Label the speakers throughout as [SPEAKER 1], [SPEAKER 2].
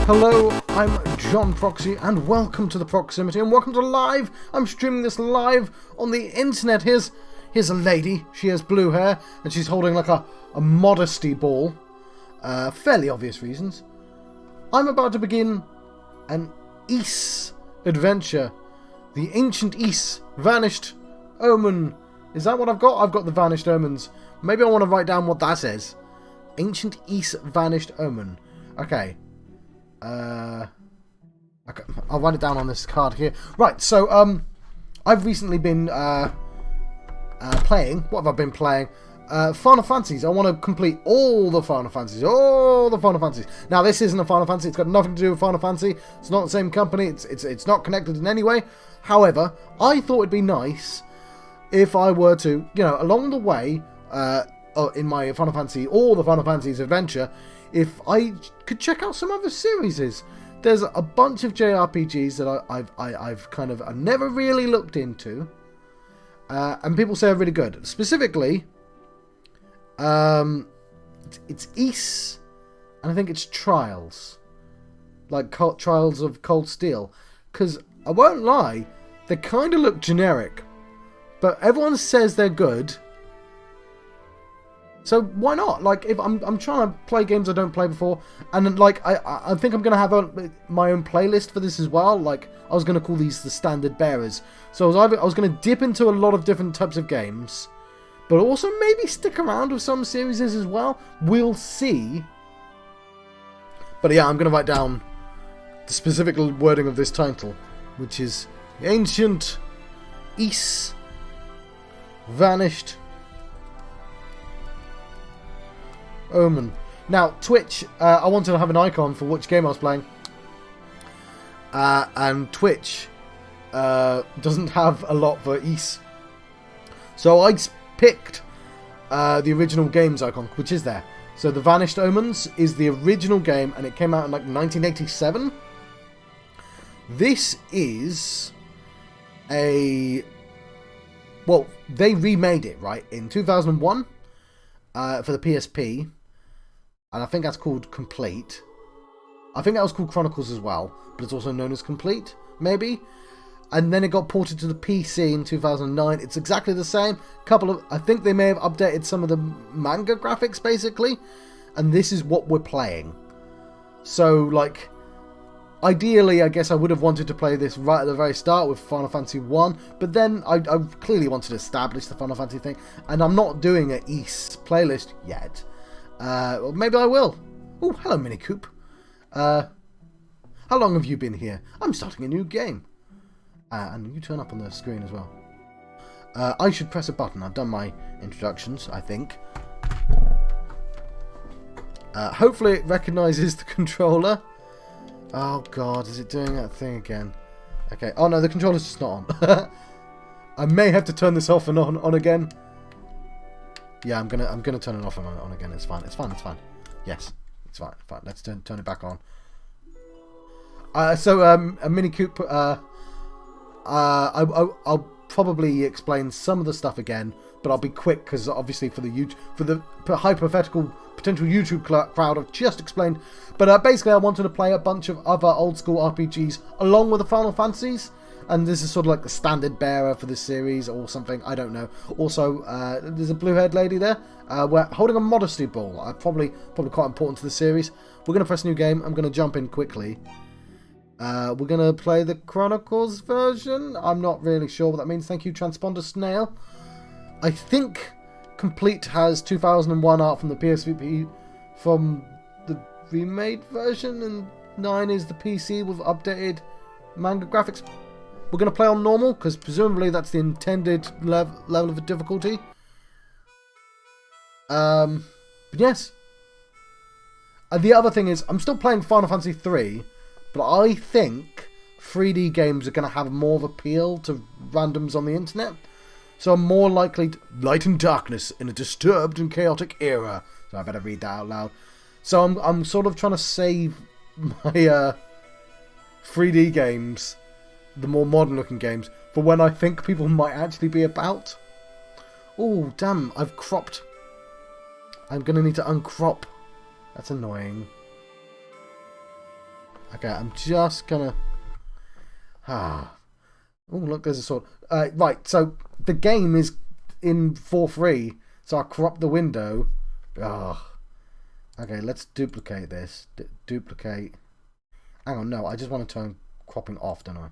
[SPEAKER 1] Hello, I'm John Proxy, and welcome to the Proximity, and welcome to live. I'm streaming this live on the internet. Here's a lady. She has blue hair, and she's holding like a modesty ball. Fairly obvious reasons. I'm about to begin an Ys adventure. The ancient Ys, vanished Omen. Is that what I've got? I've got the vanished omens. Maybe I want to write down what that says. Ancient Ys, vanished Omen. Okay. Okay, I'll write it down on this card here. Right, so, I've recently been, playing. What have I been playing? Final Fantasies. I want to complete all the Final Fantasies. All the Final Fantasies. Now, this isn't a Final Fantasy. It's got nothing to do with Final Fantasy. It's not the same company. It's not connected in any way. However, I thought it'd be nice if I were to, you know, along the way, in my Final Fantasy, all the Final Fantasies adventure, if I could check out some other series. There's a bunch of JRPGs that I've never really looked into, and people say are really good. Specifically, it's Ys, and I think it's Trials, like Trials of Cold Steel. Because I won't lie, they kind of look generic, but everyone says they're good. So why not? Like, if I'm trying to play games I don't play before, and like I think I'm gonna have my own playlist for this as well. Like, I was gonna call these the standard bearers. So I was gonna dip into a lot of different types of games, but also maybe stick around with some series as well. We'll see. But yeah, I'm gonna write down the specific wording of this title, which is Ancient Ys, Vanished Omen. Now, Twitch, I wanted to have an icon for which game I was playing. And Twitch doesn't have a lot for Ys. So I picked the original games icon, which is there. So the Vanished Omens is the original game, and it came out in like 1987. This is well, they remade it, right, in 2001 for the PSP. And I think that's called Complete. I think that was called Chronicles as well, but it's also known as Complete, maybe. And then it got ported to the PC in 2009. It's exactly the same. I think they may have updated some of the manga graphics, basically. And this is what we're playing. So, like, ideally, I guess I would have wanted to play this right at the very start with Final Fantasy 1. But then I clearly wanted to establish the Final Fantasy thing. And I'm not doing an Ys playlist yet. Well, maybe I will. Oh, hello, Mini Coop. How long have you been here? I'm starting a new game. And you turn up on the screen as well. I should press a button. I've done my introductions, I think. Hopefully it recognises the controller. Oh god, is it doing that thing again? Okay. Oh no, the controller's just not on. I may have to turn this off and on again. Yeah, I'm gonna turn it off and on again. It's fine. It's fine. Yes, it's fine. Fine. Let's turn it back on. So a Mini Coop. I'll probably explain some of the stuff again, but I'll be quick because obviously for the hypothetical potential YouTube crowd, I've just explained. But basically, I wanted to play a bunch of other old school RPGs along with the Final Fantasies. And this is sort of like the standard bearer for this series or something. I don't know. Also, there's a blue-haired lady there. We're holding a modesty ball. Probably quite important to the series. We're going to press new game. I'm going to jump in quickly. We're going to play the Chronicles version. I'm not really sure what that means. Thank you, Transponder Snail. I think Complete has 2001 art from the PSP from the remade version. And 9 is the PC with updated manga graphics. We're going to play on normal, because presumably that's the intended level of difficulty. But yes. And the other thing is, I'm still playing Final Fantasy 3, but I think 3D games are going to have more of appeal to randoms on the internet. So I'm more likely to light and darkness in a disturbed and chaotic era. So I better read that out loud. So I'm sort of trying to save my 3D games, the more modern looking games, for when I think people might actually be about. Oh, damn, I've cropped. I'm going to need to uncrop. That's annoying. Okay, I'm just gonna... Oh, look, there's a sword. Right, so the game is in 4:3, so I crop the window. Oh. Okay, let's duplicate this. Duplicate. Hang on, no, I just want to turn cropping off, don't I?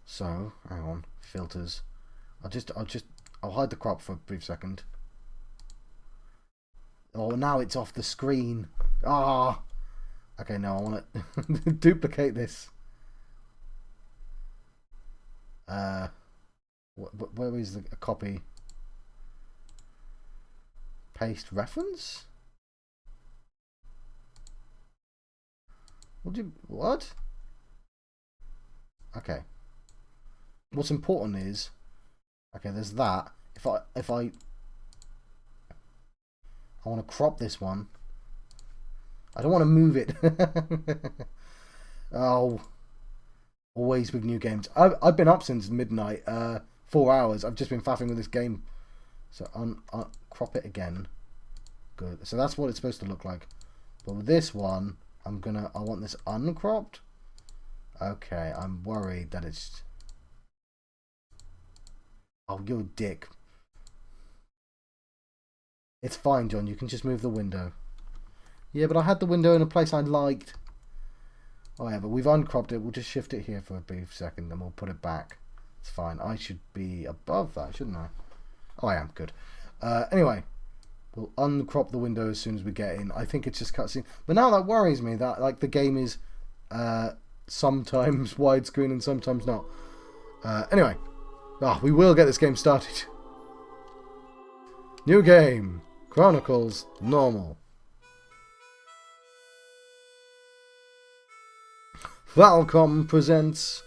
[SPEAKER 1] So, hang on, filters. I'll hide the crop for a brief second. Oh, now it's off the screen. Ah. Okay, no, I want to duplicate this. Where is the copy? Paste reference? What? Okay. What's important is, okay, there's that. If I want to crop this one. I don't want to move it. Oh, always with new games. I've been up since midnight. 4 hours. I've just been faffing with this game. So crop it again. Good. So that's what it's supposed to look like. But with this one, I want this uncropped. Okay, I'm worried that it's... Oh, you're a dick. It's fine, John. You can just move the window. Yeah, but I had the window in a place I liked. Oh yeah, but we've uncropped it. We'll just shift it here for a brief second, then we'll put it back. It's fine. I should be above that, shouldn't I? Oh, I am. Good. Anyway, we'll uncrop the window as soon as we get in. I think it's just cutscene. But now that worries me that like the game is sometimes widescreen and sometimes not. Anyway, we will get this game started. New game. Chronicles normal. Falcom presents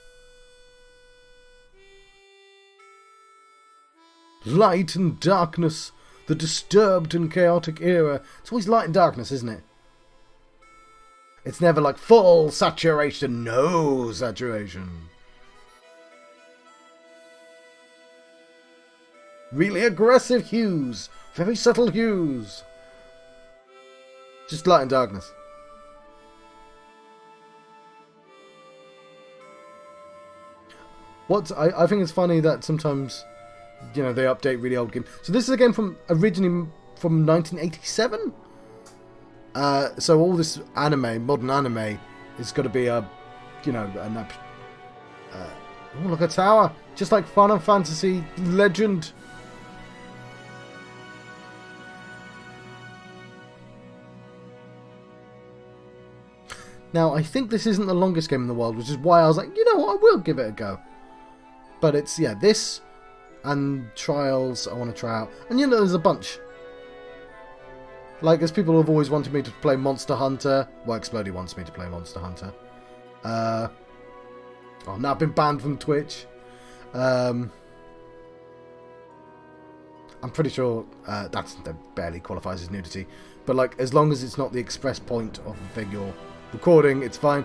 [SPEAKER 1] Light and Darkness, the disturbed and chaotic era. It's always light and darkness, isn't it? It's never like full saturation, no saturation. Really aggressive hues, very subtle hues. Just light and darkness. I think it's funny that sometimes, you know, they update really old games. So this is a game originally from 1987. So all this anime, modern anime, is going to be oh, look, a tower, just like Final Fantasy Legend. Now, I think this isn't the longest game in the world, which is why I was like, you know what, I will give it a go. But it's, yeah, this and Trials I want to try out. And you know, there's a bunch. Like, as people have always wanted me to play Monster Hunter. Well, Explodey wants me to play Monster Hunter. Now I've been banned from Twitch. I'm pretty sure that barely qualifies as nudity. But, like, as long as it's not the express point of the thing you're recording, it's fine.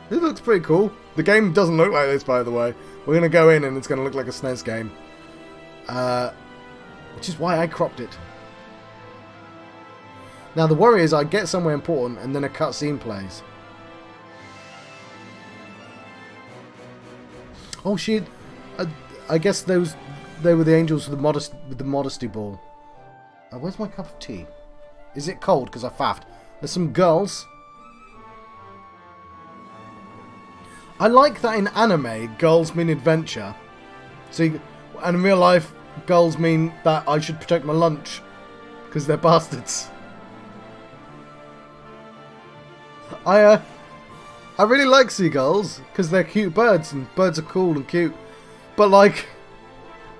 [SPEAKER 1] This looks pretty cool. The game doesn't look like this, by the way. We're going to go in and it's going to look like a SNES game. Which is why I cropped it. Now, the worry is I get somewhere important and then a cutscene plays. Oh, shit. I guess they were the angels with the modesty ball. Where's my cup of tea? Is it cold? Because I faffed. There's some girls. I like that in anime, girls mean adventure. See, and in real life, girls mean that I should protect my lunch. Because they're bastards. I really like seagulls, because they're cute birds, and birds are cool and cute. But, like,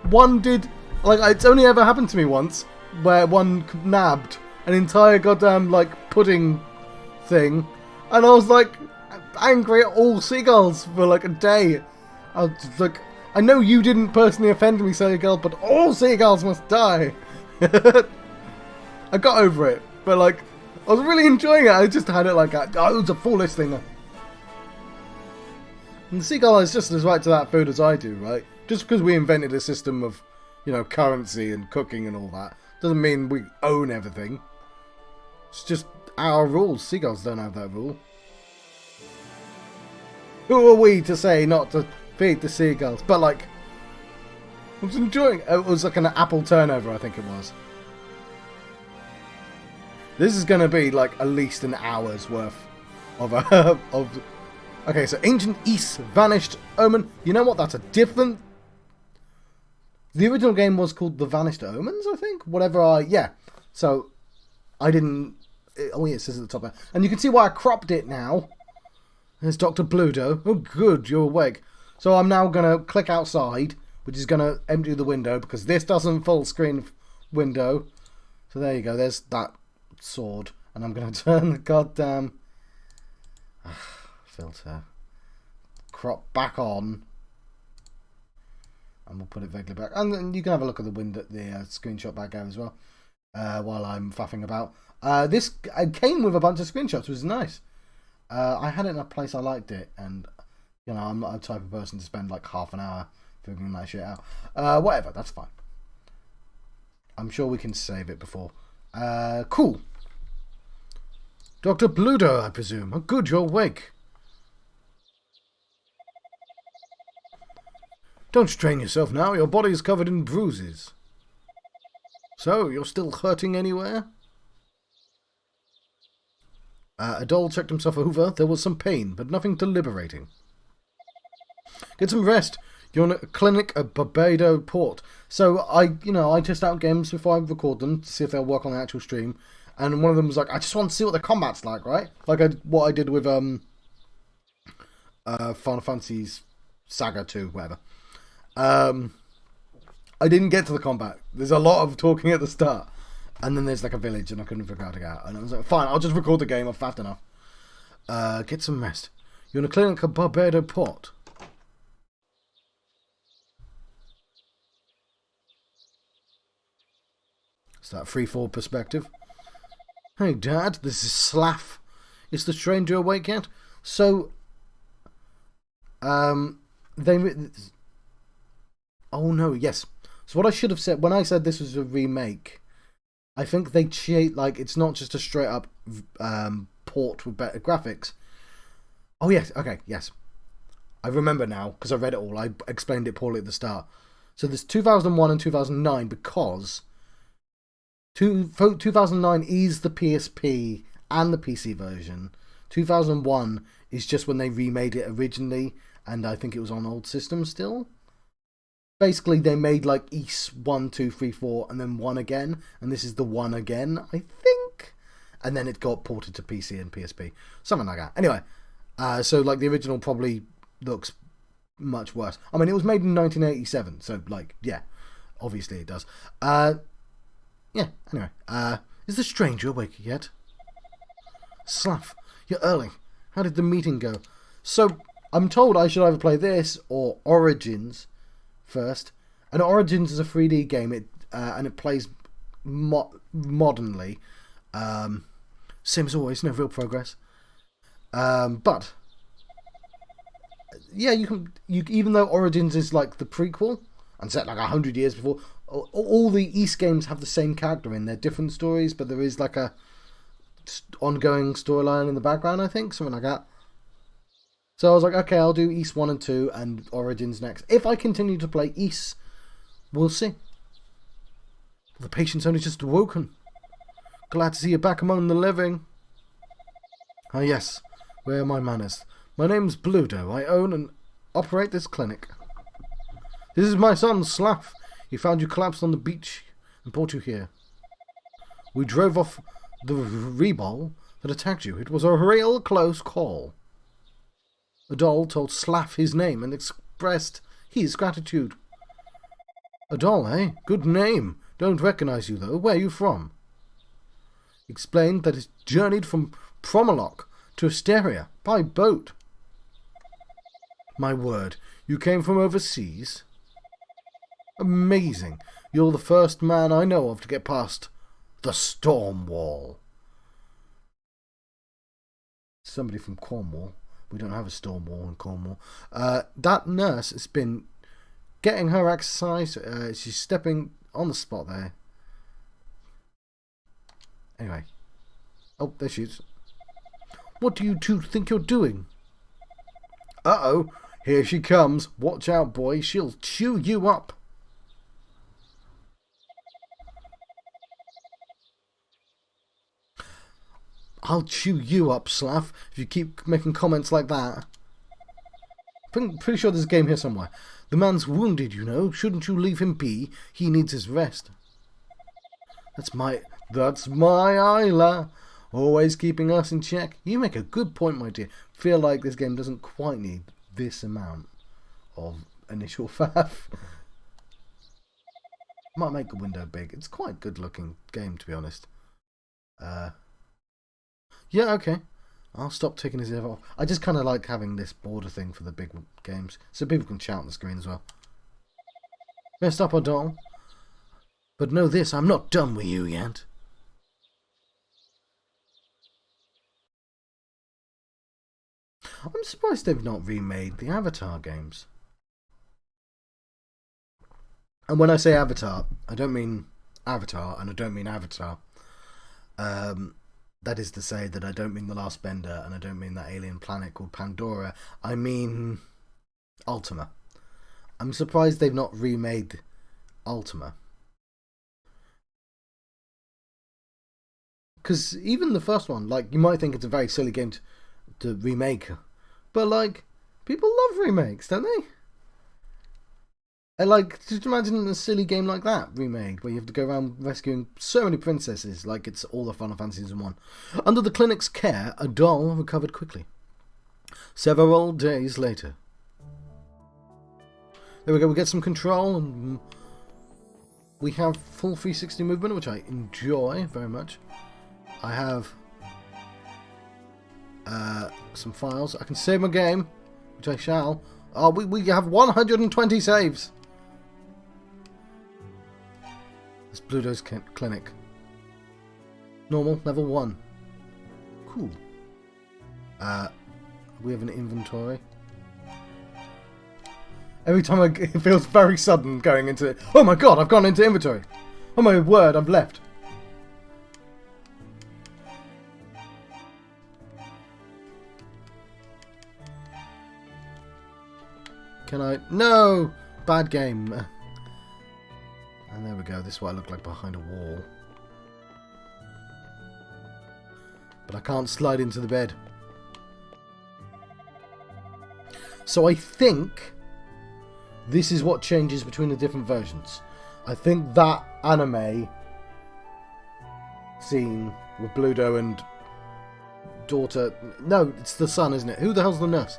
[SPEAKER 1] it's only ever happened to me once, where one nabbed an entire goddamn, like, pudding thing, and I was, like, angry at all seagulls for, like, a day. I was just, like, I know you didn't personally offend me, seagull, but all seagulls must die. I got over it, but, like, I was really enjoying it. I just had it like, it was a foolish thing. And the seagull is just as right to that food as I do, right? Just because we invented a system of, you know, currency and cooking and all that, doesn't mean we own everything. It's just our rules. Seagulls don't have that rule. Who are we to say not to feed the seagulls? But like, I was enjoying it. It was like an apple turnover, I think it was. This is going to be like at least an hour's worth of Okay, so Ancient East Vanished Omen. You know what? That's a different. The original game was called The Vanished Omens, I think. Yeah. So I didn't. Oh yeah, it says at the top there, and you can see why I cropped it now. There's Dr. Bluto. Oh, good, you're awake. So I'm now gonna click outside, which is gonna empty the window because this doesn't full screen window. So there you go. There's that sword, and I'm gonna turn the goddamn filter crop back on, and we'll put it vaguely back. And then you can have a look at the window, the screenshot back there as well, while I'm faffing about. This came with a bunch of screenshots, which was nice. I had it in a place I liked it, and you know I'm not the type of person to spend like half an hour figuring that shit out. Whatever, that's fine. I'm sure we can save it before. Cool. Dr. Bluto, I presume. Oh, good, you're awake. Don't strain yourself now. Your body is covered in bruises. So, you're still hurting anywhere? Adol checked himself over. There was some pain, but nothing deliberating. Get some rest. You're in a clinic at Barbados Port. So I test out games before I record them to see if they'll work on the actual stream. And one of them was like, I just want to see what the combat's like, right? Like what I did with Final Fantasy's Saga 2, whatever. I didn't get to the combat. There's a lot of talking at the start. And then there's like a village and I couldn't figure out how to get out. And I was like, fine, I'll just record the game. I'm fast enough. Get some rest. You're in a clinic at Barbados Port. It's that free-fall perspective. Hey, Dad, this is Slaff. Is the stranger awake yet? So, oh no, yes. So what I should have said, when I said this was a remake, I think they cheat, like, it's not just a straight-up port with better graphics. Oh, yes, okay, yes. I remember now, because I read it all. I explained it poorly at the start. So there's 2001 and 2009 because 2009 is the PSP and the PC version. 2001 is just when they remade it originally, and I think it was on old systems still. Basically, they made like East 1, 2, 3, 4, and then 1 again, and this is the 1 again, I think. And then it got ported to PC and PSP. Something like that. Anyway, so like the original probably looks much worse. I mean, it was made in 1987, so like, yeah, obviously it does. Yeah, anyway, is the stranger awake yet? Slaff, you're early. How did the meeting go? So, I'm told I should either play this or Origins first. And Origins is a 3D game, and it plays modernly. Same as always, no real progress. But, yeah, you even though Origins is like the prequel, and set like 100 years before, all the East games have the same character in. They're different stories, but there is like a ongoing storyline in the background, I think, something like that. So I was like, okay, I'll do East 1 and 2 and Origins next. If I continue to play East, we'll see. The patient's only just awoken. Glad to see you back among the living. Ah yes, where are my manners? My name's Bluto. I own and operate this clinic. This is my son, Slaff. He found you collapsed on the beach and brought you here. We drove off the rebel that attacked you. It was a real close call. Adol told Slaff his name and expressed his gratitude. Adol, eh? Good name. Don't recognize you, though. Where are you from? Explained that he journeyed from Promolok to Asteria by boat. My word, you came from overseas? Amazing. You're the first man I know of to get past the Stormwall. Somebody from Cornwall. We don't have a Stormwall in Cornwall. That nurse has been getting her exercise. She's stepping on the spot there. Anyway. Oh, there she is. What do you two think you're doing? Uh-oh, here she comes. Watch out, boy. She'll chew you up. I'll chew you up, Slav, if you keep making comments like that. I'm pretty sure there's a game here somewhere. The man's wounded, you know. Shouldn't you leave him be? He needs his rest. That's my Isla. Always keeping us in check. You make a good point, my dear. Feel like this game doesn't quite need this amount of initial faff. Might make the window big. It's quite a good looking game, to be honest. Yeah, okay. I'll stop taking his ear off. I just kind of like having this border thing for the big games, so people can shout on the screen as well. Rest up, Adol. But know this, I'm not done with you yet. I'm surprised they've not remade the Avatar games. And when I say Avatar, I don't mean Avatar, and I don't mean Avatar. That is to say that I don't mean The Last Bender, and I don't mean that alien planet called Pandora. I mean Ultima. I'm surprised they've not remade Ultima. Because even the first one, like, you might think it's a very silly game to remake, but, like, people love remakes, don't they? And, like, just imagine a silly game like that remade, where you have to go around rescuing so many princesses, like it's all the Final Fantasies in one. Under the clinic's care, Adol recovered quickly. Several days later. There we go, we get some control, and we have full 360 movement, which I enjoy very much. I have some files. I can save my game, which I shall. Oh, we have 120 saves. This Bluto's clinic. Normal, level 1. Cool. We have an inventory. Every time it feels very sudden going into it. Oh my god, I've gone into inventory. Oh my word, I've left. Can I? No! Bad game. And there we go. This is what I look like behind a wall. But I can't slide into the bed. So I think this is what changes between the different versions. I think that anime scene with Bluto and daughter... No, it's the son, isn't it? Who the hell's the nurse?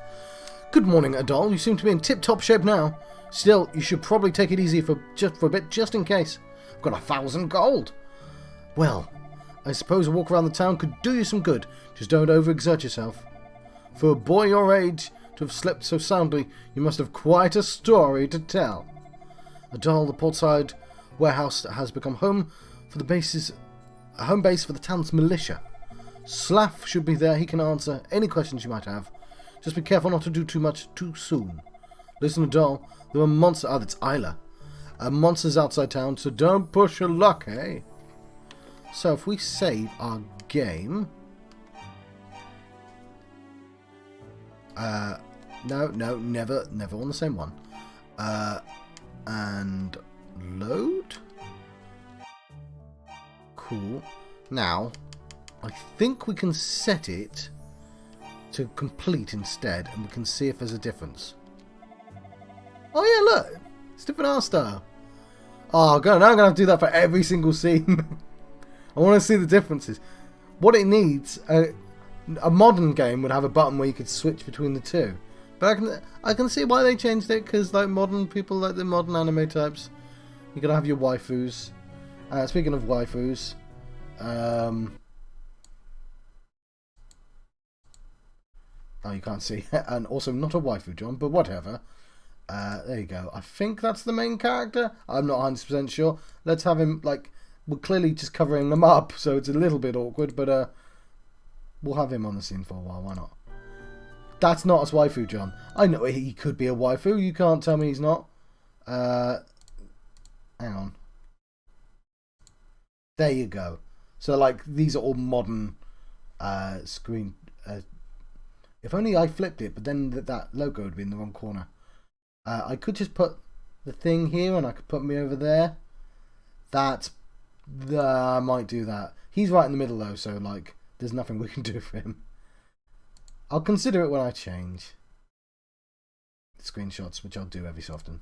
[SPEAKER 1] Good morning, Adol. You seem to be in tip-top shape now. Still, you should probably take it easy for a bit, just in case. I've got 1,000 gold. Well, I suppose a walk around the town could do you some good. Just don't overexert yourself. For a boy your age to have slept so soundly, you must have quite a story to tell. Adol, the portside warehouse has become a home base for the town's militia. Slav should be there. He can answer any questions you might have. Just be careful not to do too much too soon. Listen, Adol, there are monsters... Oh, that's Isla. Monsters outside town, so don't push your luck, eh? So if we save our game... No, never on the same one. And load? Cool. Now, I think we can set it to complete instead, and we can see if there's a difference. Oh yeah, look! It's different art style. Oh god, now I'm going to have to do that for every single scene. I want to see the differences. What it needs, a modern game would have a button where you could switch between the two. But I can see why they changed it, because like modern people, like the modern anime types, you're going to have your waifus. Speaking of waifus, oh, you can't see. And also not a waifu, John, but whatever. There you go. I think that's the main character. I'm not 100% sure. Let's have him, like, we're clearly just covering them up, so it's a little bit awkward, but we'll have him on the scene for a while. Why not? That's not his waifu, John. I know he could be a waifu. You can't tell me he's not. Hang on. There you go. So, like, these are all modern screen. If only I flipped it, but then that logo would be in the wrong corner. I could just put the thing here, and I could put me over there. I might do that. He's right in the middle though, so like, there's nothing we can do for him. I'll consider it when I change screenshots, which I'll do every so often.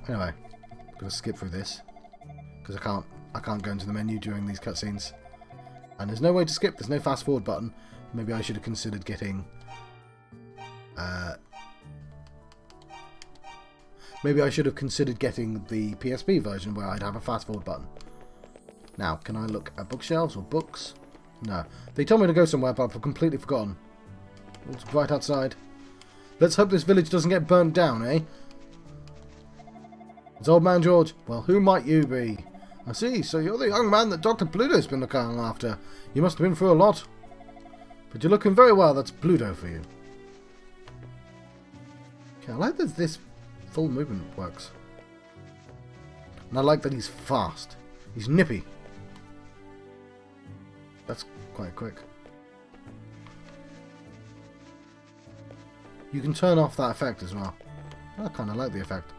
[SPEAKER 1] Anyway, I'm gonna skip through this because I can't go into the menu during these cutscenes, and there's no way to skip. There's no fast forward button. Maybe I should have considered getting. Maybe I should have considered getting the PSP version where I'd have a fast forward button. Now, can I look at bookshelves or books? No. They told me to go somewhere, but I've completely forgotten. It's right outside. Let's hope this village doesn't get burnt down, eh? It's Old Man George. Well, who might you be? I see, so you're the young man that Dr. Pluto's been looking after. You must have been through a lot. But you're looking very well, that's Pluto for you. Okay, I like that this full movement works. And I like that he's fast. He's nippy. That's quite quick. You can turn off that effect as well. I kind of like the effect.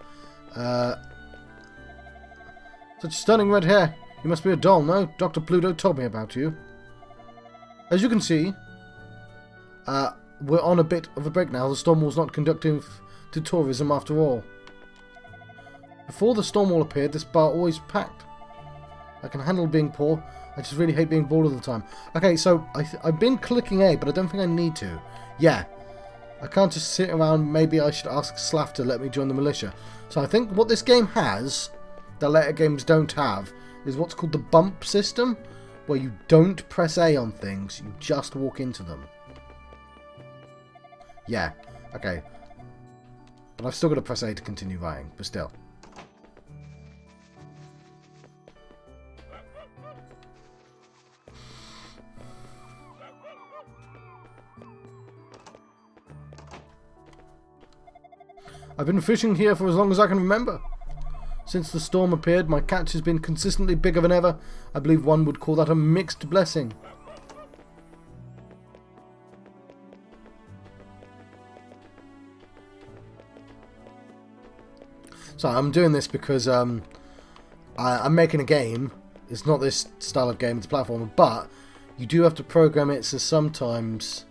[SPEAKER 1] Such stunning red hair. You must be a doll, no? Dr. Pluto told me about you. As you can see, we're on a bit of a break now. The Stormwall's not conducting to tourism after all. Before the Stormwall appeared, this bar always packed. I can handle being poor. I just really hate being bored all the time. Okay, so I've been clicking A, but I don't think I need to. Yeah. I can't just sit around. Maybe I should ask Slav to let me join the militia. So I think what this game has, that later games don't have, is what's called the bump system, where you don't press A on things, you just walk into them. Yeah, okay. But I've still got to press A to continue writing, but still. I've been fishing here for as long as I can remember. Since the storm appeared, my catch has been consistently bigger than ever. I believe one would call that a mixed blessing. So I'm doing this because I'm making a game. It's not this style of game, it's a platformer, but you do have to program it so sometimes...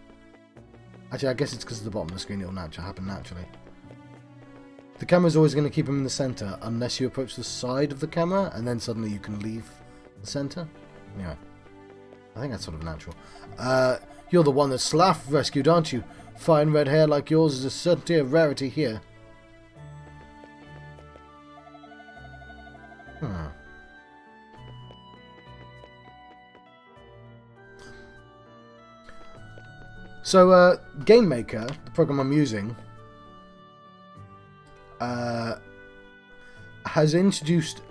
[SPEAKER 1] Actually, I guess it's because of the bottom of the screen, it'll happen naturally. The camera's always going to keep him in the centre unless you approach the side of the camera and then suddenly you can leave the centre. Anyway, I think that's sort of natural. You're the one that Slav rescued, aren't you? Fine red hair like yours is a certainty of rarity here. So, Game Maker, the program I'm using, has introduced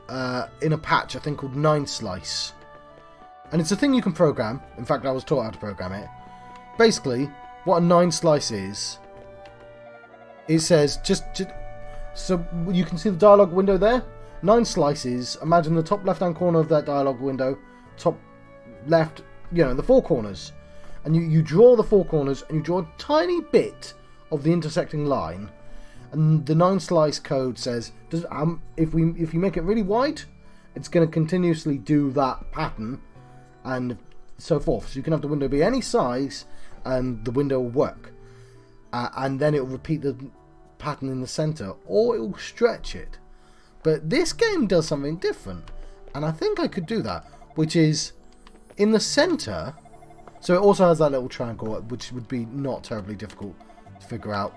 [SPEAKER 1] in a patch a thing called 9-slice, and it's a thing you can program. In fact, I was taught how to program it. Basically, what a 9-slice is, it says just so you can see the dialogue window there. 9 slices. Imagine the top left-hand corner of that dialogue window, top left, the 4 corners, and you draw the 4 corners, and you draw a tiny bit of the intersecting line. And the 9-slice code says, if you make it really wide, it's going to continuously do that pattern, and so forth. So you can have the window be any size, and the window will work. And then it will repeat the pattern in the center, or it will stretch it. But this game does something different, and I think I could do that, which is in the center. So it also has that little triangle, which would be not terribly difficult to figure out.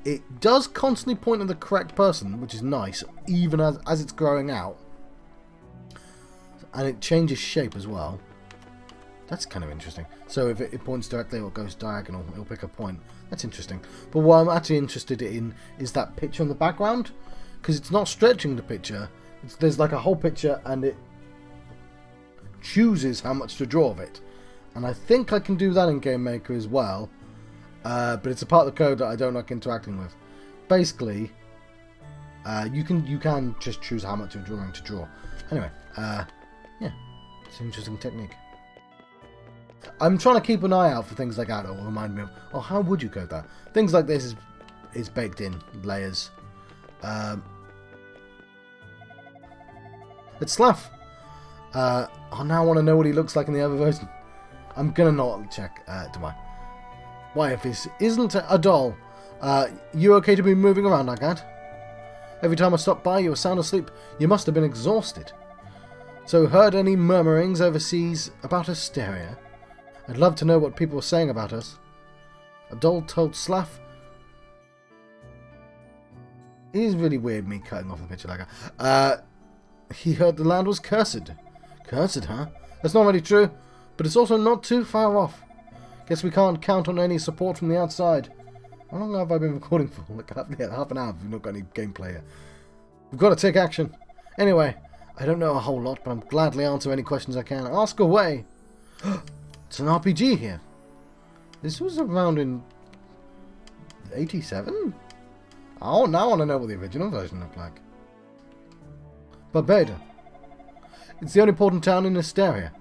[SPEAKER 1] It does constantly point at the correct person, which is nice, even as it's growing out. And it changes shape as well. That's kind of interesting. So if it points directly or it goes diagonal, it'll pick a point. That's interesting. But what I'm actually interested in is that picture in the background. Because it's not stretching the picture. There's like a whole picture and it chooses how much to draw of it. And I think I can do that in Game Maker as well. But it's a part of the code that I don't like interacting with. Basically, you can just choose how much you're drawing to draw. Anyway, yeah. It's an interesting technique. I'm trying to keep an eye out for things like that that will remind me of, oh, how would you code that? Things like this is baked in layers. It's Slav. I now want to know what he looks like in the other version. I'm gonna not check, do I? Why, if this isn't a doll, you okay to be moving around like that? Every time I stopped by, you were sound asleep. You must have been exhausted. So, heard any murmurings overseas about hysteria? I'd love to know what people were saying about us. Adol told Slav. It is really weird me cutting off a picture like that. He heard the land was cursed. Cursed, huh? That's not really true, but it's also not too far off. Guess we can't count on any support from the outside. How long have I been recording for? Like half an hour. We've not got any gameplay yet. We've got to take action. Anyway, I don't know a whole lot, but I'm gladly answer any questions I can. Ask away. It's an RPG here. This was around in 87? Oh, now I want to know what the original version looked like. Barbada. It's the only port and town in Hysteria.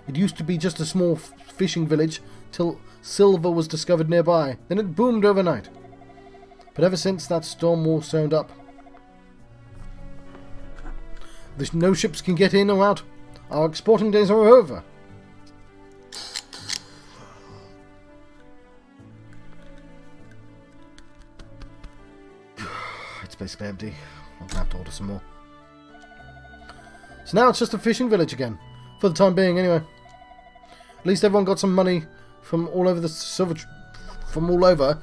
[SPEAKER 1] It used to be just a small fishing village till silver was discovered nearby. Then it boomed overnight. But ever since that Stormwall sewn up, no ships can get in or out. Our exporting days are over. It's basically empty. I'm gonna have to order some more. So now it's just a fishing village again. For the time being, anyway. At least everyone got some money from all over the silver... From all over...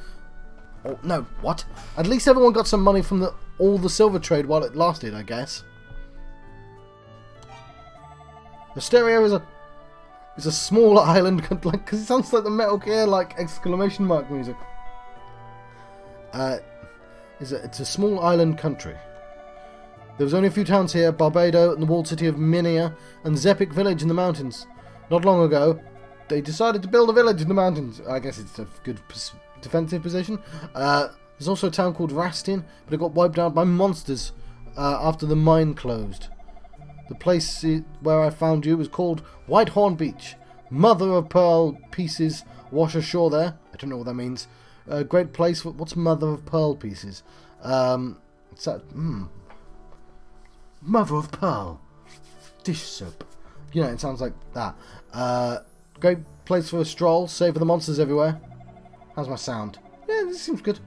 [SPEAKER 1] Oh, no, what? At least everyone got some money from all the silver trade while it lasted, I guess. The stereo is a small island... Because it sounds like the Metal Gear, exclamation mark music. It's a small island country. There was only a few towns here, Barbado and the walled city of Minia and Zepik village in the mountains. Not long ago, they decided to build a village in the mountains. I guess it's a good defensive position. There's also a town called Rastin, but it got wiped out by monsters after the mine closed. The place where I found you was called Whitehorn Beach. Mother of pearl pieces wash ashore there. I don't know what that means. A great place for... What's mother of pearl pieces? It's that... Mother of pearl. Dish soap. You know, it sounds like that. Great place for a stroll. Save for the monsters everywhere. How's my sound? Yeah, this seems good.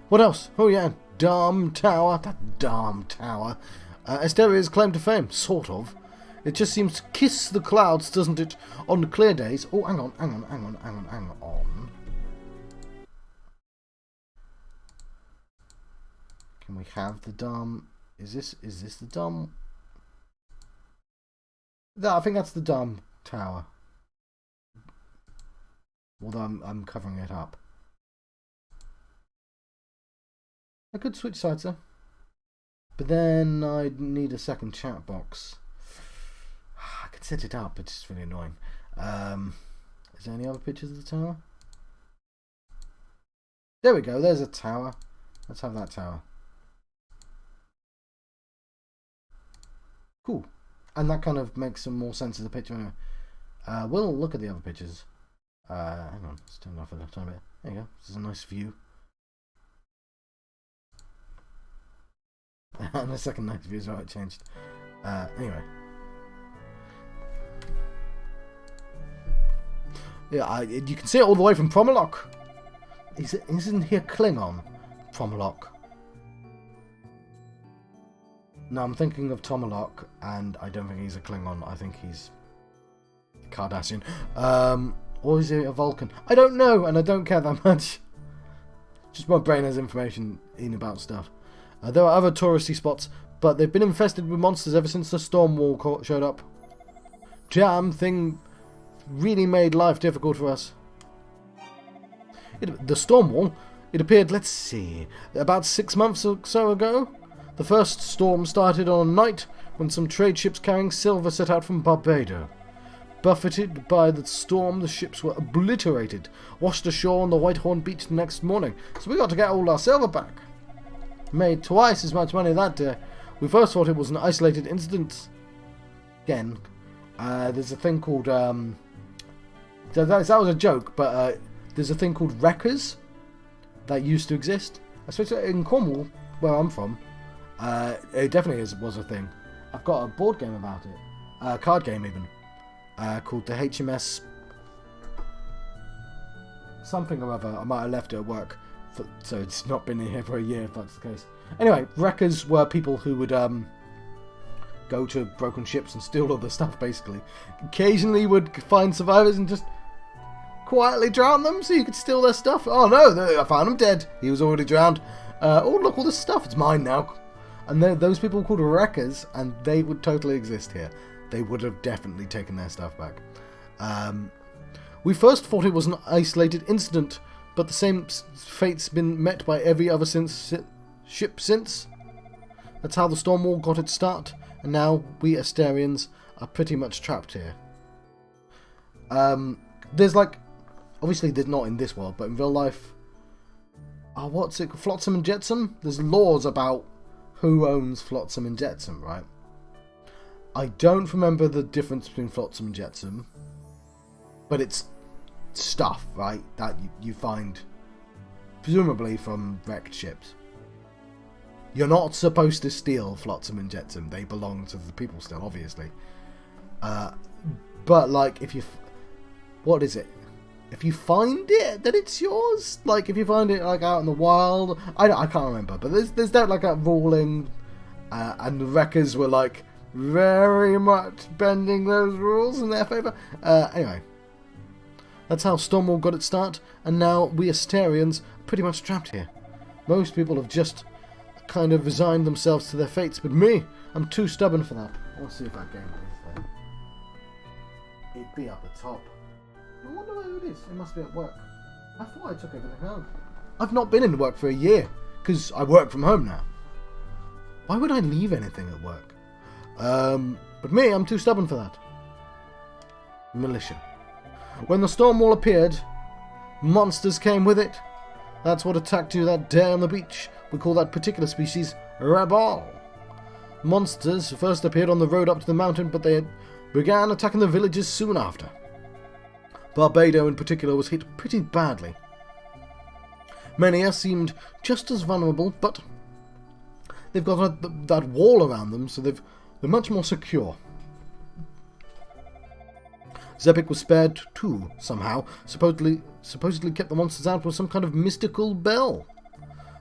[SPEAKER 1] What else? Oh yeah, Dam Tower. That Dam Tower. Asteria's claim to fame. Sort of. It just seems to kiss the clouds, doesn't it? On clear days. Oh, hang on. Can we have the Dam? Is this the Dam? No, I think that's the Dam Tower. Although I'm covering it up. I could switch sides though. But then I'd need a second chat box. I could set it up, but it's really annoying. Is there any other pictures of the tower? There we go, there's a tower. Let's have that tower. Cool. And that kind of makes some more sense as a picture anyway. We'll look at the other pictures. Hang on, let's turn it off a little bit. There you go, this is a nice view. And the second nice view is how it changed. Anyway. Yeah, you can see it all the way from Promolok. Isn't he a Klingon? Promolok. No, I'm thinking of Tomolok, and I don't think he's a Klingon. I think he's Cardassian. Or is he a Vulcan? I don't know, and I don't care that much. Just my brain has information in about stuff. There are other touristy spots, but they've been infested with monsters ever since the Stormwall showed up. Damn thing really made life difficult for us. The Stormwall, it appeared, let's see, about 6 months or so ago. The first storm started on a night when some trade ships carrying silver set out from Barbado. Buffeted by the storm, the ships were obliterated, washed ashore on the Whitehorn Beach the next morning. So we got to get all our silver back. Made twice as much money that day. We first thought it was an isolated incident. Again, there's a thing called... that was a joke, but there's a thing called wreckers that used to exist. Especially in Cornwall, where I'm from. It definitely was a thing. I've got a board game about it. A card game even. Called the HMS... something or other. I might have left it at work. So it's not been in here for a year, if that's the case. Anyway, wreckers were people who would go to broken ships and steal all the stuff, basically. Occasionally would find survivors and just quietly drown them so you could steal their stuff. Oh no, I found him dead. He was already drowned. Oh look, all this stuff, it's mine now. And those people were called wreckers, and they would totally exist here. They would have definitely taken their stuff back. We first thought it was an isolated incident, but the same fate's been met by every other ship since. That's how the Stormwall got its start, and now we Asterians are pretty much trapped here. There's like, obviously there's not in this world, but in real life, what's it, Flotsam and Jetsam? There's laws about who owns Flotsam and Jetsam, right? I don't remember the difference between Flotsam and Jetsam, but it's stuff, right, that you find presumably from wrecked ships. You're not supposed to steal Flotsam and Jetsam. They belong to the people still, obviously. But like, if you... what is it? If you find it, then it's yours? Like, if you find it like out in the wild... I can't remember, but there's that like a ruling, and the wreckers were like very much bending those rules in their favour. Anyway. That's how Stormwall got its start, and now we Asterians are pretty much trapped here. Most people have just kind of resigned themselves to their fates, but me, I'm too stubborn for that. I'll see if that game is there. It'd be up the top. I wonder where it is. It must be at work. I thought I took everything home. I've not been in work for a year, because I work from home now. Why would I leave anything at work? But me, I'm too stubborn for that. Militia. When the Stormwall appeared, monsters came with it. That's what attacked you that day on the beach. We call that particular species Rabal. Monsters first appeared on the road up to the mountain, but they began attacking the villages soon after. Barbado in particular was hit pretty badly. Mania seemed just as vulnerable, but they've got that wall around them, so they're much more secure. Zepik was spared too, somehow. Supposedly kept the monsters out with some kind of mystical bell.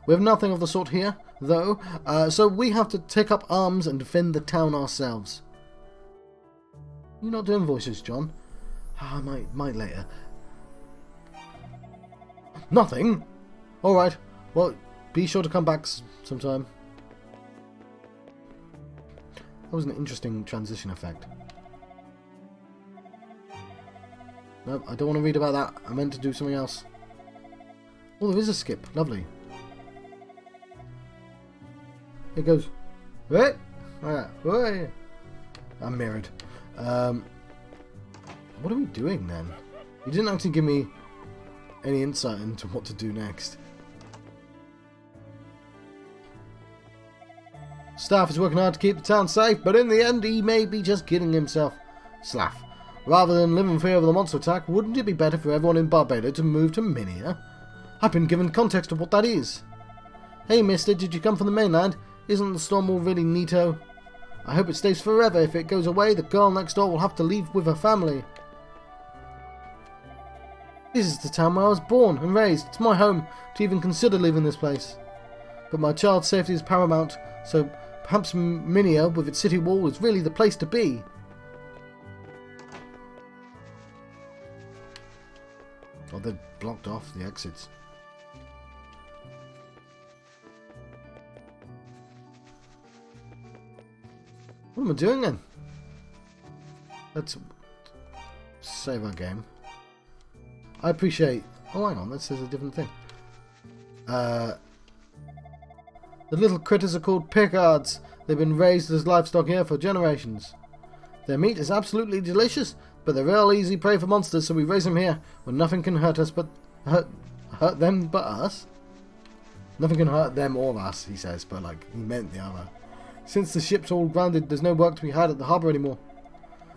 [SPEAKER 1] We have nothing of the sort here, though, so we have to take up arms and defend the town ourselves. You're not doing voices, John. I might later. Nothing? Alright, well, be sure to come back sometime. That was an interesting transition effect. Nope, I don't want to read about that. I meant to do something else. Oh, there is a skip. Lovely. It goes... Right? Alright. Right. I'm mirrored. What are we doing then? You didn't actually give me any insight into what to do next. Staff is working hard to keep the town safe, but in the end he may be just kidding himself. Slaff. Rather than live in fear of the monster attack, wouldn't it be better for everyone in Barbado to move to Minia? I've been given context of what that is. Hey mister, did you come from the mainland? Isn't the Stormwall really neato? I hope it stays forever. If it goes away, the girl next door will have to leave with her family. This is the town where I was born and raised. It's my home to even consider leaving this place. But my child's safety is paramount, so perhaps Minia, with its city wall, is really the place to be. Oh, they've blocked off the exits. What am I doing then? Let's save our game. I appreciate... Oh, hang on, that says a different thing. The little critters are called Pickards. They've been raised as livestock here for generations. Their meat is absolutely delicious, but they're real easy prey for monsters, so we raise them here, where nothing can hurt us but... Hurt them but us? Nothing can hurt them or us, he says, but like, he meant the other. Since the ship's all grounded, there's no work to be had at the harbour anymore.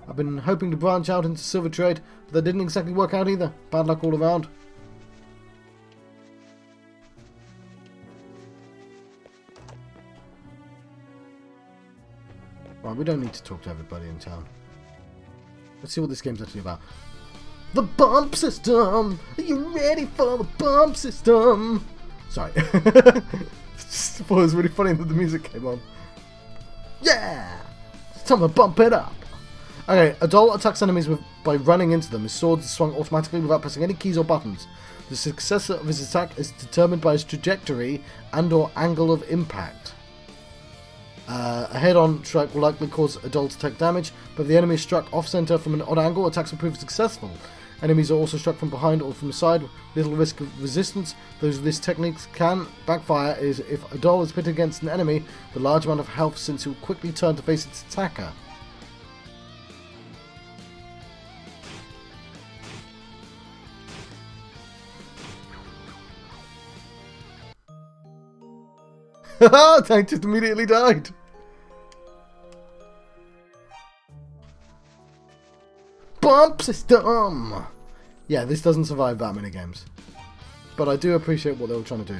[SPEAKER 1] I've been hoping to branch out into silver trade, but that didn't exactly work out either. Bad luck all around. Right, we don't need to talk to everybody in town. Let's see what this game's actually about. The bump system! Are you ready for the bump system? Sorry. I thought it was really funny that the music came on. Yeah! It's time to bump it up! Okay, Adol attacks enemies by running into them. His sword is swung automatically without pressing any keys or buttons. The success of his attack is determined by his trajectory and or angle of impact. A head-on strike will likely cause Adol to take damage, but if the enemy is struck off-center from an odd angle, attacks will prove successful. Enemies are also struck from behind or from the side with little risk of resistance. Though this technique can backfire is if Adol is pitted against an enemy with a large amount of health, since he will quickly turn to face its attacker. Haha! Tank just immediately died! Bump system! Yeah, this doesn't survive that many games. But I do appreciate what they were trying to do.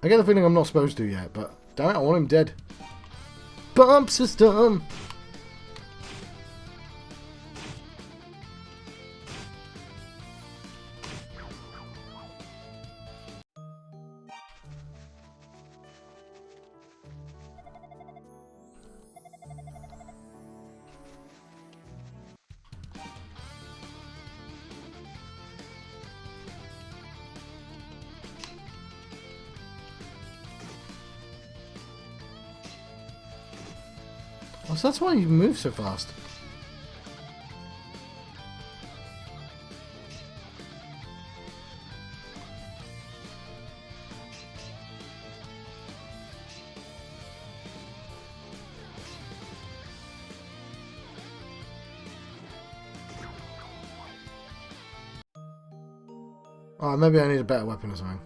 [SPEAKER 1] I get the feeling I'm not supposed to yet, but damn it, I want him dead. Bump system! Oh, so that's why you move so fast. Oh, maybe I need a better weapon or something.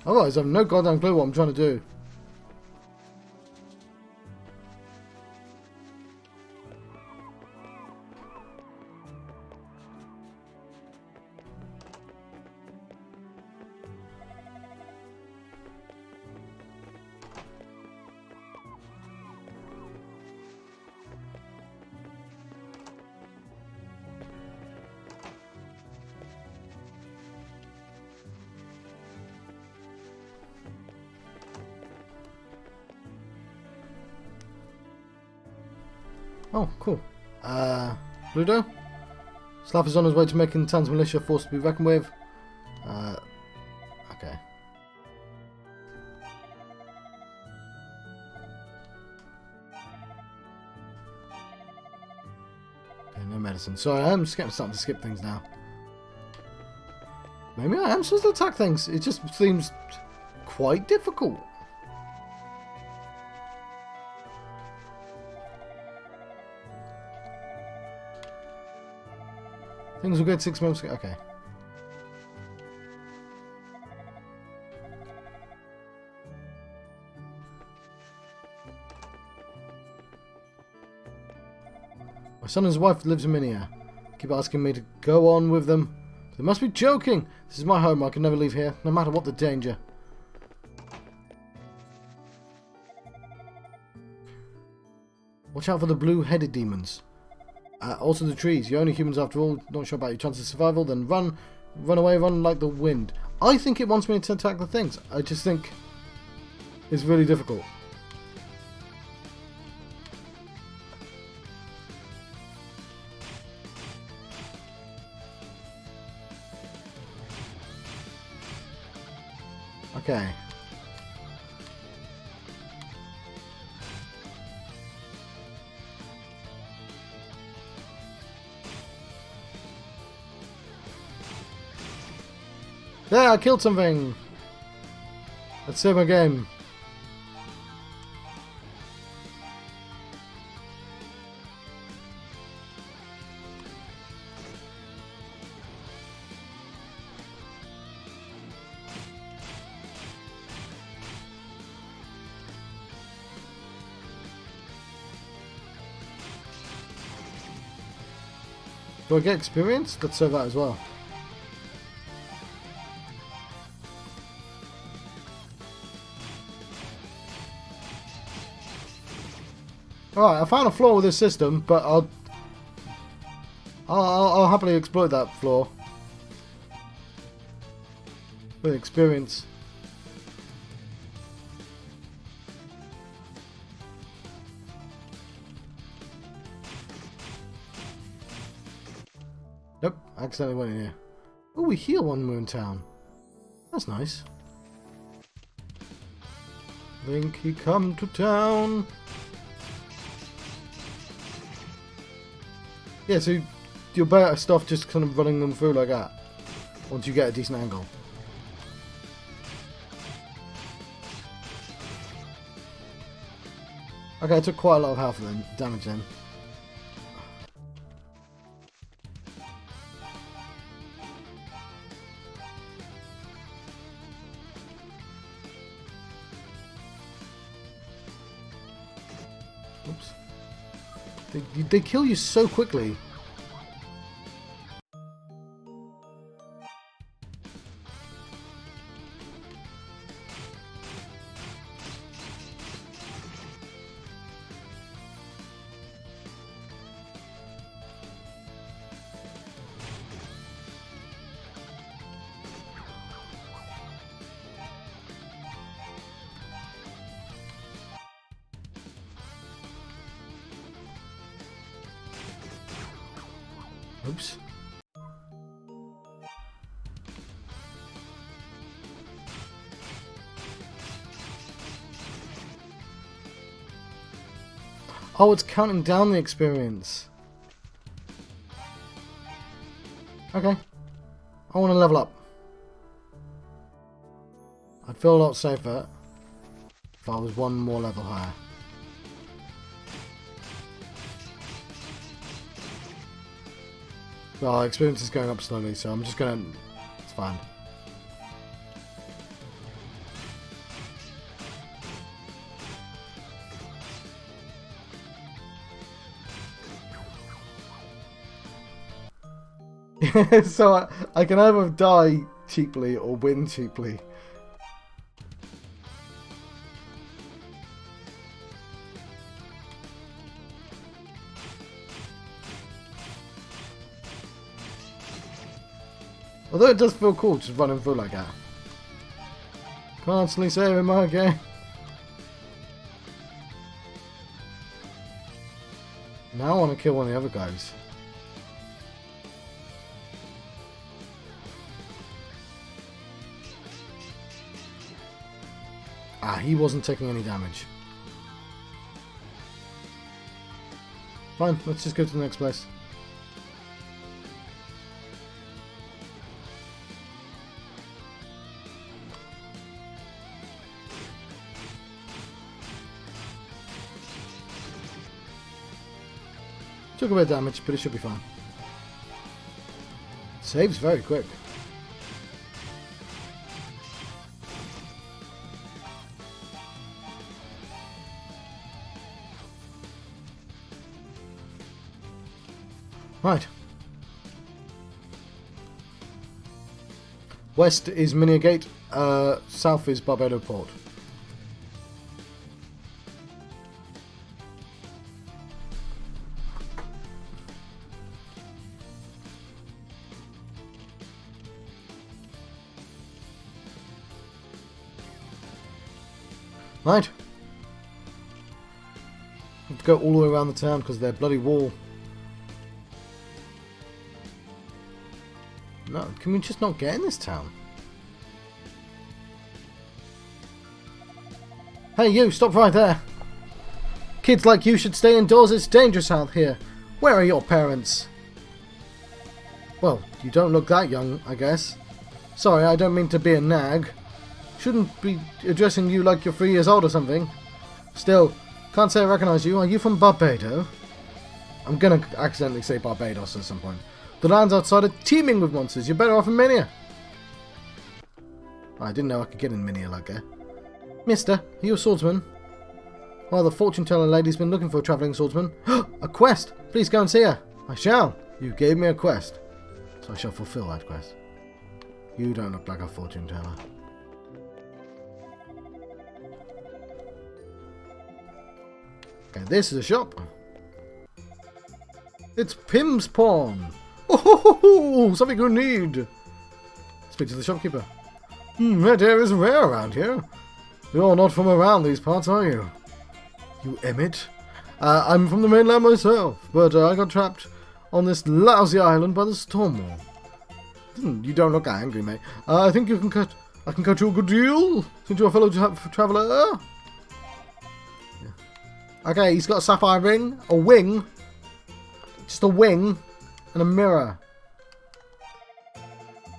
[SPEAKER 1] Otherwise, I have no goddamn clue what I'm trying to do. Oh, cool. Bludo? Slav is on his way to making Tan's militia a force to be reckoned with. Okay. Okay, no medicine. Sorry, I'm starting to skip things now. Maybe I am supposed to attack things. It just seems quite difficult. Things were good 6 months ago. Okay. My son and his wife lives in Minia. Keep asking me to go on with them. They must be joking. This is my home. I can never leave here, no matter what the danger. Watch out for the blue-headed demons. Also the trees. You're only humans after all. Not sure about your chances of survival. Then run. Run away. Run like the wind. I think it wants me to attack the things. I just think it's really difficult. Okay. There, I killed something! Let's save my game. Do I get experience? Let's save that as well. Alright, I found a flaw with this system, but I'll happily exploit that flaw. With experience. Nope, I accidentally went in here. Oh, we heal one Moon Town. That's nice. Link, he come to town. Yeah, so you're better stuff just kind of running them through like that. Once you get a decent angle. Okay, I took quite a lot of health then, damage then. Oops. They kill you so quickly. Oops. Oh, it's counting down the experience. Okay. I want to level up. I'd feel a lot safer if I was one more level higher. Well, experience is going up slowly, so I'm just gonna... It's fine. So I can either die cheaply or win cheaply. Although it does feel cool just running through like that. Constantly saving my game. Now I want to kill one of the other guys. Ah, he wasn't taking any damage. Fine, let's just go to the next place. Took a bit of damage, but it should be fine. Saves very quick. Right. West is Minia Gate, south is Barbado Port. Right. Have to go all the way around the town because of their bloody wall. No, can we just not get in this town? Hey you, stop right there! Kids like you should stay indoors, it's dangerous out here. Where are your parents? Well, you don't look that young, I guess. Sorry, I don't mean to be a nag. Shouldn't be addressing you like you're 3 years old or something. Still, can't say I recognise you. Are you from Barbados? I'm gonna accidentally say Barbados at some point. The lands outside are teeming with monsters. You're better off in Minia. I didn't know I could get in Minia like that. Mister, are you a swordsman? Well, the fortune teller lady's been looking for a travelling swordsman. A quest! Please go and see her. I shall. You gave me a quest, so I shall fulfill that quest. You don't look like a fortune teller. Okay, this is a shop. It's Pim's Pawn. Oh, something you need. Speak to the shopkeeper. Red hair is rare around here. You're not from around these parts, are you? You Emmett? I'm from the mainland myself, but I got trapped on this lousy island by the Stormwall. You don't look angry, mate. I think I can cut you a good deal, since you're a fellow traveller. Yeah. Okay, he's got a sapphire ring, a wing, just a wing, and a mirror.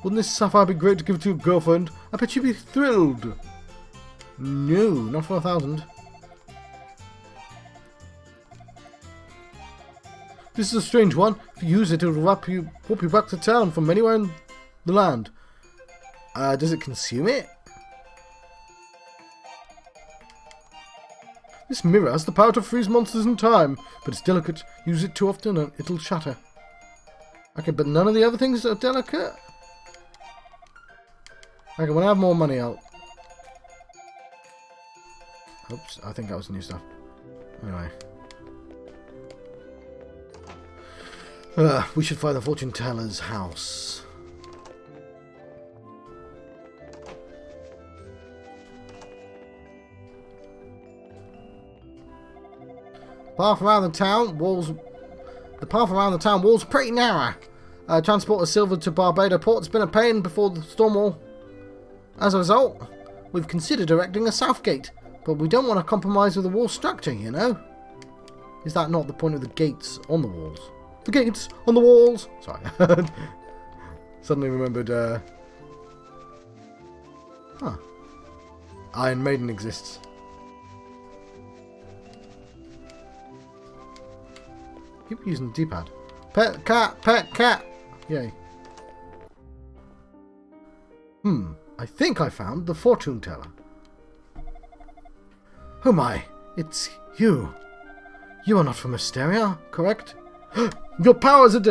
[SPEAKER 1] Wouldn't this sapphire be great to give to your girlfriend? I bet you'd be thrilled. No, not for 1,000. This is a strange one. If you use it, it'll warp you back to town from anywhere in the land. Does it consume it? This mirror has the power to freeze monsters in time, but it's delicate. Use it too often and it'll shatter. Okay, but none of the other things are delicate? Okay, when I have more money, I'll... Oops, I think that was new stuff. Anyway. We should find the fortune teller's house. Path around the town walls. The path around the town walls are pretty narrow. Transport of silver to Barbados port's been a pain before the Stormwall. As a result, we've considered erecting a south gate, but we don't want to compromise with the wall structure, you know. Is that not the point of the gates on the walls? The gates on the walls! Sorry. Suddenly remembered, Iron Maiden exists. Keep using the D-pad. Pet cat! Yay. I think I found the fortune teller. Oh my, it's you. You are not from Asteria, correct? Your powers are...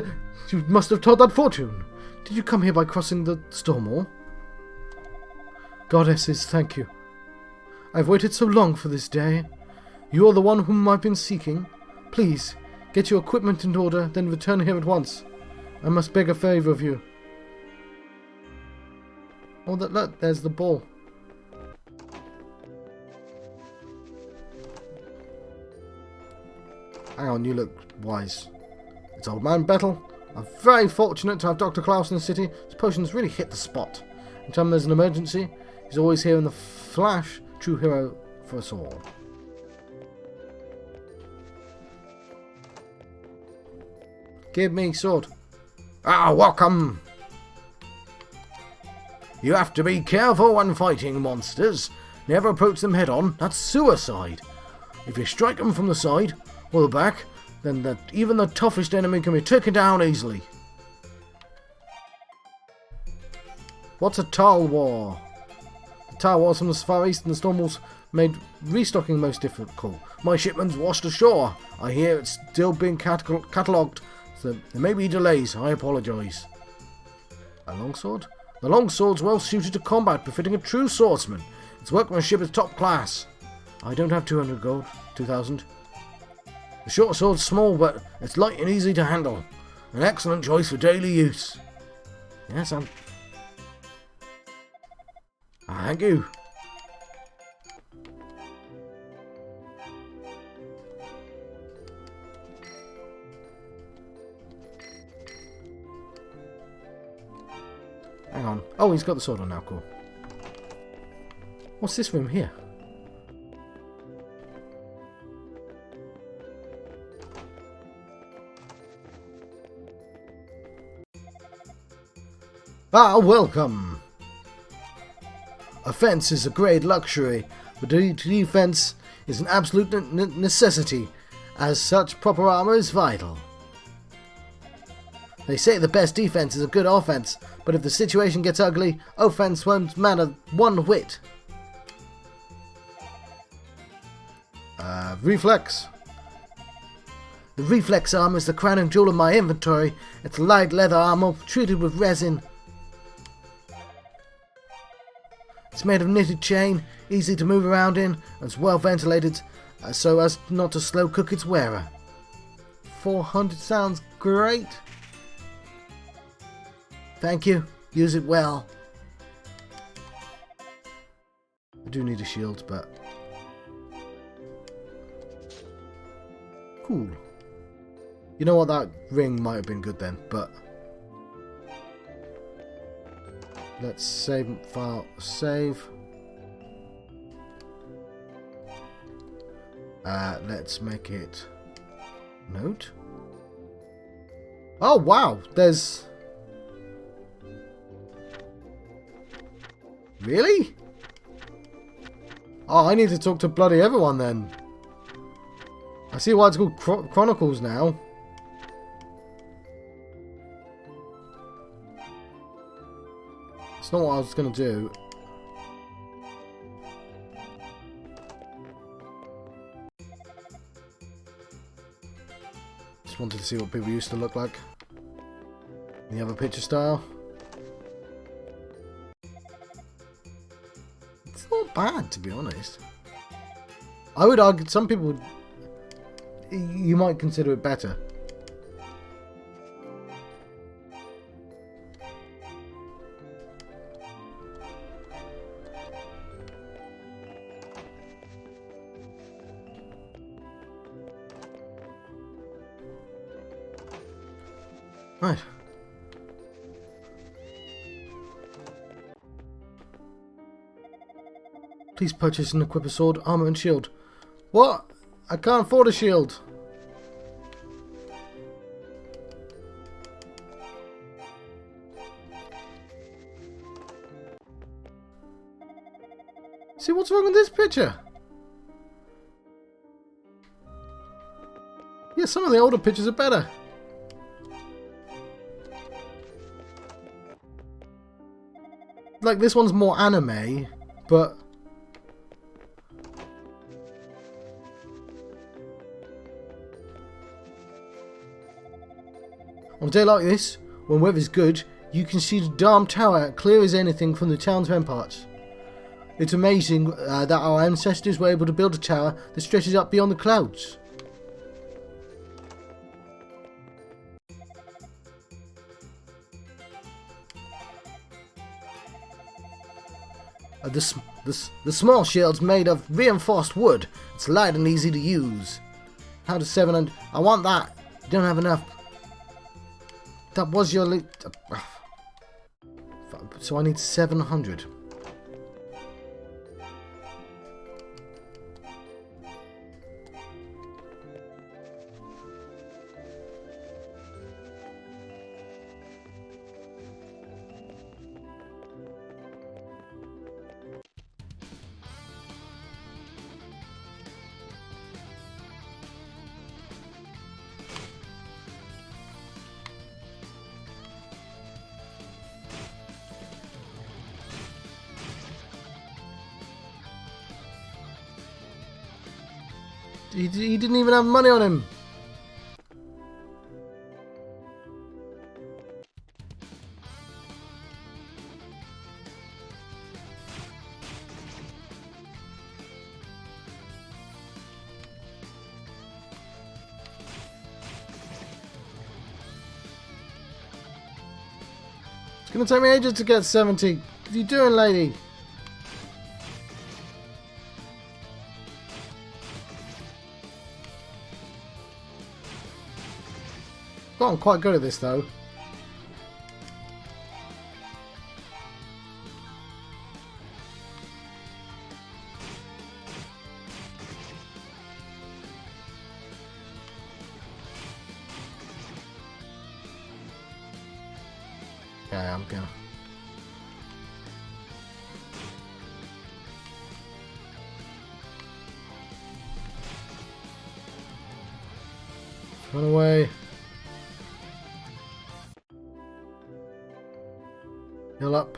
[SPEAKER 1] You must have told that fortune. Did you come here by crossing the Stormwall? Goddesses, thank you. I've waited so long for this day. You are the one whom I've been seeking. Please, get your equipment in order, then return here at once. I must beg a favour of you. Oh, look, there's the ball. Hang on, you look wise. It's Old Man Bettel. I'm very fortunate to have Dr. Klaus in the city. His potions really hit the spot. Anytime there's an emergency, he's always here in the flash. True hero for us all. Give me sword. Ah, welcome! You have to be careful when fighting monsters. Never approach them head on. That's suicide. If you strike them from the side or the back, then even the toughest enemy can be taken down easily. What's a Talwar? The Talwars from the Far East and the Stormwalls made restocking most difficult. My shipment's washed ashore. I hear it's still being catalogued, so there may be delays. I apologise. A longsword? The longsword's well suited to combat, befitting a true swordsman. Its workmanship is top class. I don't have 200 gold. 2,000. The short sword's small, but it's light and easy to handle. An excellent choice for daily use. Yes, thank you. Hang on. Oh, he's got the sword on now. Cool. What's this room here? Ah, welcome. Offense is a great luxury, but defense is an absolute necessity. As such, proper armor is vital. They say the best defense is a good offense, but if the situation gets ugly, offense won't matter one whit. Reflex. The reflex armor is the crowning jewel of my inventory. It's light leather armor treated with resin. It's made of knitted chain, easy to move around in, and it's well ventilated so as not to slow cook its wearer. 400 sounds great. Thank you. Use it well. I do need a shield, but... Cool. You know what, that ring might have been good then, but... Let's save file, save. Let's make it note. Oh wow, there's... Really? Oh, I need to talk to bloody everyone then. I see why it's called Chronicles now. It's not what I was going to do. Just wanted to see what people used to look like. In the other picture style. It's not bad, to be honest. I would argue some people would... You might consider it better. Right. Please purchase and equip a sword, armor, and shield. What? I can't afford a shield. See, what's wrong with this picture? Yeah, some of the older pictures are better. Like, this one's more anime, but... On a day like this, when weather's good, you can see the Dam Tower clear as anything from the town's ramparts. It's amazing that our ancestors were able to build a tower that stretches up beyond the clouds. The small shield's made of reinforced wood. It's light and easy to use. How does 700... I want that. You don't have enough. That was your... So I need 700. He didn't even have money on him. It's gonna take me ages to get 70. What are you doing, lady? I'm quite good at this though. Okay, I'm gonna... Run away. Heal up.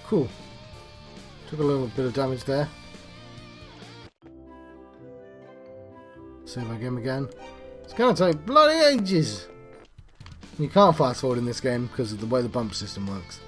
[SPEAKER 1] Cool. Took a little bit of damage there. Save our game again. It's going to take bloody ages. You can't fast forward in this game because of the way the bump system works.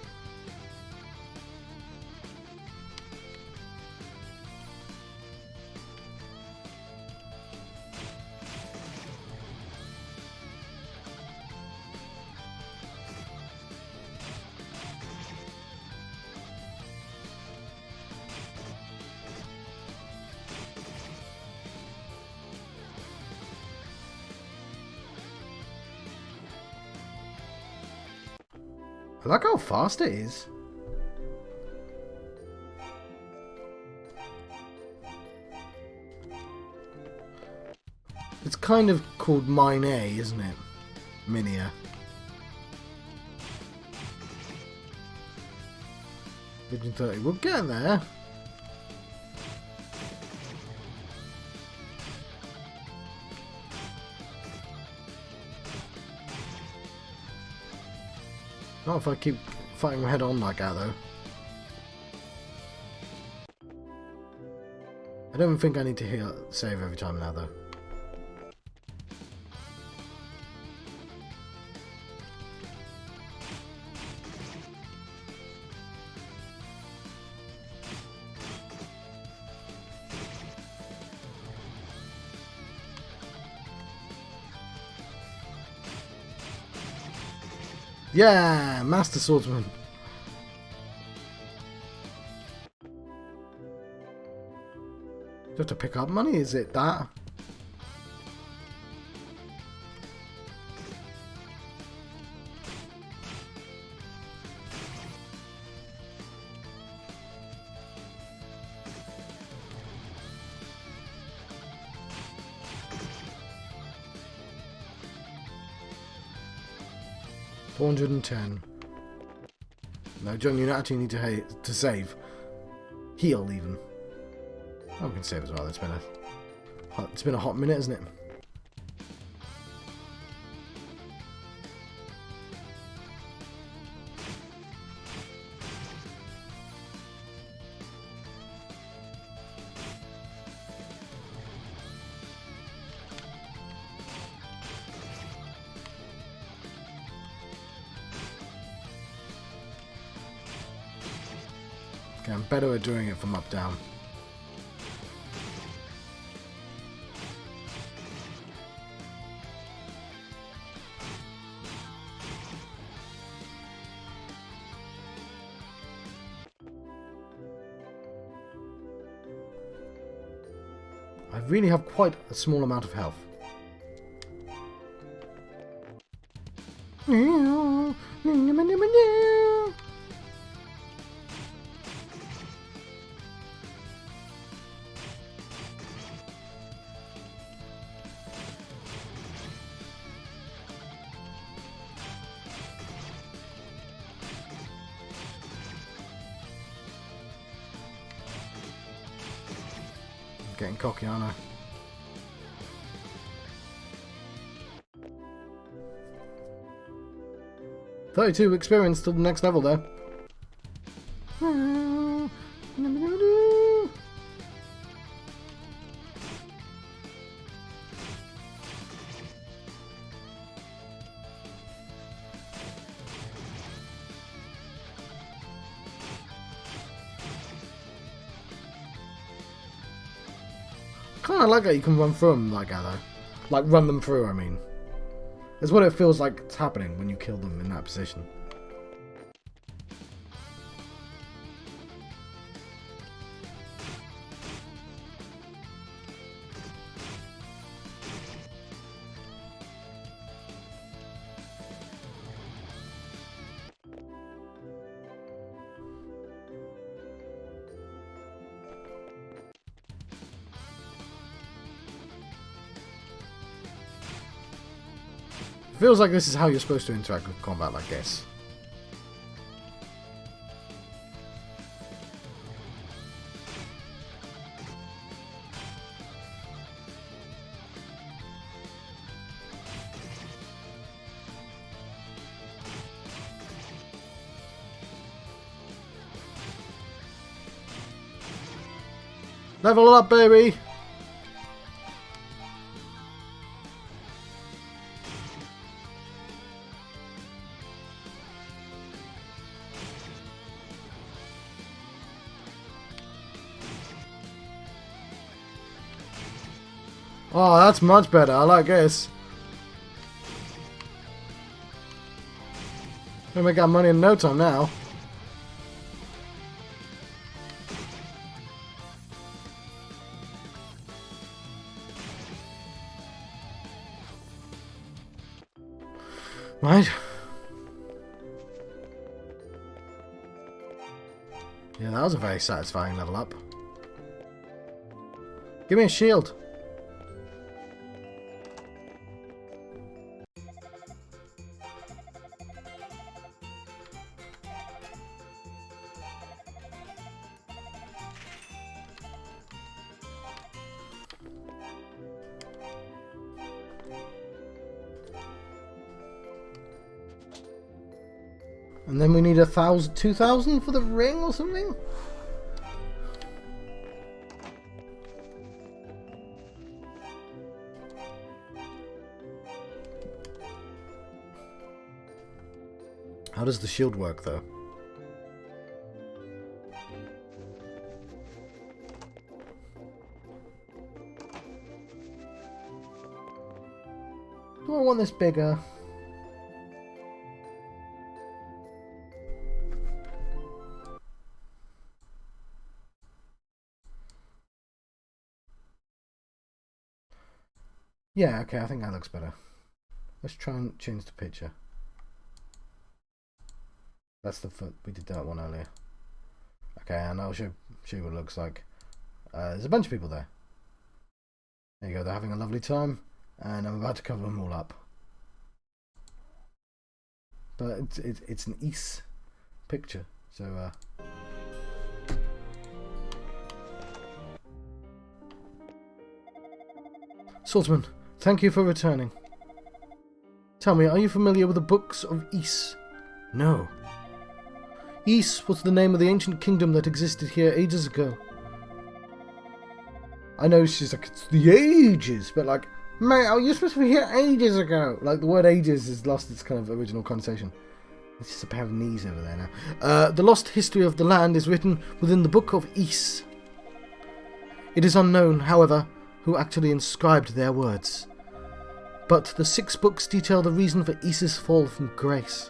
[SPEAKER 1] I like how fast it is. It's kind of called Mine A, isn't it? Minia. Vision 30. We'll get there. Not if I keep fighting head on like that, though. I don't think I need to save every time now, though. Yeah, Master Swordsman. Do you have to pick up money? Is it that? $410. No, John, you don't actually need to save. Heal, even. Oh, we can save as well. It's been a hot minute, isn't it? Okay, I'm better at doing it from up down. I really have quite a small amount of health. Getting cocky, aren't I? $32 experience to the next level there. Kind of like that you can run through them like that though. Like run them through, I mean. That's what it feels like it's happening when you kill them in that position. Feels like this is how you're supposed to interact with combat like this. Level up, baby! Oh, that's much better. I like this. Gonna make that money in no time now. Right. Yeah, that was a very satisfying level up. Give me a shield. And then we need 1,000, 2,000 for the ring or something? How does the shield work though? Do I want this bigger? Yeah, okay, I think that looks better. Let's try and change the picture. That's the foot. We did that one earlier. Okay, and I'll show you what it looks like. There's a bunch of people there. There you go, they're having a lovely time. And I'm about to cover them all up. But it's an Ys picture. So, Swordsman, thank you for returning. Tell me, are you familiar with the books of Ys? No. Ys was the name of the ancient kingdom that existed here ages ago. I know she's like, it's the ages, but like, mate, are you supposed to be here ages ago? Like, the word ages has lost its kind of original connotation. It's just a pair of knees over there now. The lost history of the land is written within the book of Ys. It is unknown, however, who actually inscribed their words. But the 6 books detail the reason for Ys's fall from grace.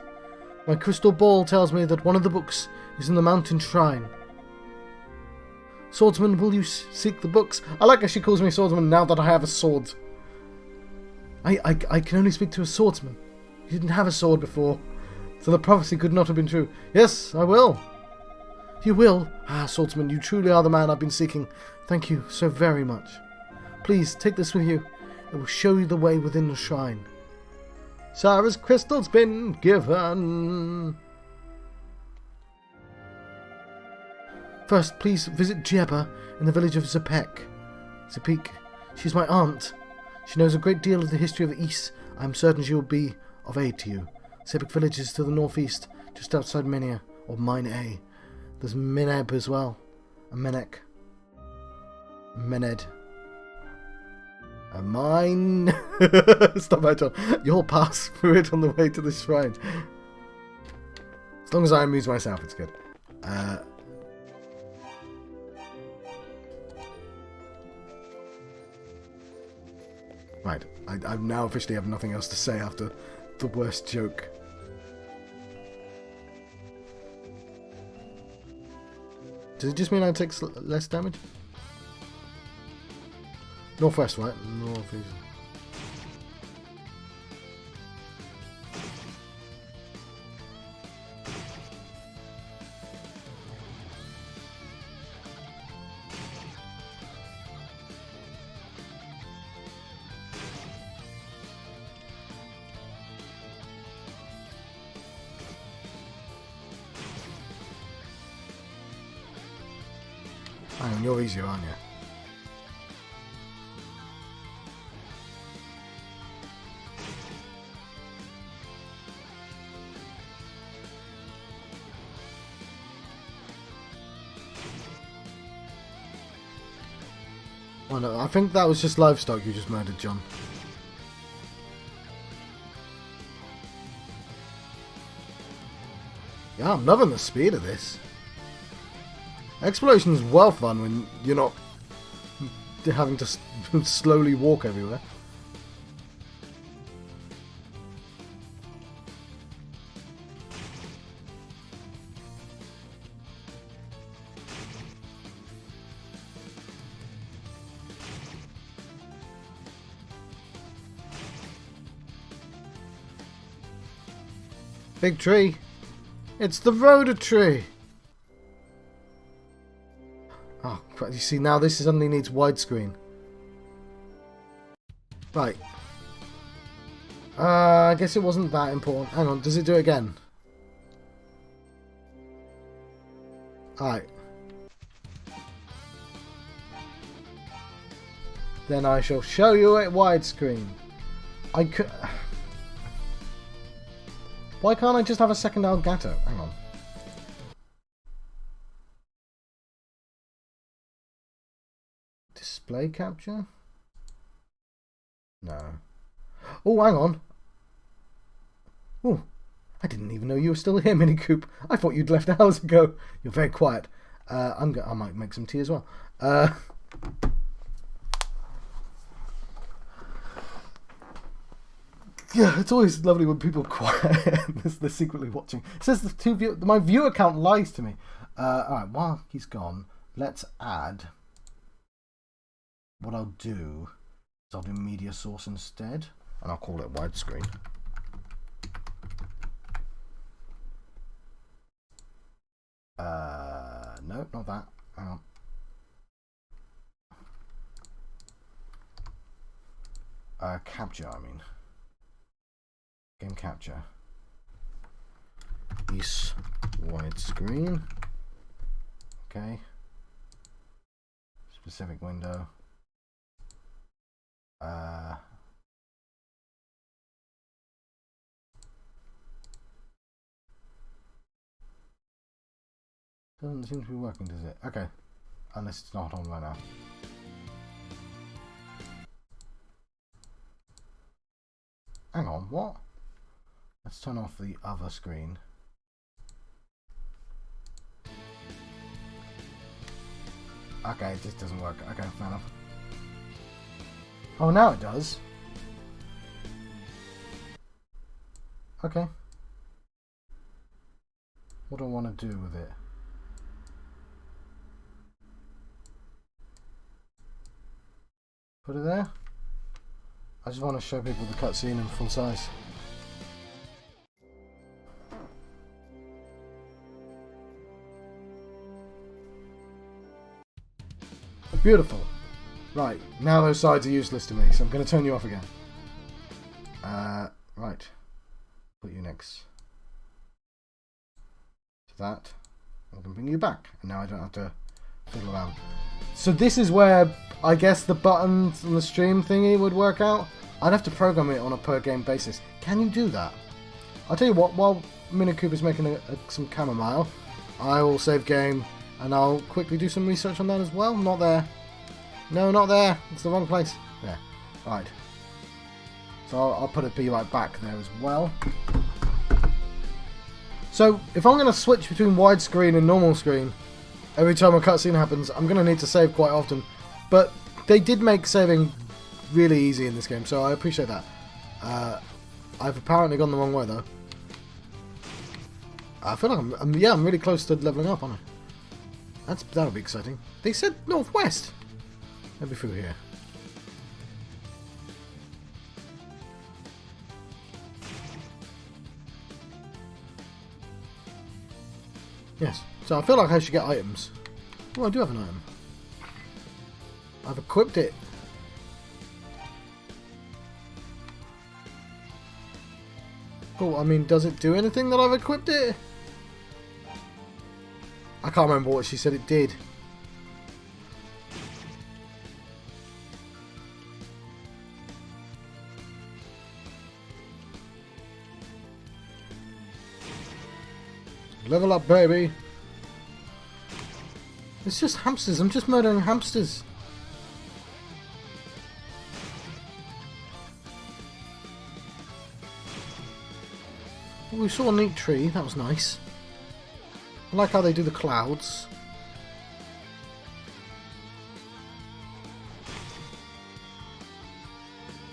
[SPEAKER 1] My crystal ball tells me that one of the books is in the mountain shrine. Swordsman, will you seek the books? I like how she calls me swordsman now that I have a sword. I can only speak to a swordsman. You didn't have a sword before, so the prophecy could not have been true. Yes, I will. You will? Ah, swordsman, you truly are the man I've been seeking. Thank you so very much. Please, take this with you. It will show you the way within the shrine. Sarah's crystal's been given. First, please visit Jeba in the village of Zapek. She's my aunt. She knows a great deal of the history of Ys. I'm certain she will be of aid to you. Zapek village is to the northeast, just outside Menia, or Mine A. There's Meneb as well. A Menek. Mened. A mine. Stop that, John. You'll pass through it on the way to the shrine. As long as I amuse myself, it's good. Right. I now officially have nothing else to say after the worst joke. Does it just mean I take less damage? Northwest, right? Northeast. on, you're easier, aren't you? Oh no, I think that was just livestock you just murdered, John. Yeah, I'm loving the speed of this. Exploration's well fun when you're not having to slowly walk everywhere. Big tree. It's the Rhoda tree. Oh, you see, now this suddenly needs widescreen. Right. I guess it wasn't that important. Hang on, does it do it again? Alright. Then I shall show you it widescreen. I could... Why can't I just have a second Elgato? Hang on. Display capture? No. Oh, hang on. Oh, I didn't even know you were still here, Mini Coop. I thought you'd left hours ago. You're very quiet. I might make some tea as well. Yeah, it's always lovely when people are quiet. They're secretly watching. It says my viewer count lies to me. Alright, while he's gone, let's add... What I'll do is I'll do media source instead, and I'll call it widescreen. No, not that. Hang on. Capture, I mean. Game capture. Is widescreen. Okay. Specific window. Doesn't seem to be working, does it? Okay. Unless it's not on right now. Hang on, what? Let's turn off the other screen. Okay, it just doesn't work. Okay, fair enough. Oh, now it does. Okay. What do I want to do with it? Put it there? I just want to show people the cutscene in full size. Beautiful. Right, now those sides are useless to me, so I'm going to turn you off again. Right. Put you next to that. I'm going to bring you back, and now I don't have to fiddle around. So this is where I guess the buttons on the stream thingy would work out. I'd have to program it on a per game basis. Can you do that? I'll tell you what, while Minicoop is making some chamomile, I will save game and I'll quickly do some research on that as well. Not there. No, not there. It's the wrong place. There. Right. So I'll put it be right back there as well. So if I'm going to switch between widescreen and normal screen every time a cutscene happens, I'm going to need to save quite often. But they did make saving really easy in this game, so I appreciate that. I've apparently gone the wrong way though. I feel like I'm really close to leveling up, aren't I? That'll be exciting. They said northwest. Maybe through here. Yes. So I feel like I should get items. Oh, I do have an item. I've equipped it. Cool. I mean, does it do anything that I've equipped it? I can't remember what she said it did. Level up, baby. It's just hamsters. I'm just murdering hamsters. Well, we saw a neat tree. That was nice. I like how they do the clouds.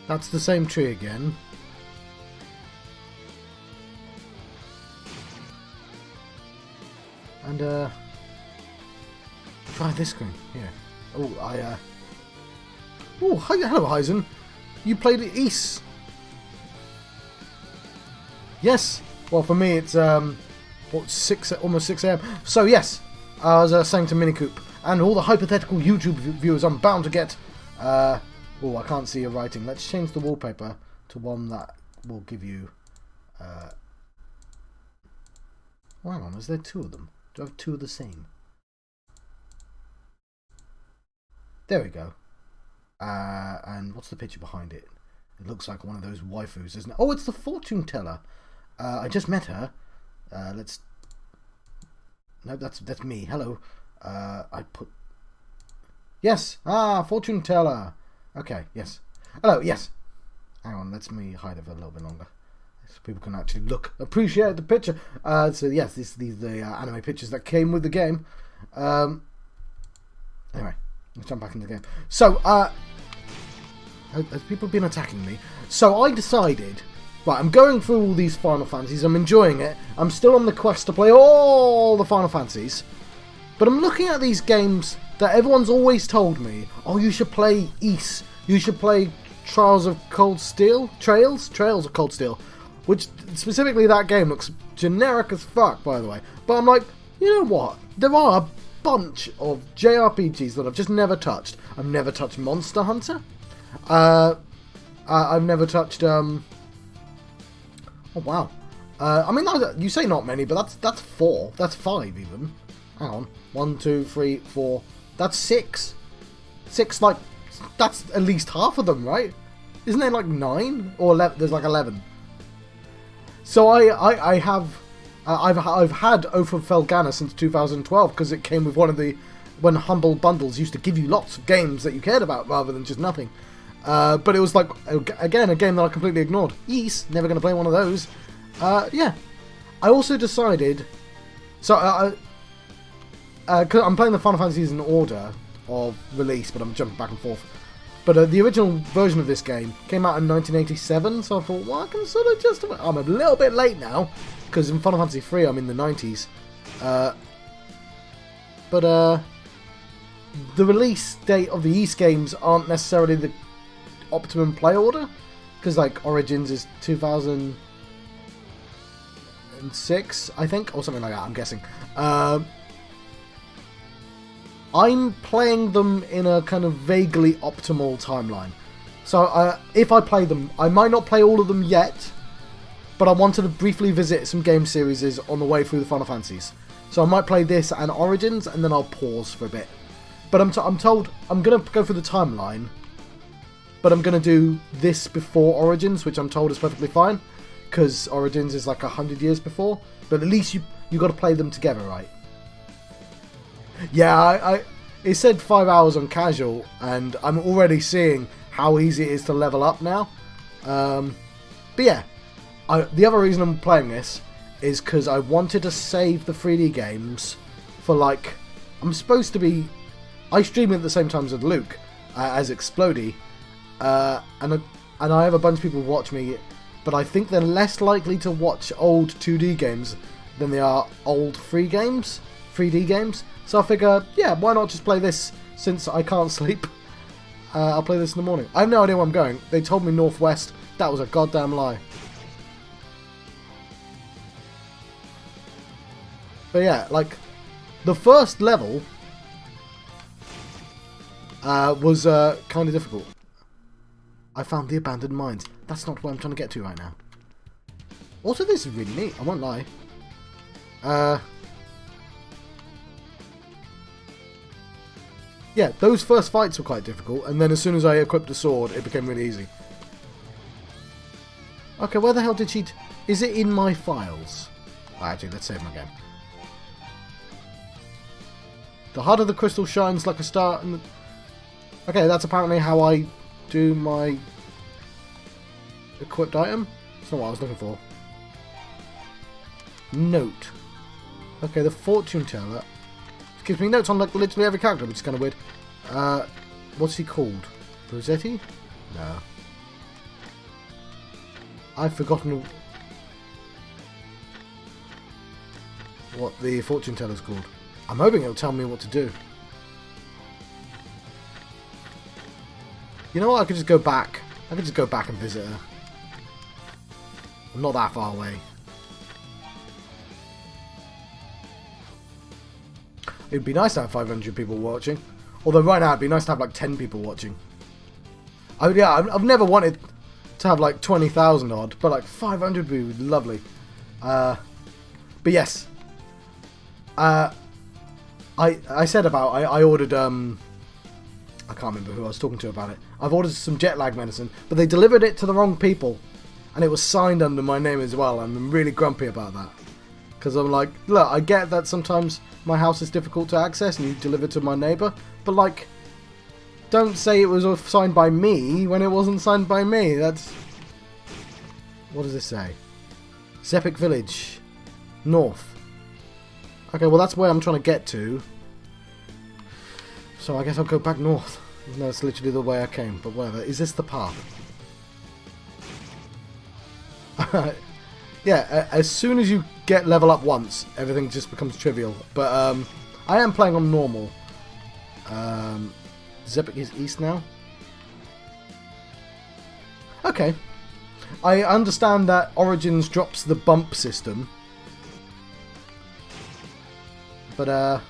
[SPEAKER 1] That's the same tree again. And, try this screen. Here. Oh, Oh, hello, Heisen. You played at East. Yes. Well, for me, it's, what, almost 6 AM. So, yes. I was saying to Minicoop, and all the hypothetical YouTube viewers I'm bound to get, oh, I can't see your writing. Let's change the wallpaper to one that will give you, oh, hang on, is there 2 of them? Do I have 2 of the same? There we go. And what's the picture behind it? It looks like one of those waifus, isn't it? Oh, it's the fortune teller. I just met her. Let's... No, that's me. Hello. I put... Yes! Ah, fortune teller! Okay, yes. Hello, yes! Hang on, let me hide it for a little bit longer. So people can actually appreciate the picture. So yes, these are the anime pictures that came with the game. Anyway, let's jump back into the game. So, has people been attacking me? So I decided, right, I'm going through all these Final Fantasies, I'm enjoying it, I'm still on the quest to play all the Final Fantasies, but I'm looking at these games that everyone's always told me, oh, you should play Ys, you should play Trails of Cold Steel, which specifically that game looks generic as fuck, by the way. But I'm like, you know what? There are a bunch of JRPGs that I've just never touched. I've never touched Monster Hunter. I've never touched. Oh wow. I mean, you say not many, but that's 4. That's 5 even. Hang on. 1, 2, 3, 4. That's 6. 6, like, that's at least half of them, right? Isn't there like 9 or 11? There's like 11. So I've had Oath of Felghana since 2012 because it came with when Humble Bundles used to give you lots of games that you cared about rather than just nothing. But it was like, again, a game that I completely ignored. Ys, never going to play one of those. Yeah. I also decided, so cause I'm playing the Final Fantasies in order of release, but I'm jumping back and forth. But the original version of this game came out in 1987, so I thought, well, I can sort of just... I'm a little bit late now, because in Final Fantasy 3 I'm in the 90s. But the release date of the Ys games aren't necessarily the optimum play order, because like Origins is 2006, I think, or something like that, I'm guessing. I'm playing them in a kind of vaguely optimal timeline. So if I play them, I might not play all of them yet, but I wanted to briefly visit some game series on the way through the Final Fantasies. So I might play this and Origins, and then I'll pause for a bit. But I'm told I'm going to go through the timeline, but I'm going to do this before Origins, which I'm told is perfectly fine, because Origins is like 100 years before. But at least you got to play them together, right? Yeah, it said 5 hours on casual, and I'm already seeing how easy it is to level up now. But yeah, the other reason I'm playing this is because I wanted to save the 3D games for, like, I'm supposed to be... I stream at the same time as Luke, as Explodey, and I have a bunch of people watch me, but I think they're less likely to watch old 2D games than they are old 3D games. So I figure, yeah, why not just play this since I can't sleep? I'll play this in the morning. I have no idea where I'm going. They told me northwest. That was a goddamn lie. But yeah, like, the first level was kind of difficult. I found the abandoned mines. That's not where I'm trying to get to right now. Also, this is really neat. I won't lie. Yeah, those first fights were quite difficult, and then as soon as I equipped the sword, it became really easy. Okay, where the hell did she... Is it in my files? Oh, actually, let's save my game. The heart of the crystal shines like a star. Okay, that's apparently how I do my equipped item. That's not what I was looking for. Note. Okay, the fortune teller. It gives me notes on like literally every character, which is kind of weird. What's he called? Rossetti? No. I've forgotten what the fortune teller's called. I'm hoping it'll tell me what to do. You know what? I could just go back. I could just go back and visit her. I'm not that far away. It'd be nice to have 500 people watching. Although right now it'd be nice to have like 10 people watching. Yeah, I've never wanted to have like 20,000 odd, but like 500 would be lovely. But yes. I said about, I ordered, I can't remember who I was talking to about it. I've ordered some jet lag medicine, but they delivered it to the wrong people. And it was signed under my name as well. I'm really grumpy about that. Because I'm like, look, I get that sometimes my house is difficult to access and you deliver to my neighbour. But like, don't say it was signed by me when it wasn't signed by me. That's... What does it say? Zepik Village. North. Okay, well that's where I'm trying to get to. So I guess I'll go back north. No, it's literally the way I came, but whatever. Is this the path? Yeah, as soon as you get level up once, everything just becomes trivial. But I am playing on normal. Zepik is east now. Okay. I understand that Origins drops the bump system. But I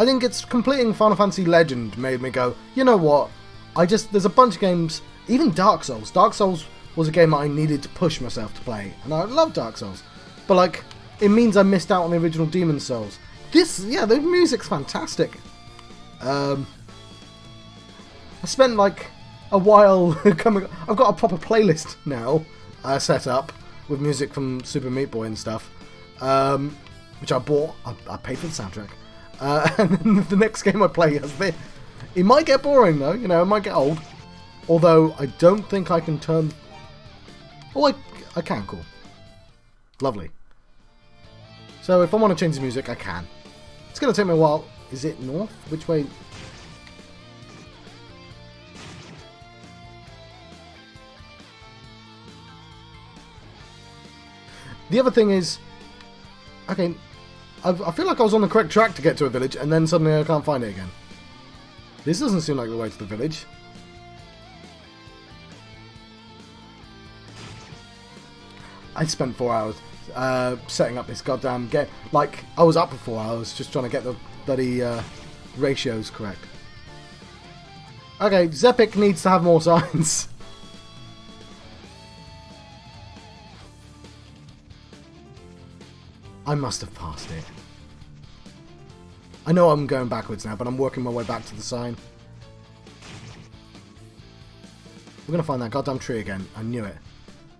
[SPEAKER 1] think it's completing Final Fantasy Legend made me go, you know what? There's a bunch of games, even Dark Souls. Dark Souls was a game that I needed to push myself to play, and I love Dark Souls. But like, it means I missed out on the original Demon's Souls. The music's fantastic. I spent like a while coming. I've got a proper playlist now set up with music from Super Meat Boy and stuff, which I bought. I paid for the soundtrack. And then the next game I play has this. It might get boring though, you know, it might get old. Although I don't think I can turn. Oh, I can. Cool. Lovely. So if I want to change the music, I can. It's going to take me a while. Is it north? Which way? The other thing is, okay, I feel like I was on the correct track to get to a village, and then suddenly I can't find it again. This doesn't seem like the way to the village. I spent 4 hours setting up this goddamn game. Like, I was up for 4 hours just trying to get the bloody ratios correct. Okay, Zepik needs to have more signs. I must have passed it. I know I'm going backwards now, but I'm working my way back to the sign. We're going to find that goddamn tree again. I knew it.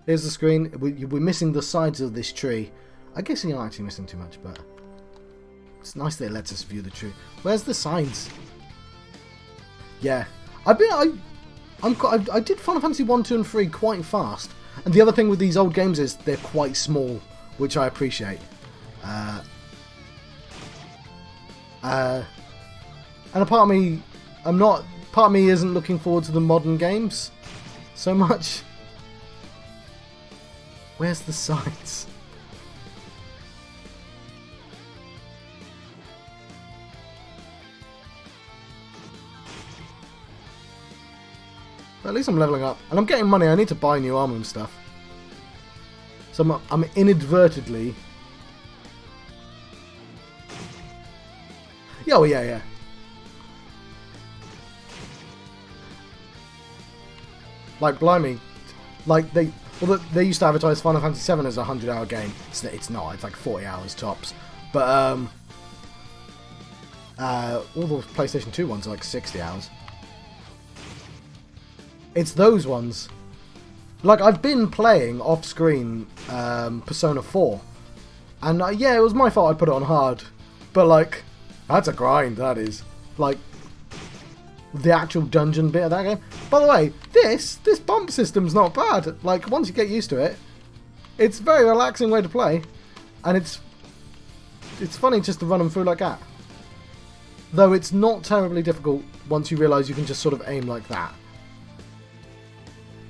[SPEAKER 1] Here's the screen. We're missing the sides of this tree. I guess you're not actually missing too much, but it's nice that it lets us view the tree. Where's the signs? Yeah. I did Final Fantasy 1, 2 and 3 quite fast. And the other thing with these old games is they're quite small, which I appreciate. And a part of me, part of me isn't looking forward to the modern games so much. Where's the signs? But at least I'm leveling up. And I'm getting money. I need to buy new armor and stuff. So I'm inadvertently... Oh, yeah. Like, blimey. Like, they used to advertise Final Fantasy VII as a 100-hour game. It's not. It's like 40 hours tops. But, all the PlayStation 2 ones are like 60 hours. It's those ones. Like, I've been playing off-screen Persona 4. And yeah, it was my fault I put it on hard. But like, that's a grind, that is. Like, the actual dungeon bit of that game. By the way, this bump system's not bad. Like, once you get used to it, it's a very relaxing way to play. And it's funny just to run them through like that. Though it's not terribly difficult once you realise you can just sort of aim like that.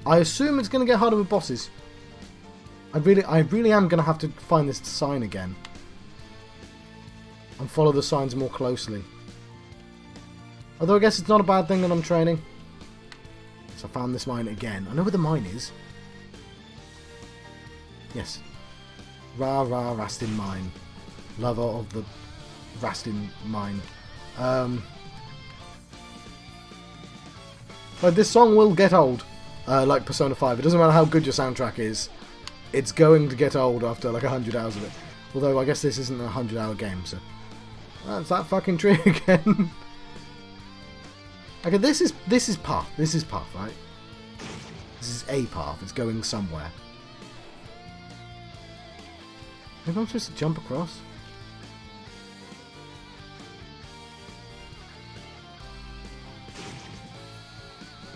[SPEAKER 1] I assume it's going to get harder with bosses. I really am going to have to find this sign again. And follow the signs more closely. Although I guess it's not a bad thing that I'm training. So I found this mine again. I know where the mine is. Yes. Rastin Mine. Lover of the Rastin Mine. But this song will get old. Like Persona 5. It doesn't matter how good your soundtrack is. It's going to get old after like 100 hours of it. Although I guess this isn't a 100-hour game, so... That's that fucking tree again. Okay, this is path. This is path, right? This is a path. It's going somewhere. Maybe I'm supposed to jump across?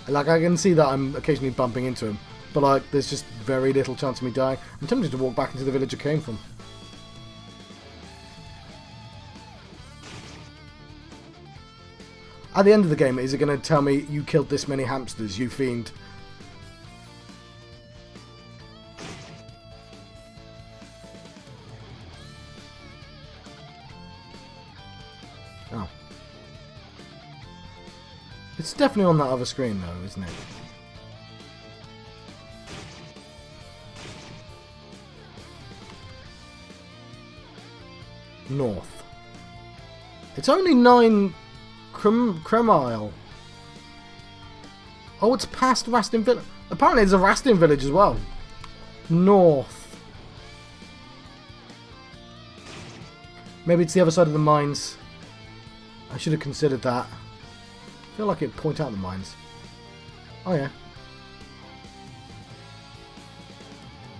[SPEAKER 1] Like, I can see that I'm occasionally bumping into him. But, like, there's just very little chance of me dying. I'm tempted to walk back into the village I came from. At the end of the game, is it going to tell me you killed this many hamsters, you fiend? Oh. It's definitely on that other screen, though, isn't it? North. It's only 9 Kremile. Oh, it's past Rastin Village. Apparently there's a Rastin Village as well. North. Maybe it's the other side of the mines. I should have considered that. I feel like it'd point out the mines. Oh yeah.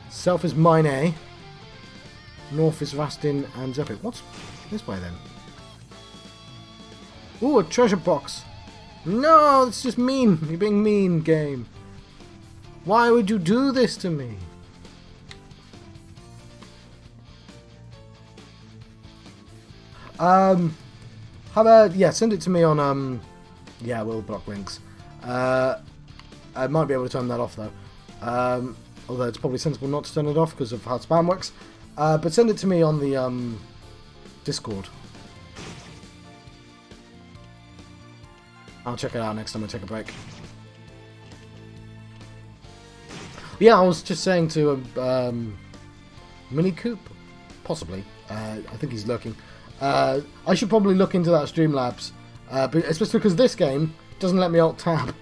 [SPEAKER 1] South is Mine A. North is Rastin and Zepik. What's this way then? Ooh, a treasure box. No, it's just mean. You're being mean, game. Why would you do this to me? How about, yeah, send it to me on, yeah, we'll block links. I might be able to turn that off, though. Although it's probably sensible not to turn it off because of how spam works. But send it to me on the, Discord. I'll check it out next time I take a break. Yeah, I was just saying to Mini Coop, possibly. I think he's lurking. I should probably look into that Streamlabs, but especially because this game doesn't let me alt tab.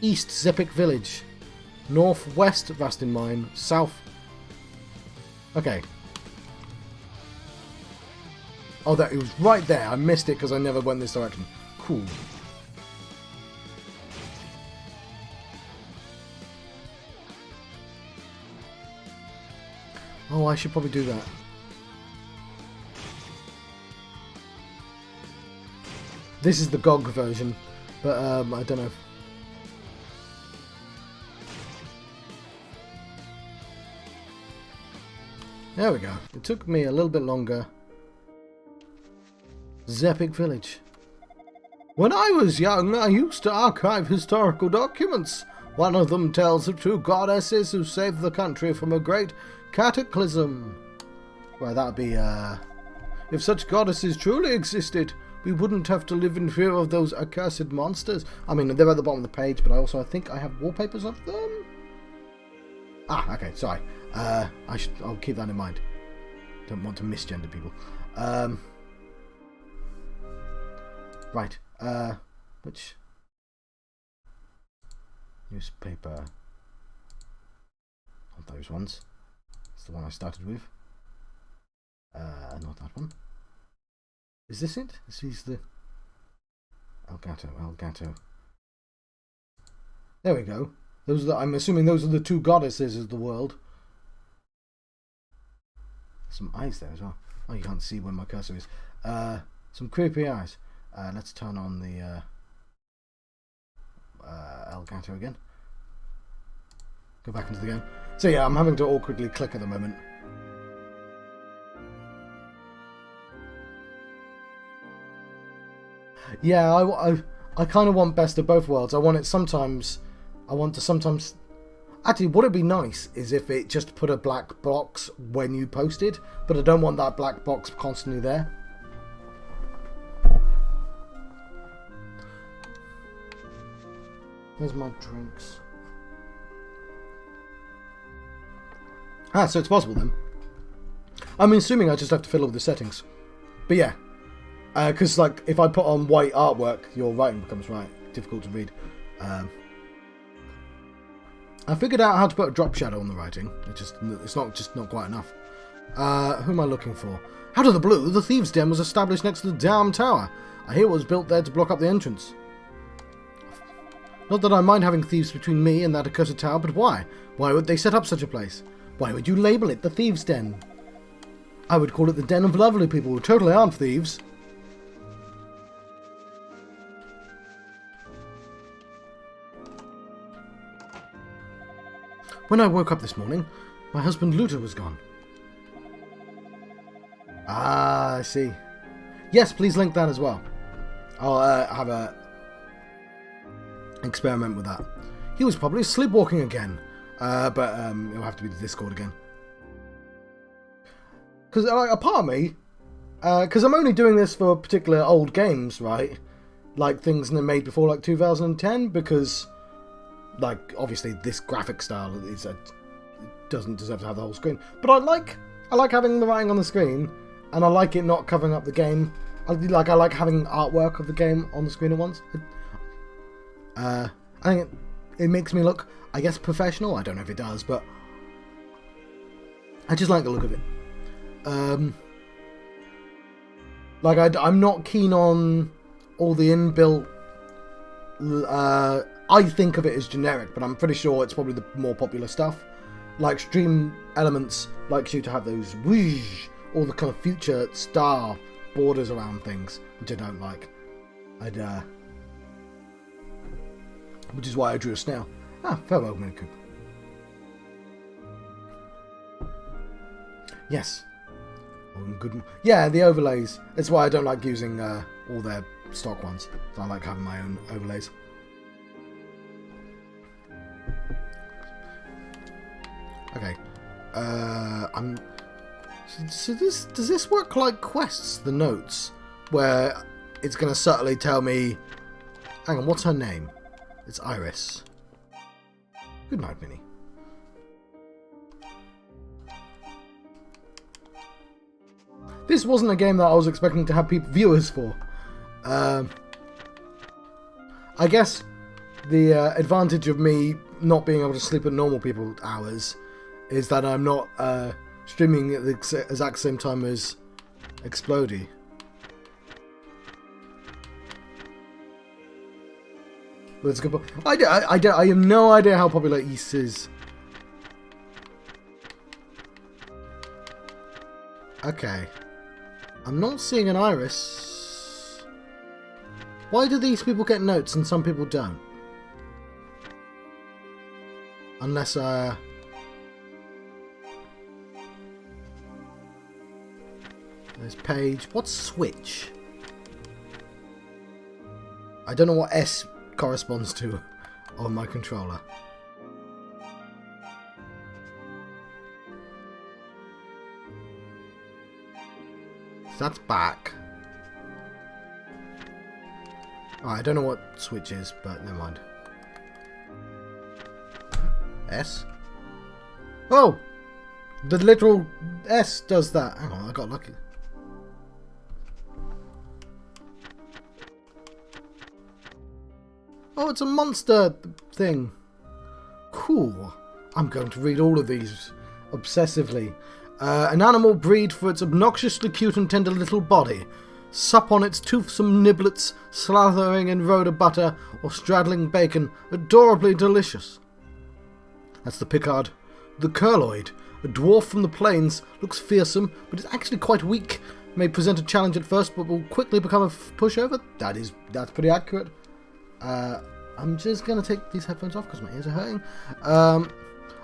[SPEAKER 1] East Zepik Village, northwest Rastin Mine, south. Okay. Oh, that it was right there. I missed it because I never went this direction. Cool. Oh, I should probably do that. This is the GOG version, but I don't know. There we go. It took me a little bit longer. Zepik Village. When I was young, I used to archive historical documents. One of them tells of 2 goddesses who saved the country from a great cataclysm. Well, that'd be, if such goddesses truly existed, we wouldn't have to live in fear of those accursed monsters. I mean, they're at the bottom of the page, but I think I have wallpapers of them. Ah, okay, sorry. I'll keep that in mind. Don't want to misgender people. Right. Which newspaper? Not those ones. It's the one I started with. Not that one. Is this it? This is the Elgato. There we go. Those are I'm assuming those are the 2 goddesses of the world. Some eyes there as well. Oh, you can't see where my cursor is. Some creepy eyes. Let's turn on the Elgato again. Go back into the game. So yeah, I'm having to awkwardly click at the moment. Yeah, I kind of want best of both worlds. I want to sometimes... Actually, what would be nice is if it just put a black box when you posted, but I don't want that black box constantly there. There's my drinks. Ah, so it's possible then. I'm assuming I just have to fiddle with the settings. But yeah. Because, like, if I put on white artwork, your writing becomes difficult to read. I figured out how to put a drop shadow on the writing. It's not quite enough. Who am I looking for? Out of the blue, the Thieves' Den was established next to the damn tower. I hear it was built there to block up the entrance. Not that I mind having thieves between me and that accursed tower, but why? Why would they set up such a place? Why would you label it the Thieves' Den? I would call it the den of lovely people who totally aren't thieves. When I woke up this morning, my husband Luther was gone. Ah, I see. Yes, please link that as well. I'll have a experiment with that. He was probably sleepwalking again, but it'll have to be the Discord again. Because a part of me, because I'm only doing this for particular old games, right? Like things that are made before like 2010, because... Like, obviously, this graphic style doesn't deserve to have the whole screen. But I like having the writing on the screen, and I like it not covering up the game. I like having artwork of the game on the screen at once. I think it makes me look, I guess, professional. I don't know if it does, but I just like the look of it. I'm not keen on all the inbuilt... I think of it as generic, but I'm pretty sure it's probably the more popular stuff. Like Stream Elements likes you to have those whoosh, all the kind of future star borders around things, which I don't like. Which is why I drew a snail. Ah, farewell, Minicoop. Yes. Good. Yeah, the overlays. It's why I don't like using all their stock ones. So I like having my own overlays. Okay. So does this work like quests? The notes, where it's going to subtly tell me. Hang on, what's her name? It's Iris. Good night, Minnie. This wasn't a game that I was expecting to have viewers for. I guess the advantage of me not being able to sleep at normal people hours is that I'm not streaming at the exact same time as Explodey. Let's go. I have no idea how popular East is. Okay. I'm not seeing an Iris. Why do these people get notes and some people don't? Unless, there's page. What's switch? I don't know what S corresponds to on my controller. So that's back. Alright, I don't know what switch is, but never mind. S? Oh! The literal S does that. Hang on, I got lucky. Oh, it's a monster thing. Cool. I'm going to read all of these obsessively. An animal breed for its obnoxiously cute and tender little body. Sup on its toothsome niblets, slathering in Rhoda butter or straddling bacon. Adorably delicious. That's the Picard. The Curloid. A dwarf from the plains, looks fearsome, but is actually quite weak. May present a challenge at first, but will quickly become a pushover. That's pretty accurate. I'm just going to take these headphones off because my ears are hurting.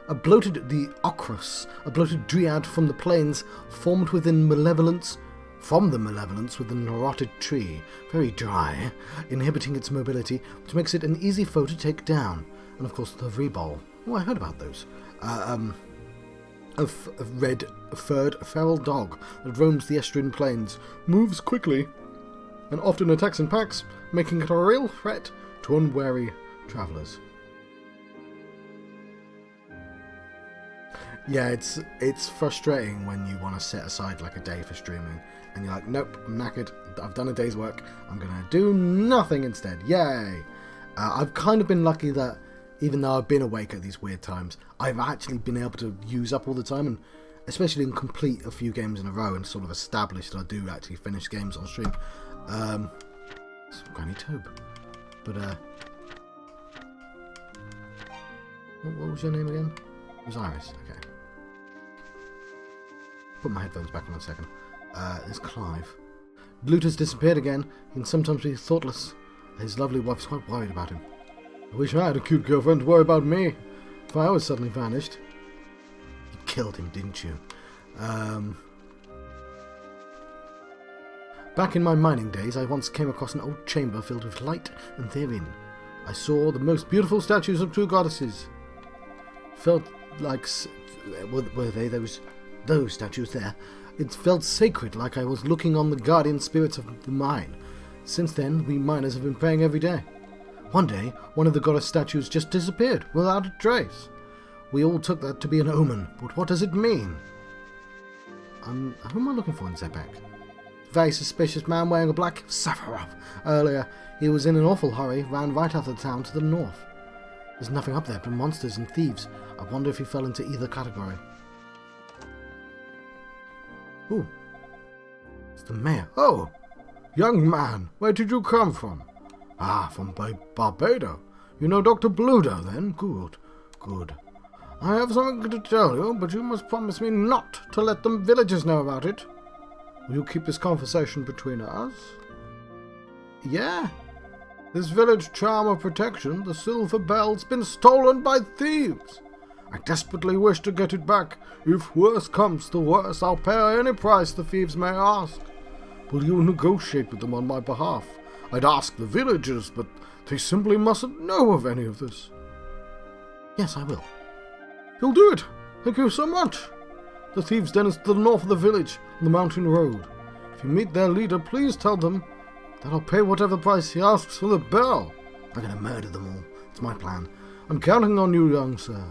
[SPEAKER 1] The Ocrus, a bloated dryad from the plains, formed within malevolence, from the malevolence within a rotted tree, very dry, inhibiting its mobility, which makes it an easy foe to take down. And of course the Rebol. Oh, I heard about those. A red-furred feral dog that roams the estuarine plains, moves quickly, and often attacks in packs, making it a real threat to unwary travellers. Yeah, it's frustrating when you want to set aside like a day for streaming, and you're like, nope, I'm knackered, I've done a day's work, I'm going to do nothing instead, yay! I've kind of been lucky that, even though I've been awake at these weird times, I've actually been able to use up all the time, and especially in complete a few games in a row, and sort of establish that I do actually finish games on stream. It's Granny Tobe. But, what was your name again? It was Iris, okay. Put my headphones back on a second. There's Clive. Blute has disappeared again. He can sometimes be thoughtless. His lovely wife's quite worried about him. I wish I had a cute girlfriend to worry about me. If I was suddenly vanished. You killed him, didn't you? Back in my mining days, I once came across an old chamber filled with light, and therein I saw the most beautiful statues of two goddesses. Felt like... Were they those statues there? It felt sacred, like I was looking on the guardian spirits of the mine. Since then, we miners have been praying every day. One day, one of the goddess statues just disappeared, without a trace. We all took that to be an omen, but what does it mean? Who am I looking for in Zebek? Very suspicious man wearing a black Sephiroth. Earlier, he was in an awful hurry, ran right out of the town to the north. There's nothing up there but monsters and thieves. I wonder if he fell into either category. Ooh. It's the mayor. Oh! Young man, where did you come from? Ah, from Barbados. You know Dr. Bluder, then? Good, good. I have something to tell you, but you must promise me not to let the villagers know about it. Will you keep this conversation between us? Yeah. This village charm of protection, the silver bell's been stolen by thieves. I desperately wish to get it back. If worse comes to worse, I'll pay any price the thieves may ask. Will you negotiate with them on my behalf? I'd ask the villagers, but they simply mustn't know of any of this. Yes, I will. You'll do it. Thank you so much. The thieves' den is to the north of the village, on the mountain road. If you meet their leader, please tell them that I'll pay whatever price he asks for the bell. I'm going to murder them all. It's my plan. I'm counting on you, young sir.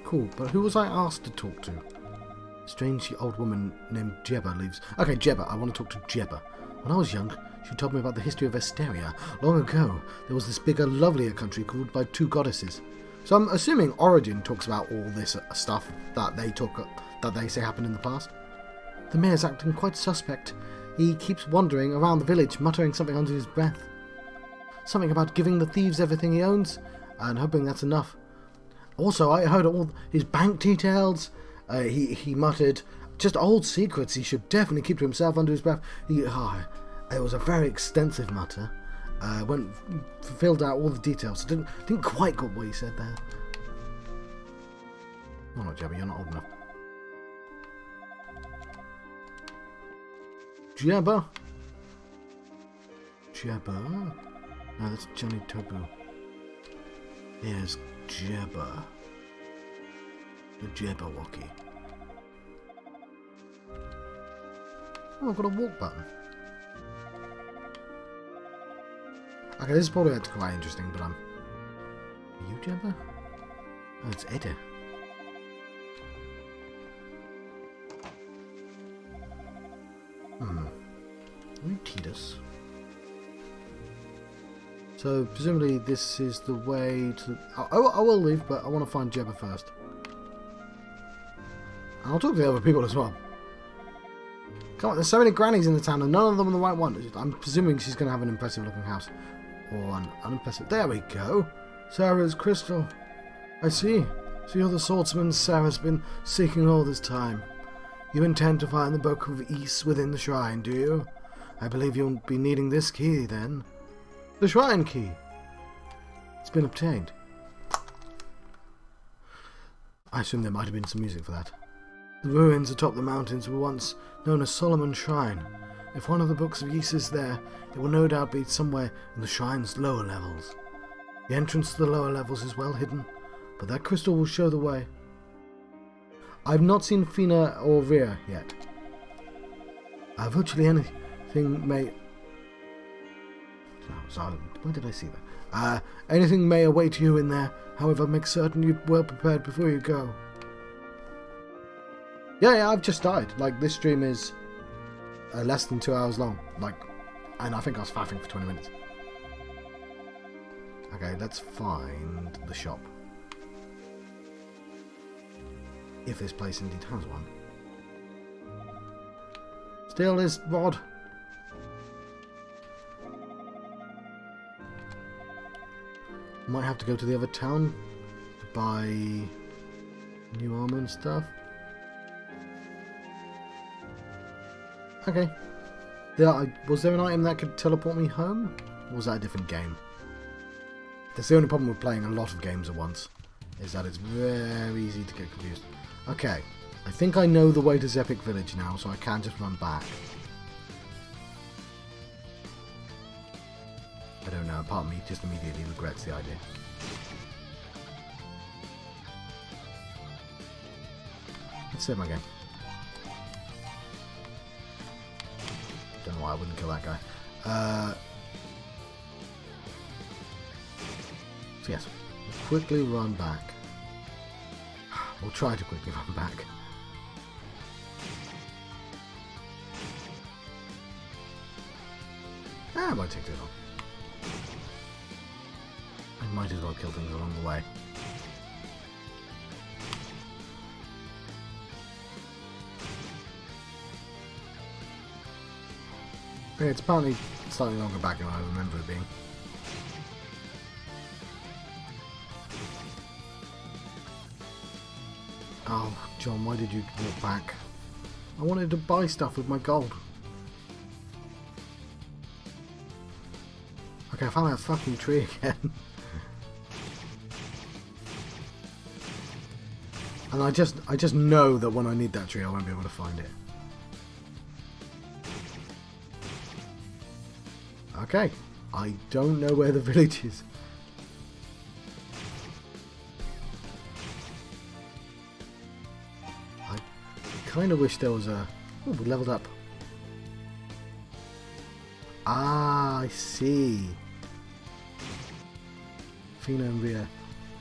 [SPEAKER 1] Cool, but who was I asked to talk to? Strange old woman named Jebba leaves. Okay, Jebba. I want to talk to Jebba. When I was young, she told me about the history of Esteria. Long ago, there was this bigger, lovelier country ruled by two goddesses. So I'm assuming Origin talks about all this stuff that they say happened in the past. The mayor's acting quite suspect. He keeps wandering around the village, muttering something under his breath. Something about giving the thieves everything he owns, and hoping that's enough. Also, I heard all his bank details. He muttered just old secrets he should definitely keep to himself under his breath. It was a very extensive mutter. Filled out all the details. Didn't quite get what he said there. Oh, no, Jebba, you're not old enough. Jebba? Jebba? No, that's Johnny Tobu. Here's Jebba. The Jebberwocky. Oh, I've got a walk button. Okay, this is probably quite interesting, but Are you Jebba? Oh, it's Edda. Are you Tidus? So, presumably this is the way to... I will leave, but I want to find Jebba first. And I'll talk to the other people as well. Come on, there's so many grannies in the town and none of them are the right one. I'm presuming she's going to have an impressive looking house. Or an unimpressive... There we go. Sarah's crystal. I see.
[SPEAKER 2] So you're the swordsman Sarah's been seeking all this time. You intend to find the Book of Ys within the shrine, do you? I believe you'll be needing this key, then. The shrine key! It's been obtained. I assume there might have been some music for that. The ruins atop the mountains were once known as Solomon's Shrine. If one of the Books of Ys is there, it will no doubt be somewhere in the shrine's lower levels. The entrance to the lower levels is well hidden, but that crystal will show the way. I've not seen Fina or Rhea yet. Virtually anything may... Where did I see that? Anything may await you in there. However, make certain you're well prepared before you go. Yeah, I've just died. Like, this stream is less than 2 hours long. Like, and I think I was faffing for 20 minutes. Okay, let's find the shop. If this place indeed has one. Steal this rod. Might have to go to the other town to buy new armor and stuff. Okay. Was there an item that could teleport me home? Or was that a different game? That's the only problem with playing a lot of games at once, is that it's very easy to get confused. Okay, I think I know the way to Zepik Village now, so I can just run back. I don't know, part of me just immediately regrets the idea. Let's save my game. Don't know why I wouldn't kill that guy. So yes, we'll quickly run back. We'll try to quickly run back. It might take too long. I might as well kill things along the way. Okay, it's apparently slightly longer back than I remember it being. Oh, John, why did you walk back? I wanted to buy stuff with my gold. Okay, I found that fucking tree again. And I just know that when I need that tree, I won't be able to find it. Okay, I don't know where the village is. I kind of wish there was a... Oh, we leveled up. Ah, I see. Fina and Rhea.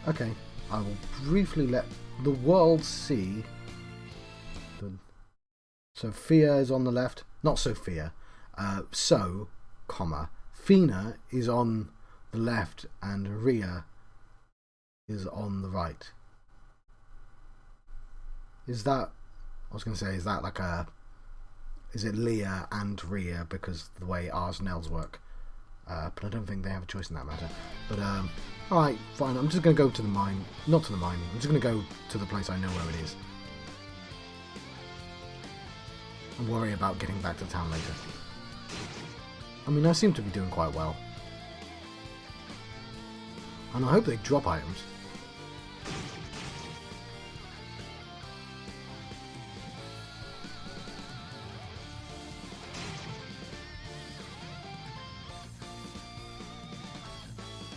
[SPEAKER 2] Okay, I will briefly let the world see. Sophia is on the left. Not Sophia. Comma. Fina is on the left and Rhea is on the right. Is that... I was going to say, is that like a... Is it Leah and Rhea because of the way R's and L's work? But I don't think they have a choice in that matter. But, alright, fine. I'm just going to go to the mine. Not to the mine. I'm just going to go to the place I know where it is. And worry about getting back to town later. I mean, I seem to be doing quite well. And I hope they drop items.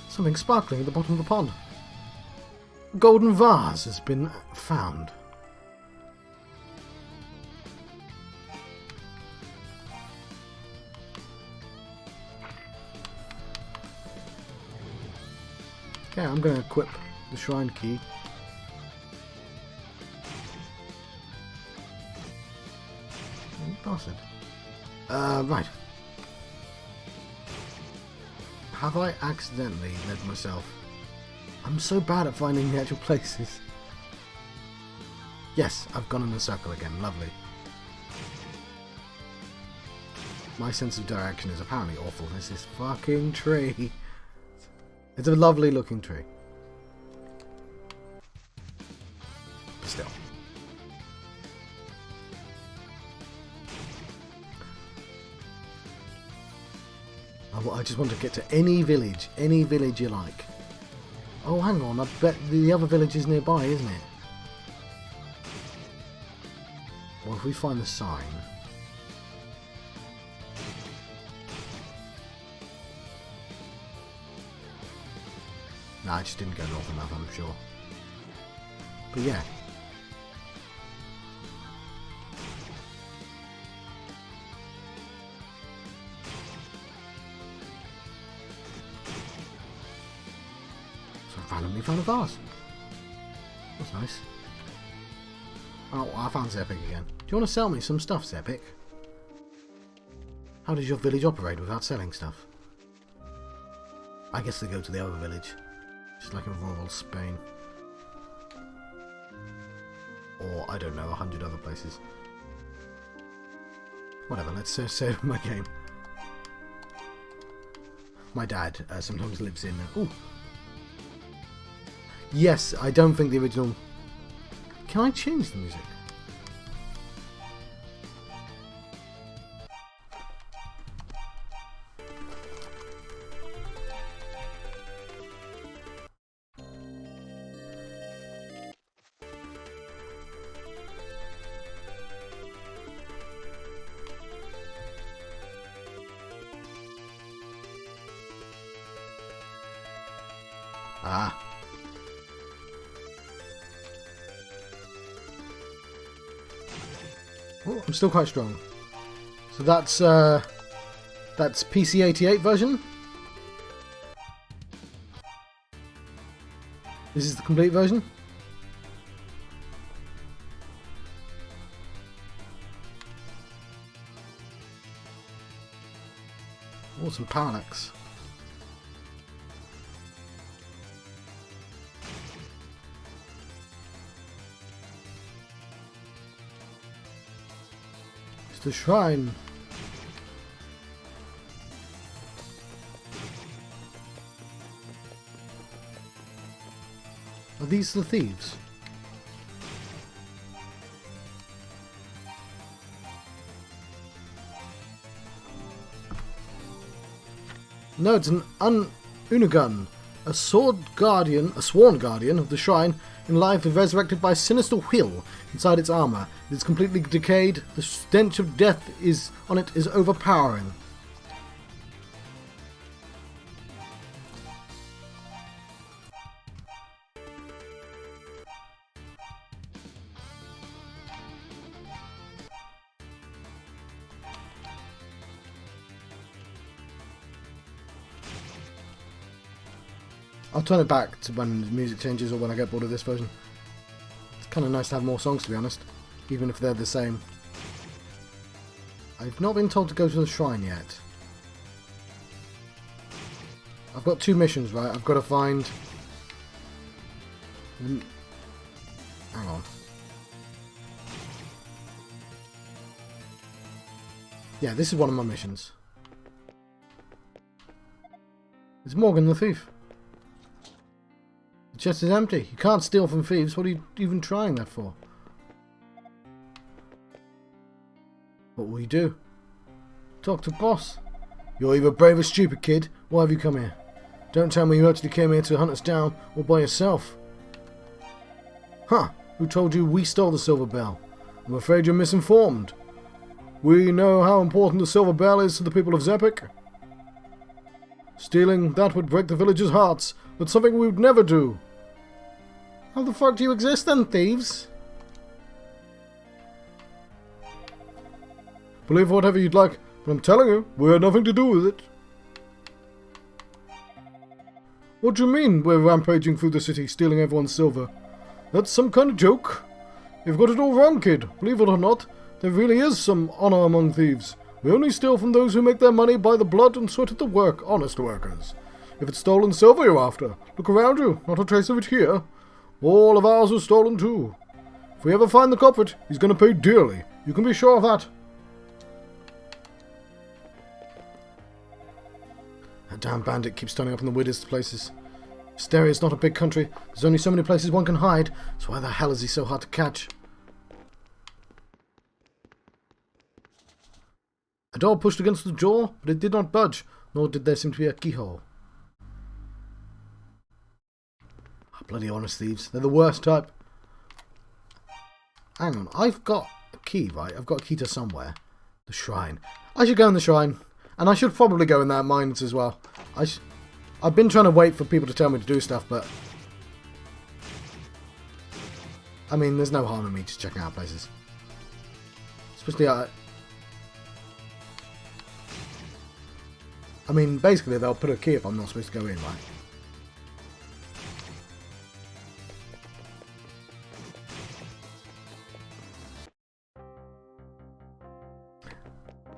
[SPEAKER 2] Something sparkling at the bottom of the pond. A golden vase has been found. Okay, I'm going to equip the shrine key. Bastard. Right. Have I accidentally led myself? I'm so bad at finding the actual places. Yes, I've gone in a circle again. Lovely. My sense of direction is apparently awful. There's this fucking tree. It's a lovely looking tree. I just want to get to any village you like. Oh, hang on, I bet the other village is nearby, isn't it? Well, if we find the sign... Nah, I just didn't go north enough, I'm sure. But yeah. So I randomly found a vase. That's nice. Oh, I found Zepic again. Do you want to sell me some stuff, Zepic? How does your village operate without selling stuff? I guess they go to the other village. Just like in rural Spain. Or, I don't know, 100 other places. Whatever, let's save my game. My dad sometimes lives in... Ooh! Yes, I don't think the original... Can I change the music? Ah. Oh, I'm still quite strong. So that's PC88 version. This is the complete version. Oh, some parallax. The shrine. Are these the thieves? No, it's an Unagun, a sworn guardian of the shrine. In life is resurrected by a sinister wheel inside its armor. It is completely decayed. The stench of death on it is overpowering. I'll turn it back to when the music changes or when I get bored of this version. It's kind of nice to have more songs, to be honest, even if they're the same. I've not been told to go to the shrine yet. I've got 2 missions, right? I've got to find... Hang on. Yeah, this is one of my missions. It's Morgan the Thief. The chest is empty. You can't steal from thieves. What are you even trying that for? What will you do? Talk to boss. You're either brave or stupid, kid. Why have you come here? Don't tell me you actually came here to hunt us down all by yourself. Huh. Who told you we stole the silver bell? I'm afraid you're misinformed. We know how important the silver bell is to the people of Zepic. Stealing that would break the villagers' hearts, but something we would never do. How the fuck do you exist then, thieves? Believe whatever you'd like, but I'm telling you, we had nothing to do with it. What do you mean we're rampaging through the city, stealing everyone's silver? That's some kind of joke. You've got it all wrong, kid. Believe it or not, there really is some honor among thieves. We only steal from those who make their money by the blood and sweat of the honest workers. If it's stolen silver you're after, look around you, not a trace of it here. All of ours was stolen too. If we ever find the culprit, he's going to pay dearly. You can be sure of that. That damn bandit keeps turning up in the weirdest places. Asteria's not a big country. There's only so many places one can hide, so why the hell is he so hard to catch? A door pushed against the jaw, but it did not budge, nor did there seem to be a keyhole. Oh, bloody honest thieves. They're the worst type. Hang on, I've got a key, right? I've got a key to somewhere. The shrine. I should go in the shrine. And I should probably go in that mines as well. I've been trying to wait for people to tell me to do stuff, but... I mean, there's no harm in me just checking out places. Especially... I mean, basically they'll put a key if I'm not supposed to go in, right?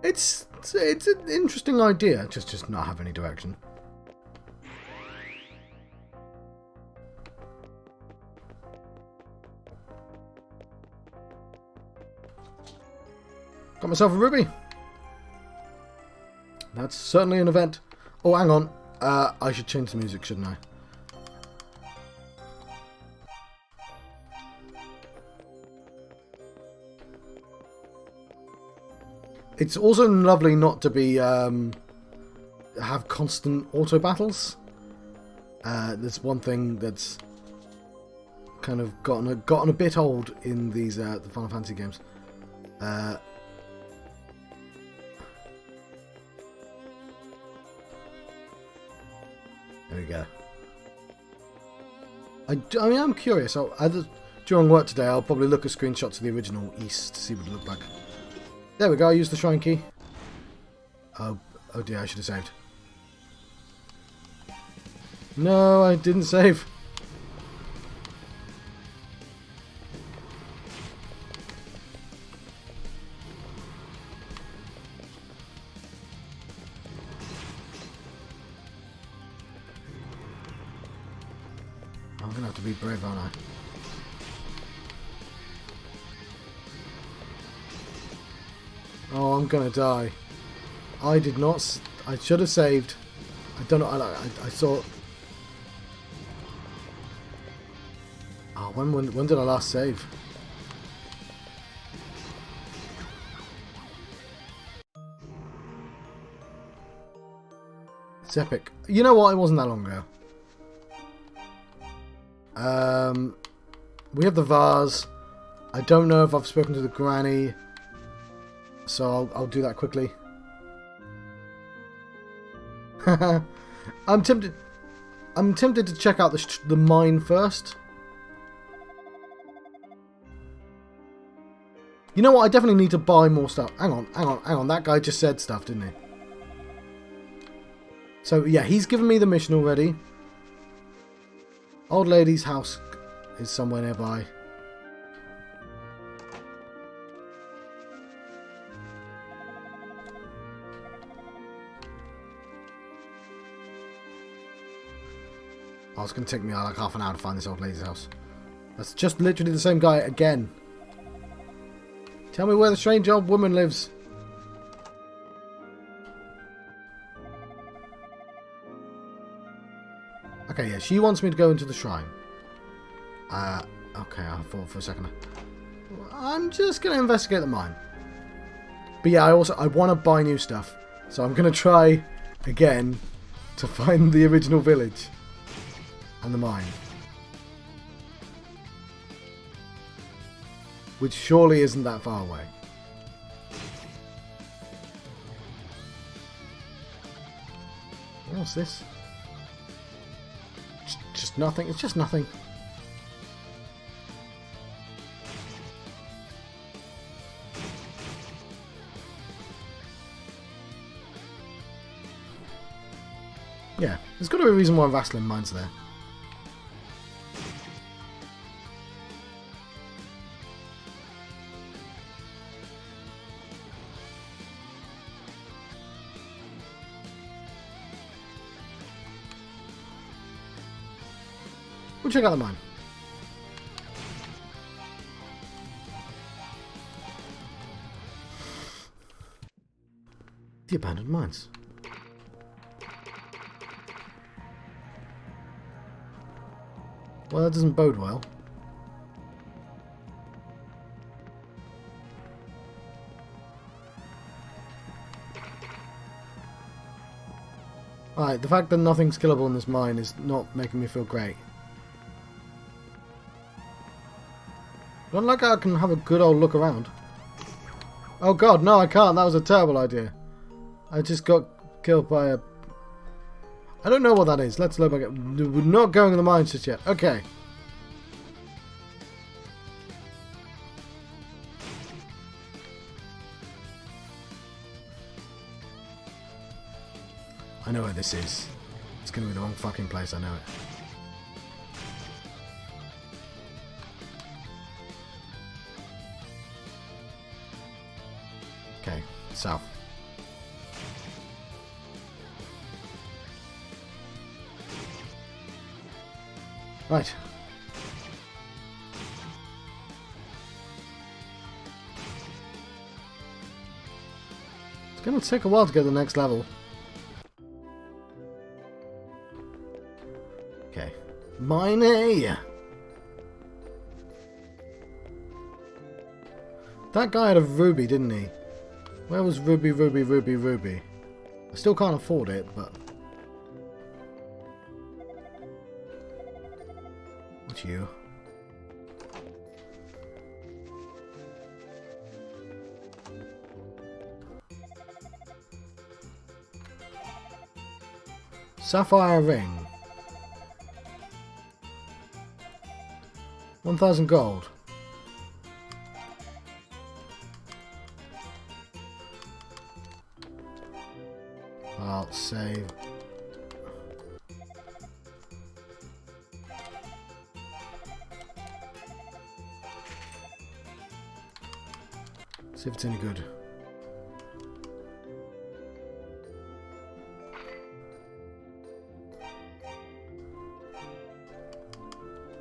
[SPEAKER 2] It's an interesting idea, just not have any direction. Got myself a ruby. That's certainly an event. Oh, hang on. I should change the music, shouldn't I? It's also lovely not to be have constant auto battles. There's one thing that's kind of gotten a bit old in these the Final Fantasy games. There we go. I mean, I'm curious. During work today, I'll probably look at screenshots of the original East to see what it looked like. There we go, I used the shrine key. Oh dear, I should have saved. No, I didn't save. I'm gonna have to be brave, aren't I? Oh, I'm gonna die. I did not. I should have saved. I don't know. I saw. Oh, when did I last save? It's epic. You know what? It wasn't that long ago. We have the vase. I don't know if I've spoken to the granny. So I'll do that quickly. I'm tempted to check out the mine first. You know what? I definitely need to buy more stuff. Hang on. That guy just said stuff, didn't he? So yeah, he's given me the mission already. Old lady's house is somewhere nearby. Oh, it's going to take me like half an hour to find this old lady's house. That's just literally the same guy again. Tell me where the strange old woman lives. Okay, yeah, she wants me to go into the shrine. Okay, I thought for a second. I'm just going to investigate the mine. But yeah, I want to buy new stuff. So I'm going to try again to find the original village. And the mine. Which surely isn't that far away. What's this? Just nothing. It's just nothing. Yeah, there's got to be a reason why Vasselin mine's there. We'll check out the mine. The abandoned mines. Well, that doesn't bode well. Alright, the fact that nothing's killable in this mine is not making me feel great. Don't like how I can have a good old look around. Oh god, no I can't. That was a terrible idea. I just got killed by a... I don't know what that is. Let's load back up. We're not going in the mines just yet. Okay. I know where this is. It's going to be the wrong fucking place, I know it. Okay, south. Right. It's going to take a while to get to the next level. Okay. Miney! That guy had a ruby, didn't he? Where was ruby, ruby, ruby, ruby? I still can't afford it, but... What's you? Sapphire ring. 1,000 gold. I'll save. See if it's any good.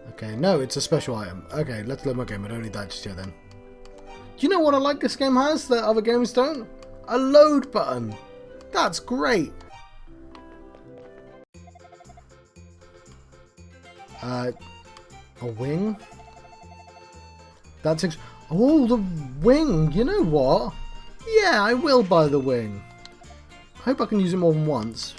[SPEAKER 2] Okay, no, it's a special item. Okay, let's load my game. I don't need that just yet then. Do you know what I like this game has that other games don't? A load button. That's great. A wing? That's oh, the wing. You know what? Yeah, I will buy the wing. I hope I can use it more than once.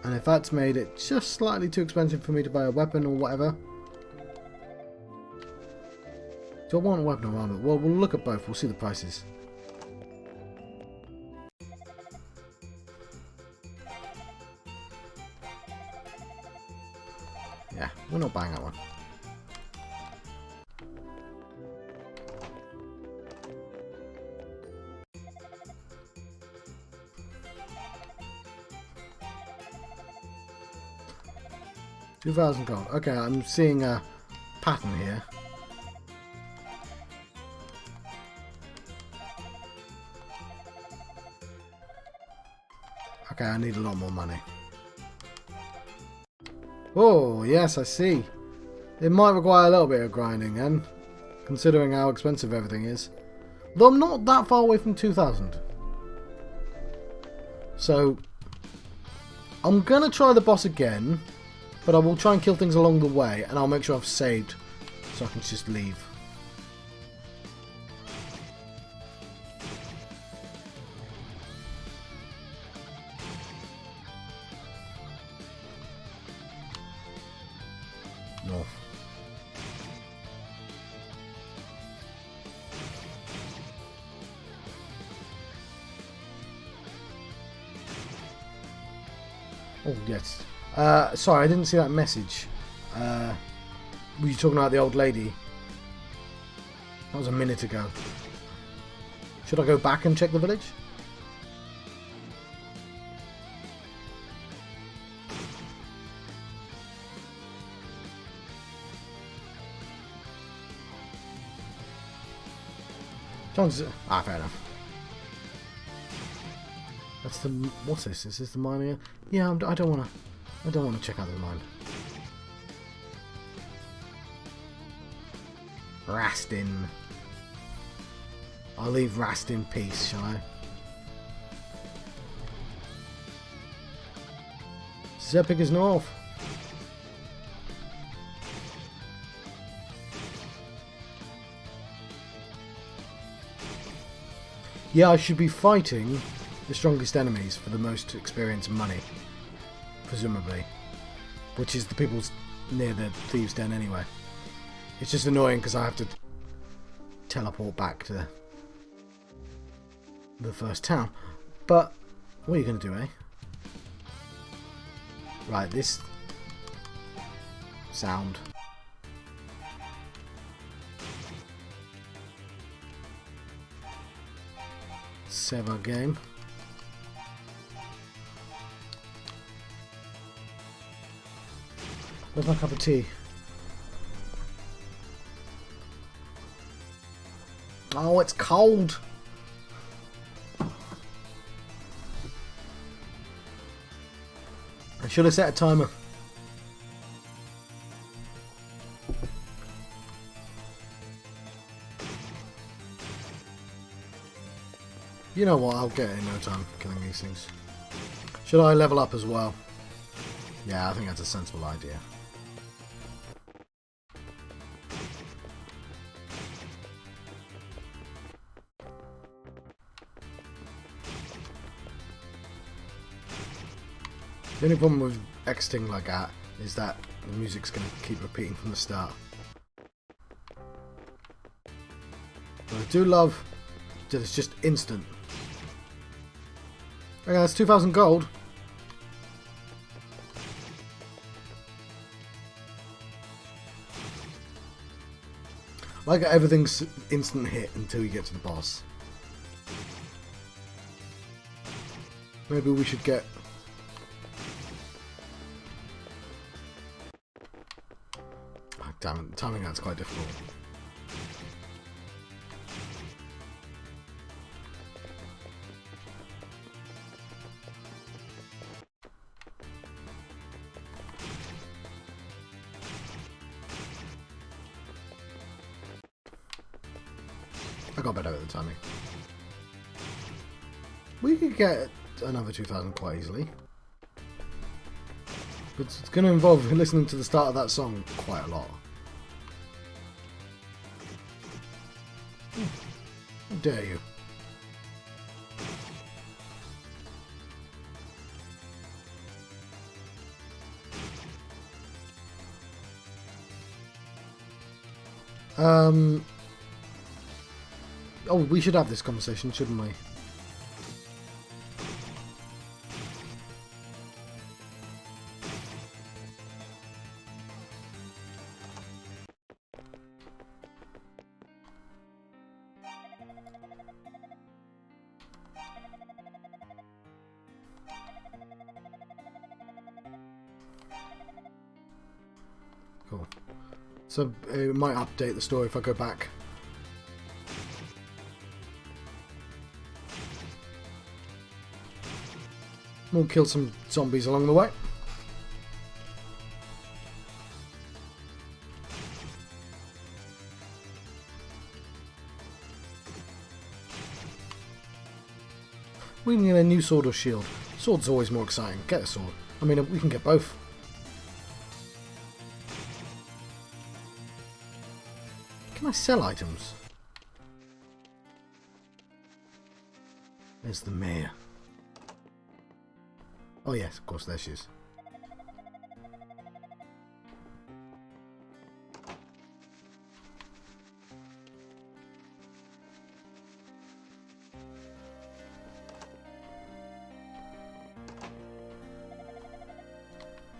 [SPEAKER 2] And if that's made it just slightly too expensive for me to buy a weapon or whatever. Do I want a weapon or armor? Well, we'll look at both. We'll see the prices. Yeah, we're not buying that one. $2,000 gold. Okay, I'm seeing a pattern here. Okay, I need a lot more money. Oh, yes, I see. It might require a little bit of grinding then, considering how expensive everything is. Though I'm not that far away from 2,000. So, I'm going to try the boss again, but I will try and kill things along the way, and I'll make sure I've saved so I can just leave. North. Oh, yes. Sorry, I didn't see that message. Were you talking about the old lady? That was a minute ago. Should I go back and check the village? Fair enough. That's the... What's this? Is this the mine here? Yeah, I don't want to check out the mine. Rast in. I'll leave Rast in peace, shall I? Zepik is north. Yeah, I should be fighting the strongest enemies for the most experience and money, presumably, which is the people near the thieves' den anyway. It's just annoying because I have to teleport back to the first town. But what are you going to do, eh? Right, this sound. Save our game. Where's my cup of tea? Oh, it's cold. I should have set a timer. You know what, I'll get it in no time killing these things. Should I level up as well? Yeah, I think that's a sensible idea. The only problem with exiting like that is that the music's going to keep repeating from the start. But I do love that it's just instant. Okay, that's 2,000 gold. Like everything's instant hit until you get to the boss. Maybe we should get... Oh, damn it, timing that's quite difficult. I got better at the timing. We could get another 2,000 quite easily. But it's going to involve listening to the start of that song quite a lot. How dare you? Oh, we should have this conversation, shouldn't we? Cool. So it might update the story if I go back. We'll kill some zombies along the way. We can get a new sword or shield. Sword's always more exciting. Get a sword. I mean, we can get both. Can I sell items? There's the mayor. Oh yes, of course, there she is.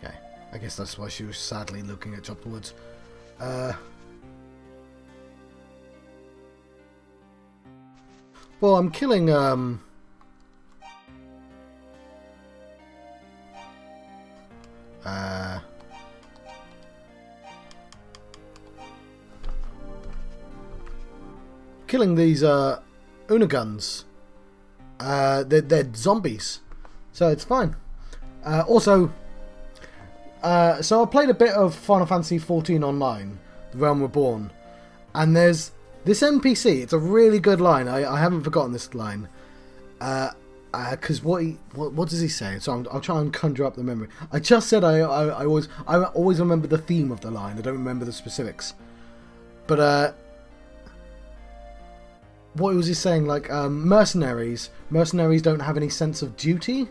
[SPEAKER 2] Okay, I guess that's why she was sadly looking at chopped woods. Well, I'm killing killing these Unaguns. They're zombies, so it's fine. Also, so I played a bit of Final Fantasy XIV Online, The Realm Reborn, and there's this NPC. It's a really good line. I haven't forgotten this line. Because what does he say? So I'll try and conjure up the memory. I just said I always remember the theme of the line. I don't remember the specifics. But
[SPEAKER 1] what was he saying? Like, mercenaries don't have any sense of duty,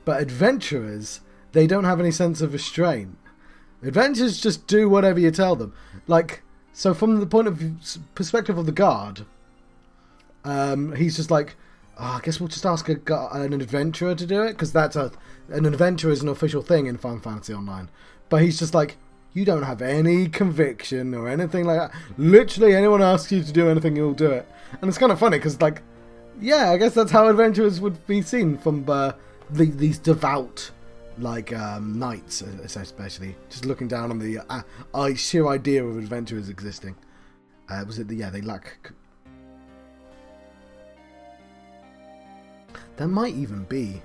[SPEAKER 1] but adventurers, they don't have any sense of restraint. Adventurers just do whatever you tell them. Like, so from the perspective of the guard, he's just like, I guess we'll just ask an adventurer to do it, because an adventurer is an official thing in Final Fantasy Online. But he's just like, you don't have any conviction or anything like that. Literally, anyone asks you to do anything, you'll do it. And it's kind of funny, because, like, yeah, I guess that's how adventurers would be seen from these devout, like, knights, especially. Just looking down on the sheer idea of adventurers existing. They lack... There might even be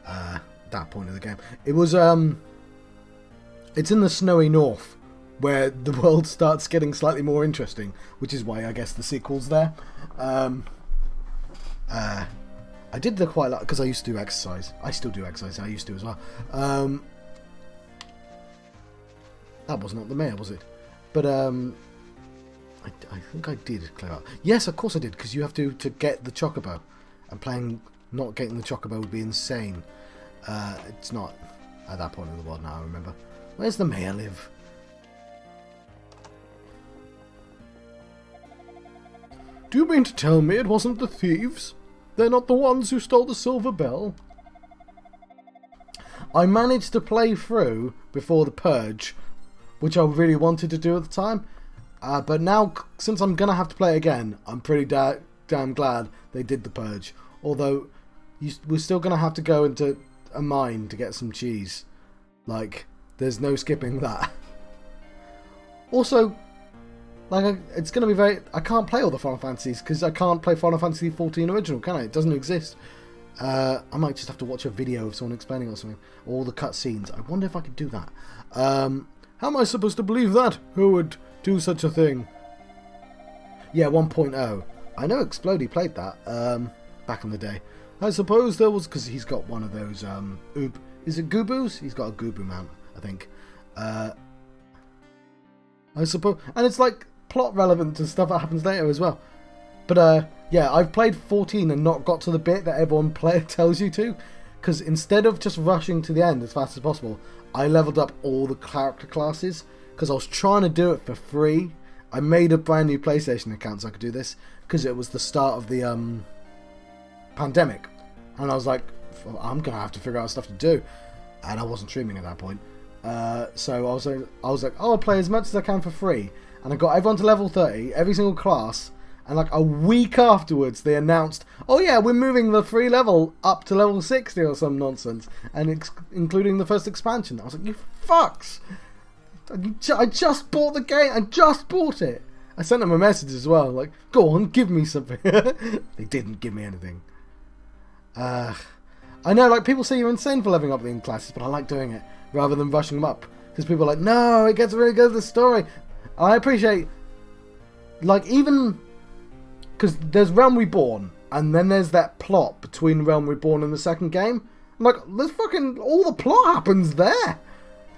[SPEAKER 1] that point of the game. It was it's in the snowy north where the world starts getting slightly more interesting, which is why I guess the sequel's there. I did the quite a lot because I used to do exercise. I still do exercise. I used to as well. That was not the mayor, was it? But I think I did clear out. Yes, of course I did, because you have to get the chocobo, and not getting the chocobo would be insane. It's not at that point in the world now, I remember. Where's the mayor live? Do you mean to tell me it wasn't the thieves? They're not the ones who stole the silver bell? I managed to play through before the purge, which I really wanted to do at the time. But now, since I'm going to have to play it again, I'm pretty damn glad they did the purge. Although, we're still going to have to go into a mine to get some cheese. Like, there's no skipping that. Also, like, it's going to be I can't play all the Final Fantasies, because I can't play Final Fantasy XIV original, can I? It doesn't exist. I might just have to watch a video of someone explaining it or something. All the cutscenes. I wonder if I could do that. How am I supposed to believe that? Who would do such a thing? Yeah, 1.0. I know Explodey played that back in the day. I suppose there was, because he's got one of those is it Goobus? He's got a Goobu mount, I think. I suppose, and it's like plot relevant to stuff that happens later as well. But yeah, I've played 14 and not got to the bit that everyone tells you to, because instead of just rushing to the end as fast as possible, I leveled up all the character classes, because I was trying to do it for free. I made a brand new PlayStation account so I could do this, because it was the start of the pandemic, and I was like, I'm gonna have to figure out stuff to do, and I wasn't streaming at that point. So I was like, I'll play as much as I can for free, and I got everyone to level 30, every single class, and like a week afterwards they announced, oh yeah, we're moving the free level up to level 60 or some nonsense, and including the first expansion. I was like, you fucks! I just bought the game, I just bought it! I sent them a message as well, like, go on, give me something. They didn't give me anything. I know, like, people say you're insane for leveling up the classes, but I like doing it rather than rushing them up, because people are like, no, it gets really good at the story. I appreciate, like, even because there's Realm Reborn, and then there's that plot between Realm Reborn and the second game. Like, there's fucking all the plot happens there.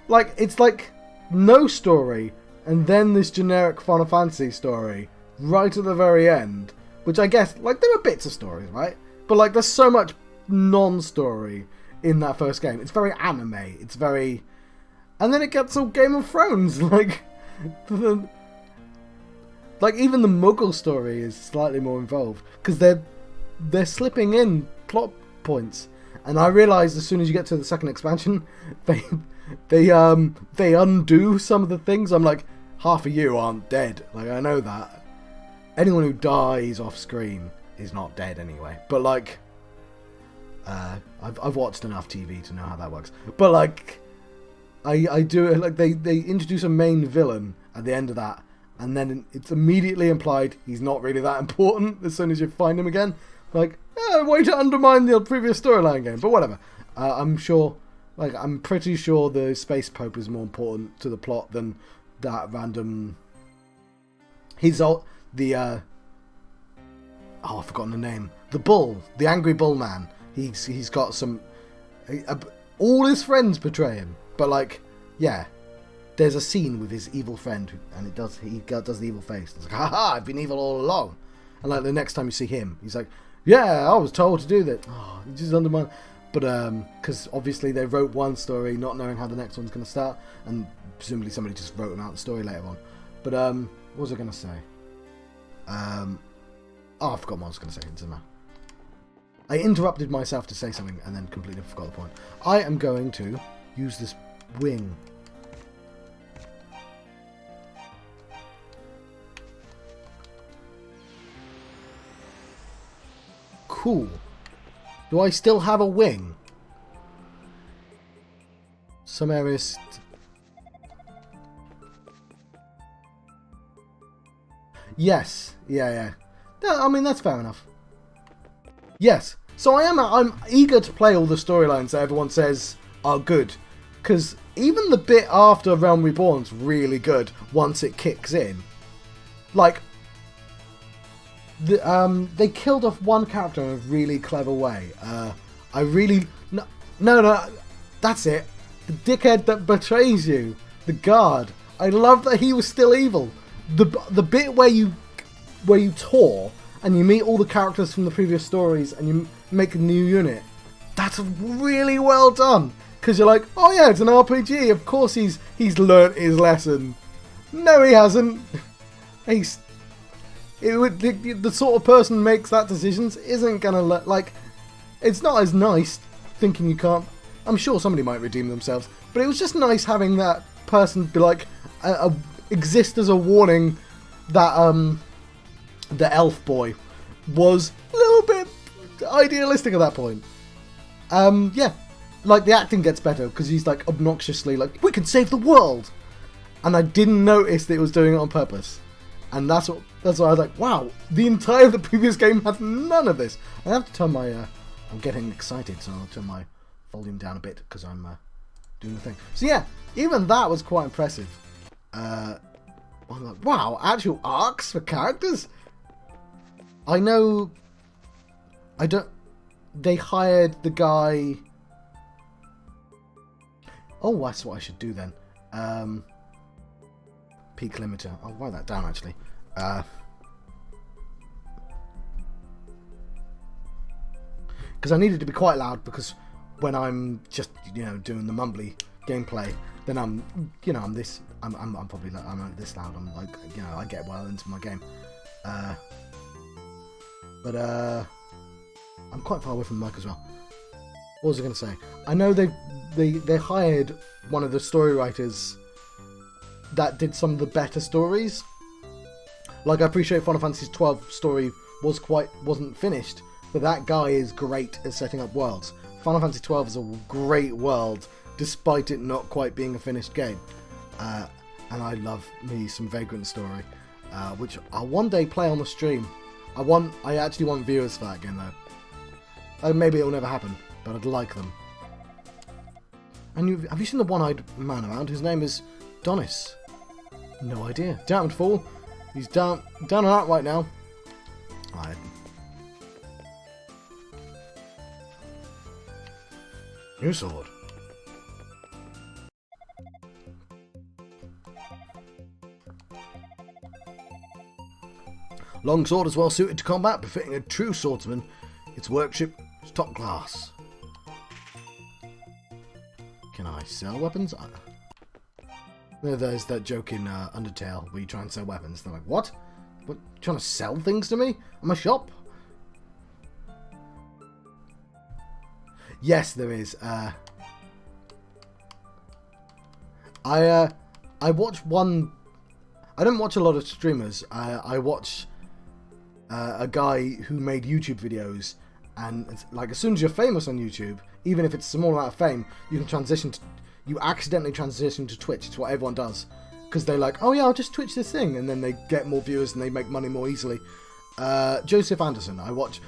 [SPEAKER 1] Like, it's like no story, and then this generic Final Fantasy story right at the very end, which I guess, like, there are bits of stories, right? But like, there's so much non-story in that first game. It's very anime. It's very, and then it gets all Game of Thrones. Like, like even the Muggle story is slightly more involved, because they're slipping in plot points. And I realised as soon as you get to the second expansion, they undo some of the things. I'm like, half of you aren't dead. Like, I know that. Anyone who dies off screen is not dead anyway. But like, I've watched enough TV to know how that works. But like, I do it like they introduce a main villain at the end of that, and then it's immediately implied he's not really that important as soon as you find him again. Like, way to undermine the previous storyline game. But whatever. I'm sure, like, I'm pretty sure the Space Pope is more important to the plot than that random. He's all I've forgotten the name. The bull, the angry bull man. He's got some. All his friends betray him, but like, yeah, there's a scene with his evil friend, and he does the evil face. It's like, haha, I've been evil all along. And like the next time you see him, he's like, yeah, I was told to do that. Oh, he just undermined. But because obviously they wrote one story not knowing how the next one's going to start, and presumably somebody just wrote them out the story later on. But what was I going to say? Oh, I forgot what I was going to say. It doesn't matter. I interrupted myself to say something and then completely forgot the point. I am going to use this wing. Cool. Do I still have a wing? Some areas... Yes. Yeah. I mean, that's fair enough. Yes. So I'm eager to play all the storylines that everyone says are good. Because even the bit after Realm Reborn's really good once it kicks in. Like, they killed off one character in a really clever way. I really... No, that's it. The dickhead that betrays you. The guard. I love that he was still evil. The bit where you tour and you meet all the characters from the previous stories and you make a new unit, that's really well done. Because you're like, oh yeah, it's an RPG. Of course he's learnt his lesson. No, he hasn't. The sort of person who makes that decisions isn't gonna like. It's not as nice thinking you can't. I'm sure somebody might redeem themselves, but it was just nice having that person be like exist as a warning that the elf boy was a little bit idealistic at that point. Yeah, like the acting gets better because he's like obnoxiously like, we can save the world, and I didn't notice that it was doing it on purpose, and that's why I was like, wow, the previous game had none of this. I have to turn my I'm getting excited, so I'll turn my volume down a bit because I'm doing the thing. So yeah, even that was quite impressive. I'm like, wow, actual arcs for characters. I know. They hired the guy. Oh, that's what I should do then. Peak limiter. I'll write that down actually. Because I needed to be quite loud, because when I'm just doing the mumbly gameplay, then I'm this. I'm probably like, I'm this loud. I'm like I get well into my game. But I'm quite far away from the mic as well. What was I going to say? I know they hired one of the story writers that did some of the better stories. Like, I appreciate Final Fantasy XII story wasn't finished, but that guy is great at setting up worlds. Final Fantasy XII is a great world, despite it not quite being a finished game. And I love me some Vagrant story, which I'll one day play on the stream. I actually want viewers for that game though. Maybe it'll never happen, but I'd like them. And have you seen the one-eyed man around? His name is Donis. No idea. Damned fool. He's down and out right now. New sword. Long sword is well suited to combat, befitting a true swordsman. Its workmanship is top class. Can I sell weapons? There's that joke in Undertale where you try and sell weapons. They're like, what? What? You trying to sell things to me? I'm a shop? Yes, there is. I watch one... I don't watch a lot of streamers. I watch a guy who made YouTube videos, and it's like, as soon as you're famous on YouTube, even if it's a small amount of fame, you accidentally transition to Twitch. It's what everyone does, because they're like, oh yeah, I'll just Twitch this thing, and then they get more viewers and they make money more easily. Joseph Anderson, I watch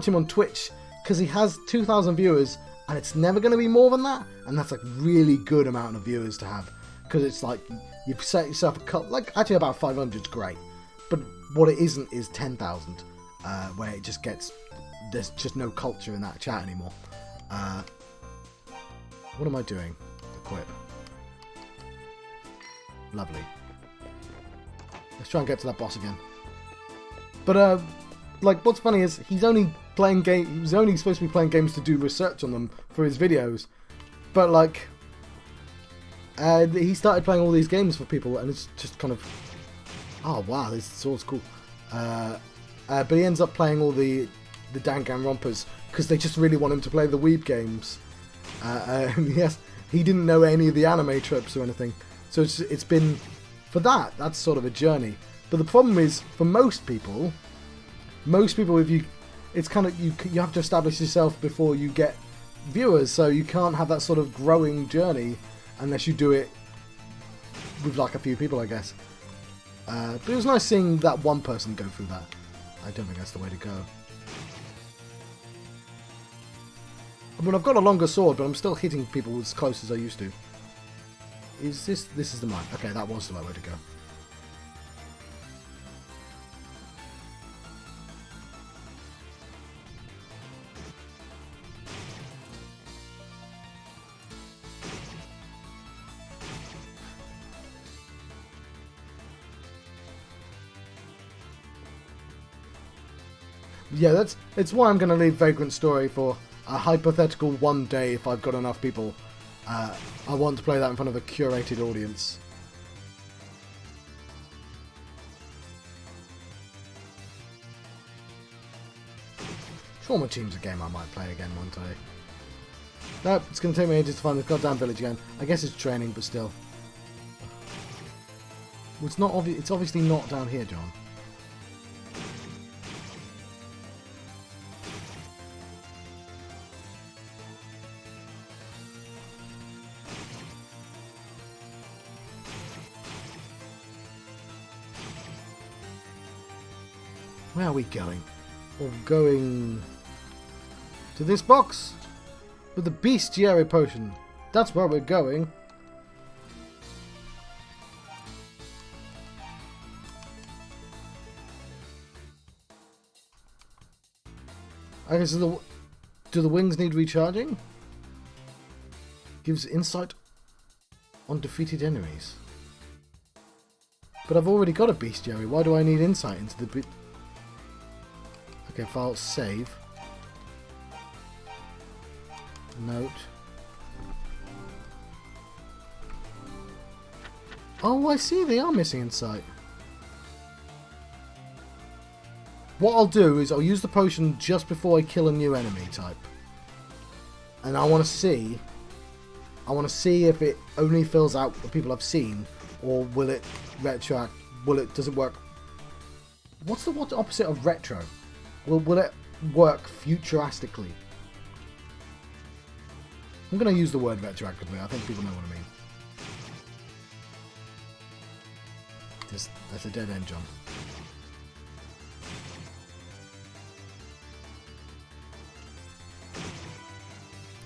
[SPEAKER 1] him on Twitch because he has 2,000 viewers, and it's never going to be more than that, and that's like really good amount of viewers to have, because it's like you've set yourself a cut. Like, actually about 500 is great, but what it isn't is 10,000, where it just gets, there's just no culture in that chat anymore. What am I doing? Equip. Lovely. Let's try and get to that boss again. But like, what's funny is he's only playing game. He was only supposed to be playing games to do research on them for his videos, but like, he started playing all these games for people, and it's just kind of, oh wow, this sword's cool. But he ends up playing all the Danganronpas because they just really want him to play the Weeb games. Yes, he didn't know any of the anime tropes or anything, so it's been for that's sort of a journey. But the problem is, for most people, if you, it's kind of, you have to establish yourself before you get viewers, so you can't have that sort of growing journey unless you do it with like a few people, I guess. But it was nice seeing that one person go through that. I don't think that's the way to go. I mean, I've got a longer sword, but I'm still hitting people as close as I used to. Is this... This is the mine. Okay, that was the right way to go. Yeah, it's why I'm going to leave Vagrant Story for a hypothetical one day if I've got enough people. I want to play that in front of a curated audience. Trauma Team's a game I might play again one day. Nope, it's going to take me ages to find this goddamn village again. I guess it's training, but still. It's not obvious. It's obviously not down here, John. Where are we going? We're going to this box with the bestiary potion. That's where we're going. Okay, so do the wings need recharging? Gives insight on defeated enemies. But I've already got a bestiary. Why do I need insight into the... Okay, file save. Note. Oh, I see. They are missing insight. What I'll do is I'll use the potion just before I kill a new enemy type. And I want to see if it only fills out the people I've seen, or will it retroact? Does it work? What's the opposite of retro? Will it work futuristically? I'm going to use the word retroactively. I think people know what I mean. That's a dead end, John.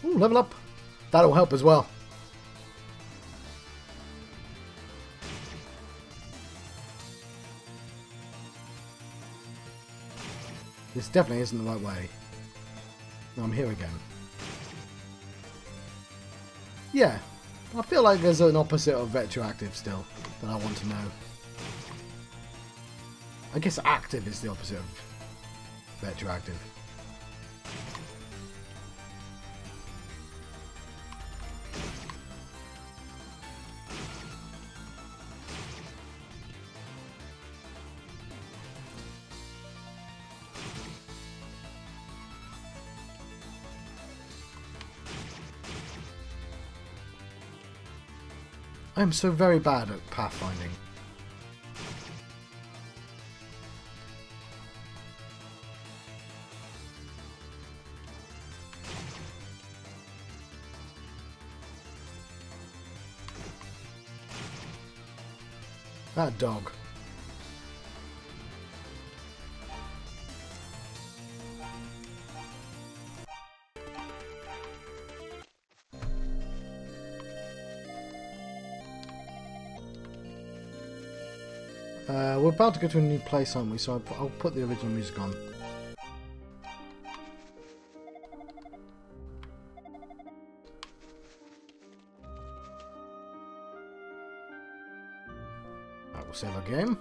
[SPEAKER 1] Ooh, level up. That'll help as well. This definitely isn't the right way. No, I'm here again. Yeah, I feel like there's an opposite of retroactive still that I want to know. I guess active is the opposite of retroactive. I am so very bad at pathfinding. That dog. We're about to go to a new place, aren't we? So I'll put the original music on. Right, we'll save our game.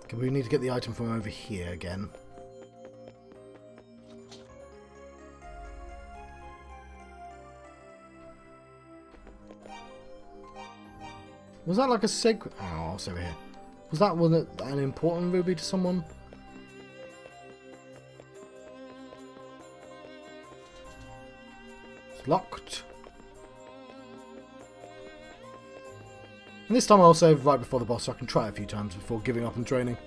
[SPEAKER 2] Okay, we need to get the item from over here again. Was that like a sacred... Oh, it's over here. Was it an important ruby to someone? It's locked. And this time I'll save right before the boss so I can try it a few times before giving up on training.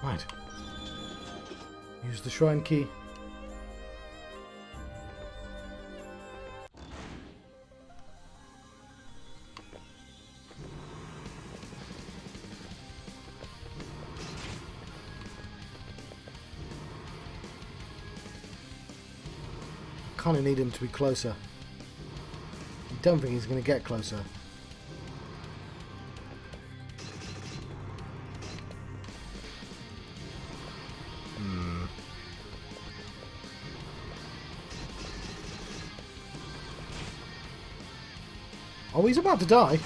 [SPEAKER 2] Right. Use the shrine key. Kind of need him to be closer. I don't think he's going to get closer. Oh, he's about to die.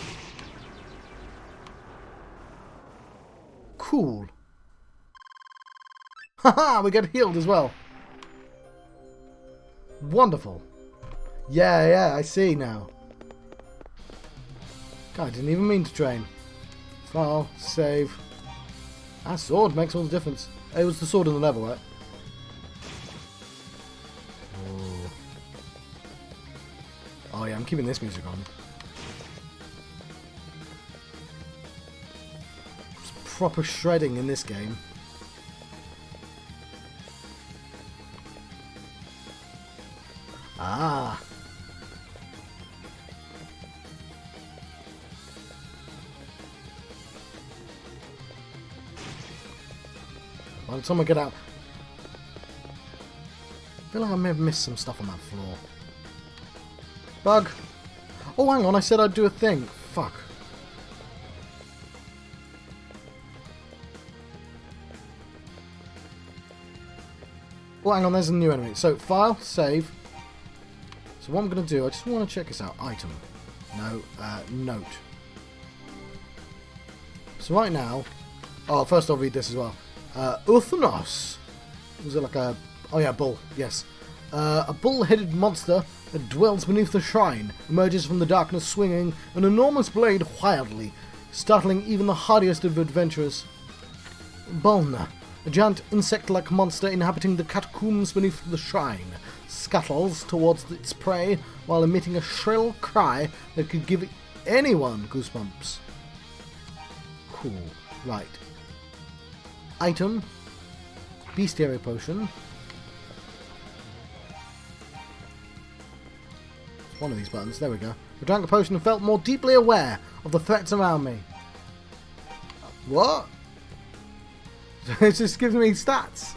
[SPEAKER 2] Cool. Haha, we get healed as well. Wonderful. Yeah, I see now. God, I didn't even mean to train. File, save. That sword makes all the difference. It was the sword in the level, right? Oh yeah, I'm keeping this music on. It's proper shredding in this game. Ah. By the time I get out... I feel like I may have missed some stuff on that floor. Bug! Oh, hang on, I said I'd do a thing. Fuck. Oh, hang on, there's a new enemy. So, file, save. So what I'm going to do, I just want to check this out. Item. No, note. So right now... Oh, first I'll read this as well. Uthnos. Was it like a... Oh yeah, bull. Yes. A bull-headed monster that dwells beneath the shrine emerges from the darkness swinging an enormous blade wildly, startling even the hardiest of adventurers. Bulna, a giant insect-like monster inhabiting the catacombs beneath the shrine, scuttles towards its prey while emitting a shrill cry that could give anyone goosebumps. Cool. Right. Item. Bestiary potion. It's one of these buttons. There we go. I drank a potion and felt more deeply aware of the threats around me. What? It just gives me stats.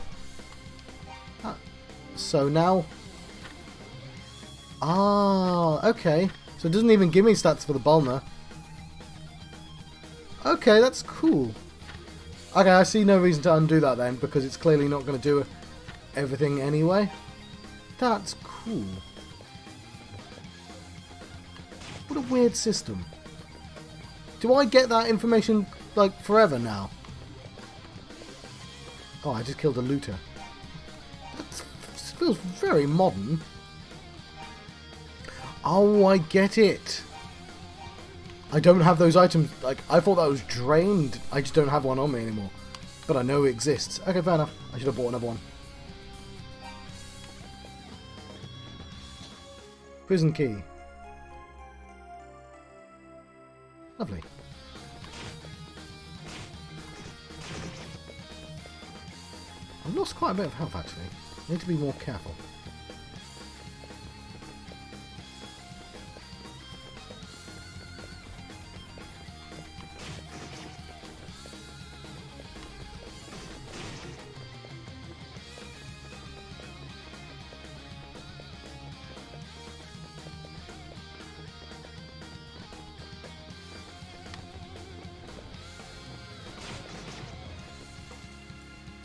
[SPEAKER 2] So now... Ah, okay. So it doesn't even give me stats for the Bulner. Okay, that's cool. Okay, I see no reason to undo that then, because it's clearly not going to do everything anyway. That's cool. What a weird system. Do I get that information, like, forever now? Oh, I just killed a looter. That feels very modern. Oh, I get it. I don't have those items. Like, I thought that was drained. I just don't have one on me anymore. But I know it exists. Okay, fair enough. I should have bought another one. Prison key. Lovely. I've lost quite a bit of health, actually. I need to be more careful.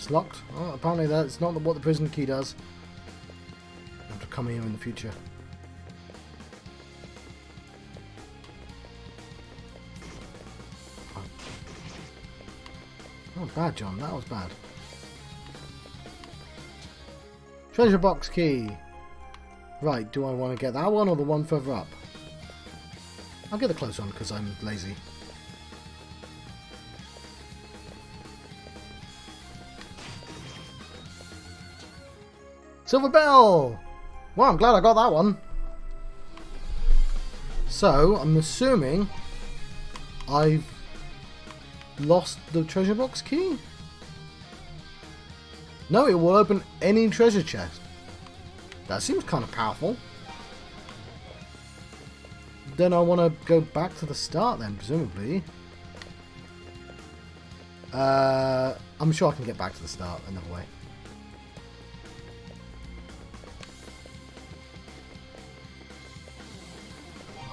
[SPEAKER 1] It's locked. Oh, apparently that's not what the prison key does. I have to come here in the future. That was bad, John. That was bad. Treasure box key. Right, do I want to get that one or the one further up? I'll get the close one because I'm lazy. Silver bell! Well, I'm glad I got that one. So, I'm assuming I've lost the treasure box key? No, it will open any treasure chest. That seems kind of powerful. Then I want to go back to the start then, presumably. I'm sure I can get back to the start another way.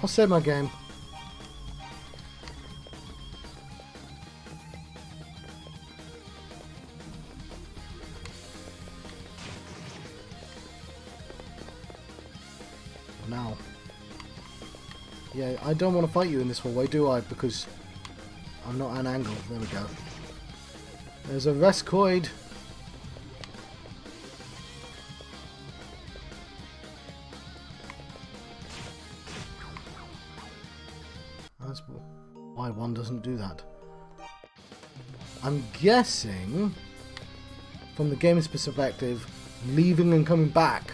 [SPEAKER 1] I'll save my game. Now. Yeah, I don't want to fight you in this hallway, do I? Because I'm not at an angle. There we go. There's a Rescoid. That's why one doesn't do that. I'm guessing, from the gamer's perspective, leaving and coming back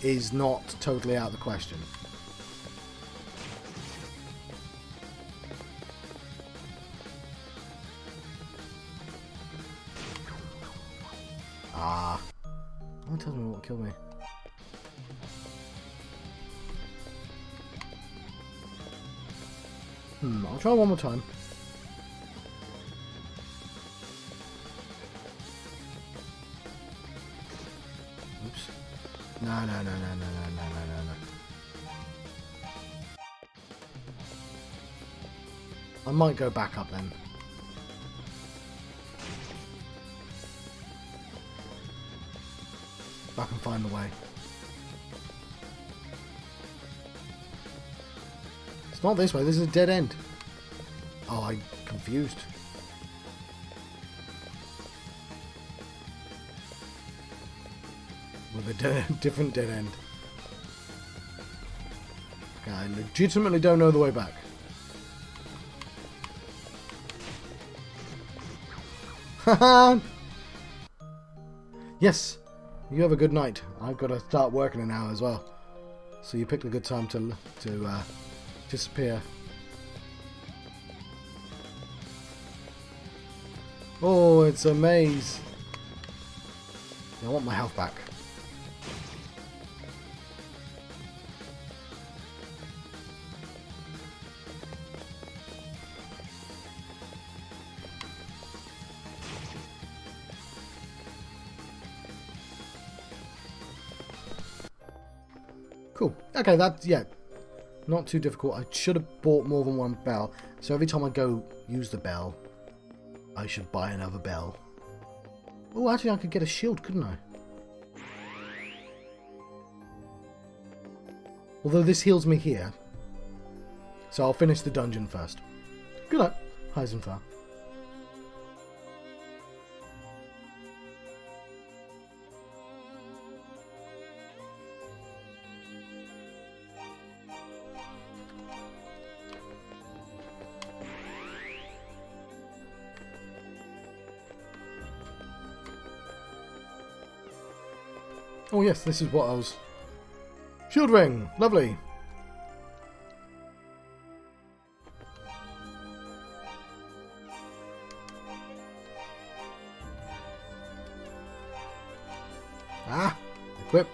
[SPEAKER 1] is not totally out of the question. Ah. Don't tell me what killed me. I'll try one more time. Oops. No. I might go back up then. If I can find the way. It's not this way, this is a dead end. Oh, I'm confused. With a different dead end. Okay, I legitimately don't know the way back. Haha! Yes! You have a good night. I've got to start working an hour as well. So you picked a good time to disappear. Oh, it's a maze. I want my health back. Cool. Okay, that's, yeah, not too difficult. I should have bought more than one bell. So every time I go use the bell, I should buy another bell. Oh, actually I could get a shield, couldn't I? Although this heals me here. So I'll finish the dungeon first. Good luck, Heisenfar. Oh yes, this is what I was... Shield ring! Lovely! Ah! Equip!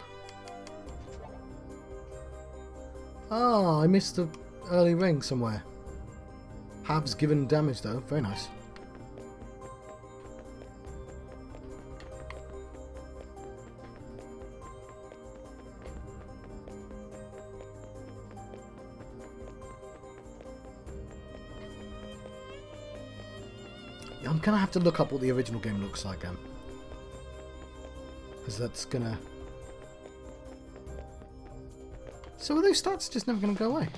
[SPEAKER 1] Ah, I missed the early ring somewhere. Halves given damage though, very nice. I'm gonna have to look up what the original game looks like again.
[SPEAKER 2] Because that's gonna... So are those stats just never gonna go away?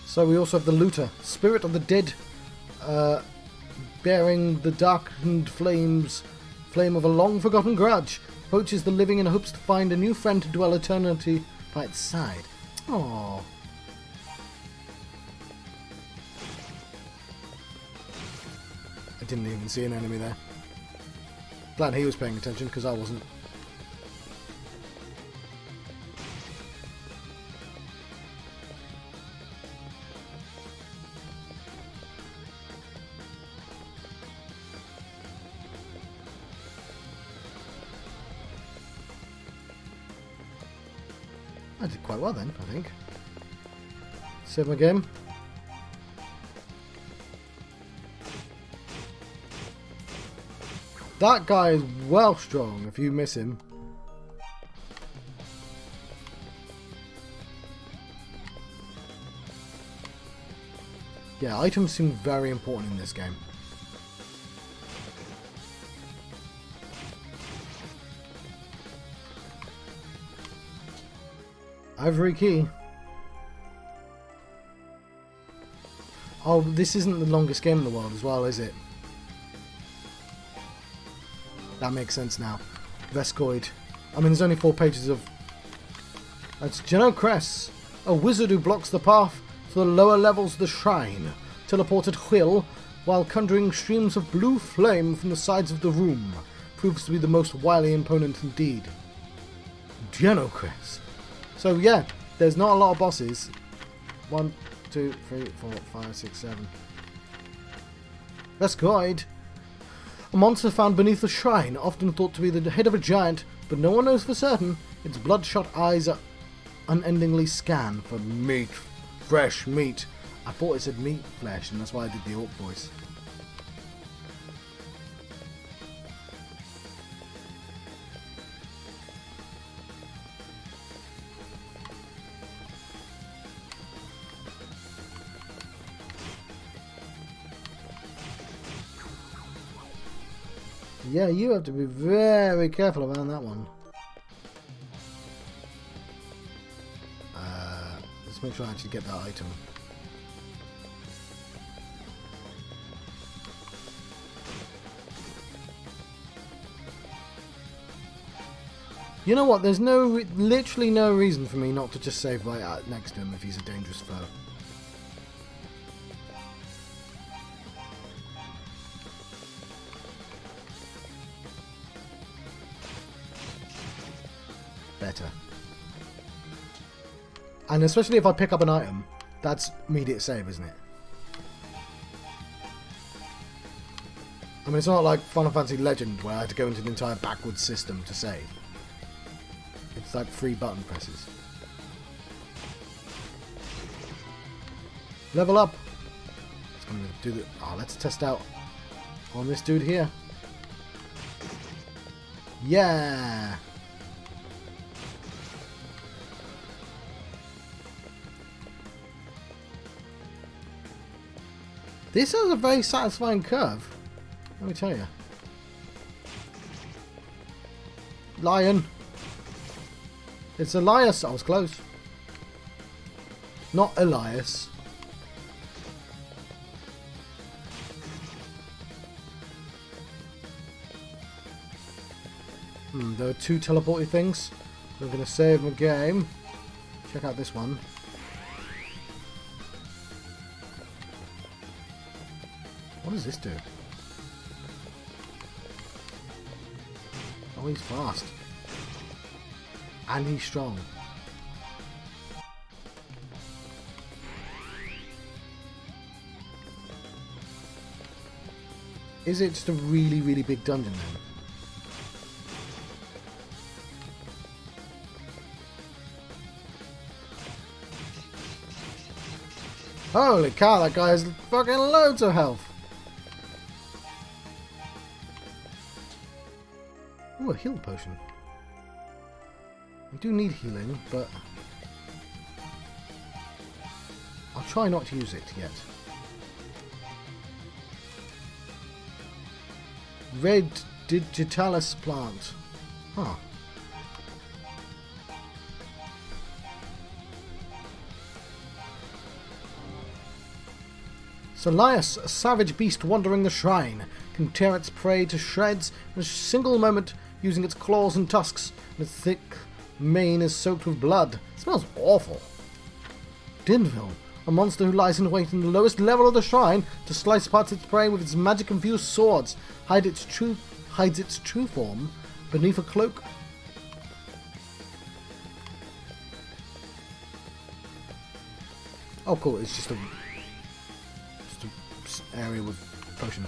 [SPEAKER 2] So we also have the Looter, Spirit of the Dead, bearing the darkened flame of a long-forgotten grudge, approaches the living in hopes to find a new friend to dwell eternity by its side. Aww. I didn't even see an enemy there. Glad he was paying attention, because I wasn't. I did quite well then, I think. Save my game. That guy is well strong if you miss him. Yeah, items seem very important in this game. Ivory key. Oh, this isn't the longest game in the world as well, is it? That makes sense now. Vescoid. I mean, there's only 4 pages of... That's Genocress, a wizard who blocks the path to the lower levels of the shrine. Teleported Quill, while conjuring streams of blue flame from the sides of the room. Proves to be the most wily opponent indeed. Genocress. So yeah, there's not a lot of bosses. 1, 2, 3, 4, 5, 6, 7. Vescoid. A monster found beneath the shrine, often thought to be the head of a giant, but no one knows for certain. Its bloodshot eyes are unendingly scan for meat. Fresh meat. I thought it said meat flesh, and that's why I did the orc voice. Yeah, you have to be very careful around that one. Let's make sure I actually get that item. You know what? There's literally no reason for me not to just save right next to him if he's a dangerous foe. Better. And especially if I pick up an item, that's immediate save, isn't it? I mean, it's not like Final Fantasy Legend where I had to go into an entire backwards system to save. It's like 3 button presses. Level up! It's gonna do the... Oh, let's test out on this dude here. Yeah! This has a very satisfying curve, let me tell you. Lion. It's Elias. I was close. Not Elias. There are 2 teleporty things. I'm going to save my game. Check out this one. What does this do? Oh, he's fast. And he's strong. Is it just a really, really big dungeon then? Holy cow, that guy has fucking loads of health. Ooh, a heal potion. I do need healing, but...
[SPEAKER 1] try not to use it yet. Red digitalis plant. Huh. Solias, a savage beast wandering the shrine, can tear its prey to shreds in a single moment using its claws and tusks, and its thick mane is soaked with blood. It smells awful. Dinville, a monster who lies in wait in the lowest level of the shrine to slice apart its prey with its magic-infused swords, hides its true form beneath a cloak. Oh cool, it's just a area with potion.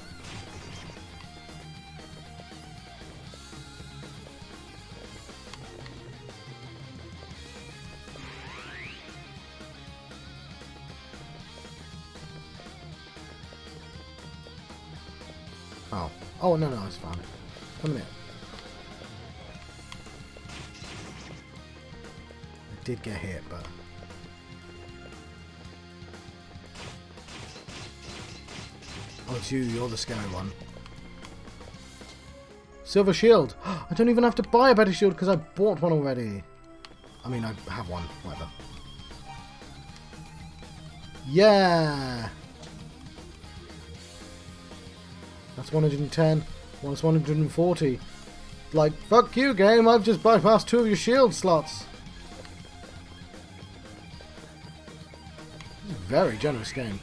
[SPEAKER 1] Oh no, I just found it. Come in. I did get hit, but oh, it's you. You're the scary one. Silver shield. I don't even have to buy a better shield because I bought one already. I mean, I have one. Whatever. Yeah. That's 110. That's 140. Like, fuck you, game. I've just bypassed 2 of your shield slots. This is a very generous game.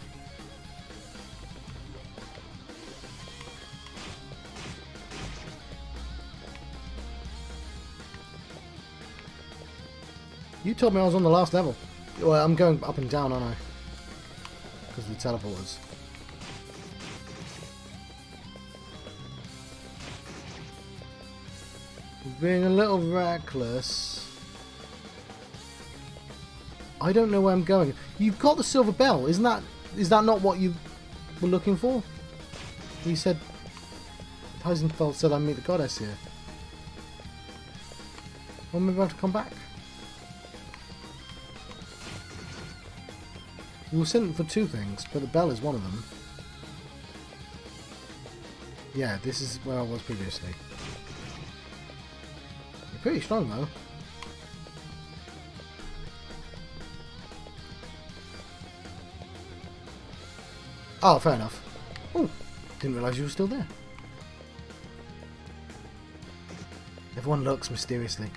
[SPEAKER 1] You told me I was on the last level. Well, I'm going up and down, aren't I? Because of the teleporters. Being a little reckless. I don't know where I'm going. You've got the silver bell. Is that not what you were looking for? You said Heisenfeld said I meet the goddess here. Well, maybe I have to come back. We were sent for 2 things, but the bell is one of them. Yeah, this is where I was previously. You're pretty strong though. Oh, fair enough. Oh, didn't realise you were still there. Everyone looks mysteriously.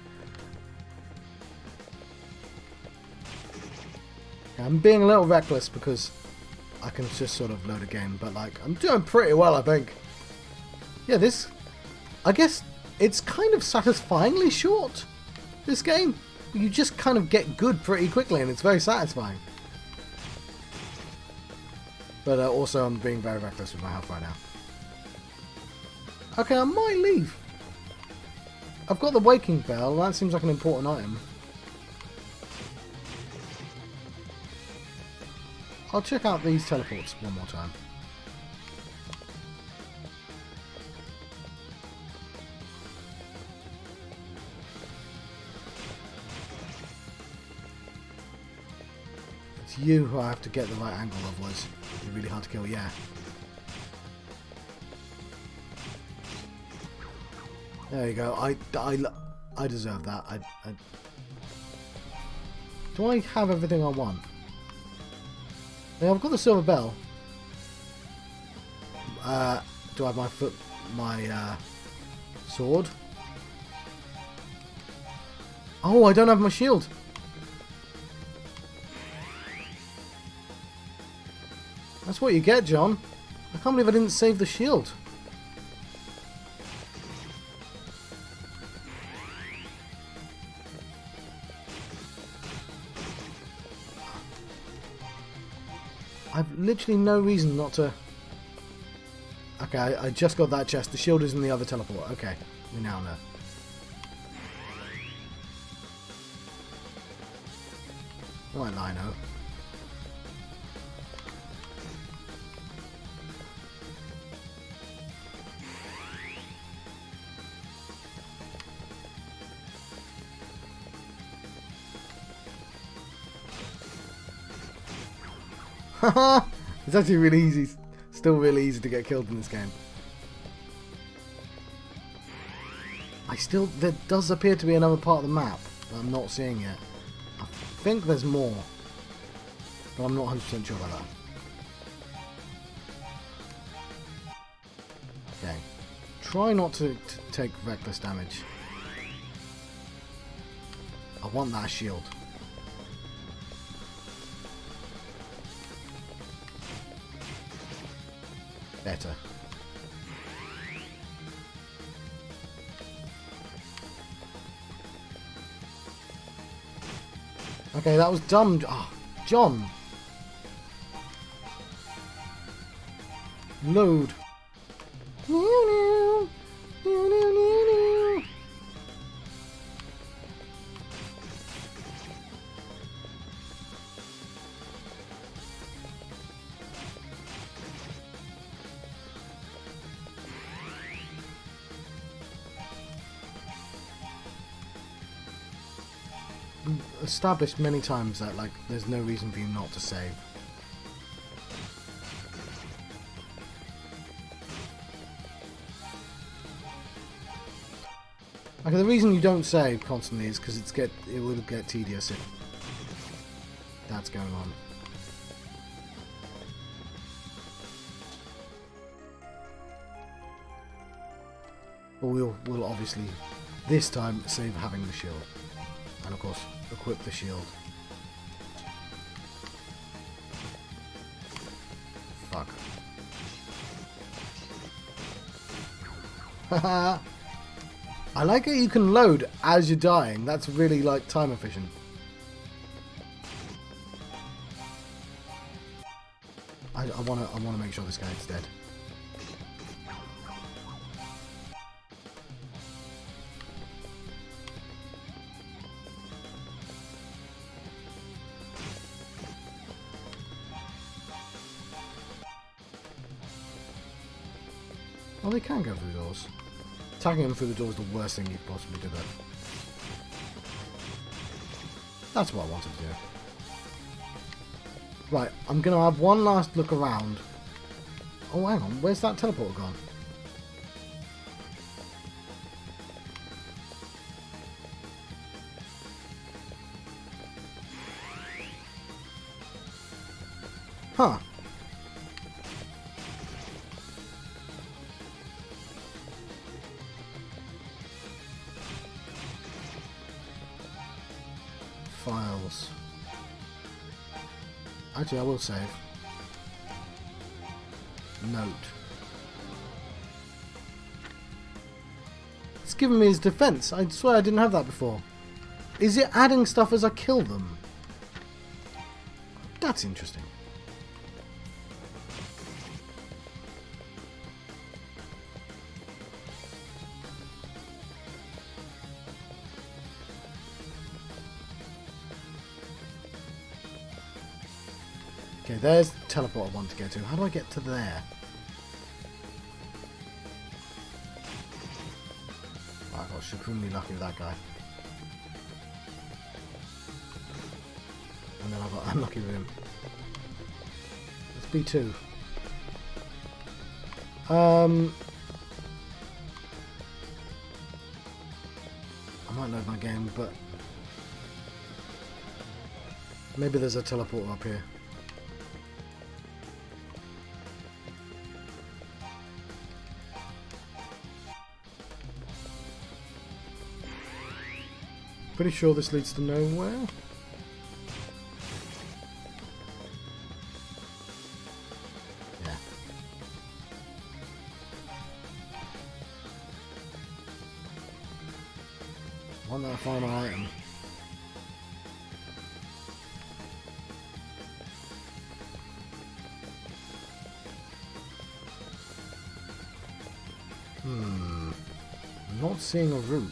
[SPEAKER 1] I'm being a little reckless because I can just sort of load a game, but like, I'm doing pretty well, I think. Yeah, this, I guess it's kind of satisfyingly short, this game. You just kind of get good pretty quickly and it's very satisfying. But also I'm being very reckless with my health right now. Okay, I might leave. I've got the waking bell, that seems like an important item. I'll check out these teleports one more time. It's you who I have to get the right angle, otherwise it's really hard to kill, yeah. There you go, I deserve that. Do I have everything I want? Yeah, I've got the silver bell. Do I have my sword? Oh, I don't have my shield. That's what you get, John. I can't believe I didn't save the shield. I've literally no reason not to... Okay, I just got that chest. The shield is in the other teleport. Okay, we now know. Right, Lino. Haha! It's actually really easy. Still really easy to get killed in this game. There does appear to be another part of the map that I'm not seeing yet. I think there's more, but I'm not 100% sure about that. Okay. Try not to take reckless damage. I want that shield. Better. Okay, that was dumb. Oh, John. Load. Established many times that like there's no reason for you not to save. Okay, the reason you don't save constantly is because it will get tedious if that's going on. But we'll obviously this time save having the shield. And of course, equip the shield. Fuck. Haha. I like it you can load as you're dying. That's really like time efficient. I wanna make sure this guy's dead. Well, they can go through doors. Attacking them through the door is the worst thing you could possibly do though. That's what I wanted to do. Right, I'm going to have one last look around. Oh, hang on. Where's that teleporter gone? Huh. Files. Actually, I will save. Note. It's giving me his defense. I swear I didn't have that before. Is it adding stuff as I kill them? That's interesting. Okay, there's the teleport I want to go to. How do I get to there? I got supremely lucky with that guy. And then I got unlucky with him. Let's B2. I might load my game, but maybe there's a teleport up here. Pretty sure this leads to nowhere. Yeah. Want that final item. I'm not seeing a route.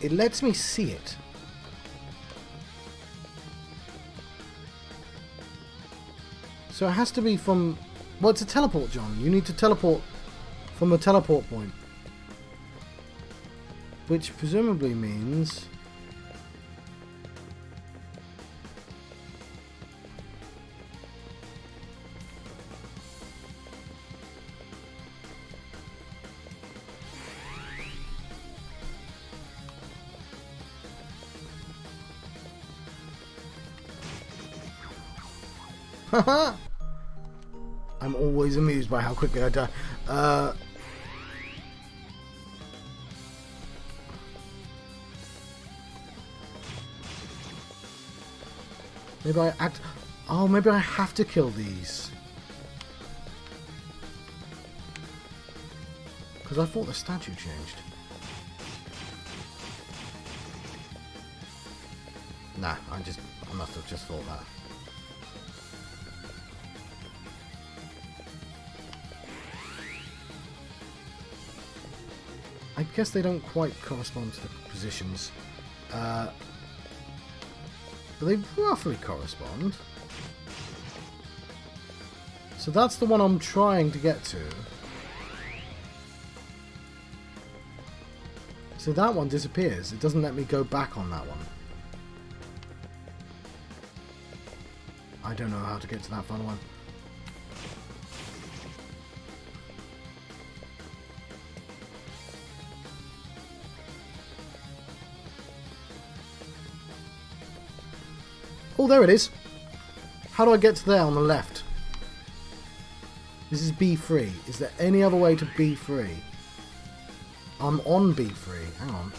[SPEAKER 1] It lets me see it. So it has to be from... Well, it's a teleport, John. You need to teleport from a teleport point. Which presumably means...
[SPEAKER 2] Haha! I'm always amused by how quickly I die. Maybe I act... Oh, maybe I have to kill these. Because I thought the statue changed. Nah, I must have just thought that. I guess they don't quite correspond to the positions. But they roughly correspond. So that's the one I'm trying to get to. So that one disappears. It doesn't let me go back on that one. I don't know how to get to that final one. Oh, there it is. How do I get to there on the left? This is B3. Is there any other way to B3? I'm on B3. Hang on.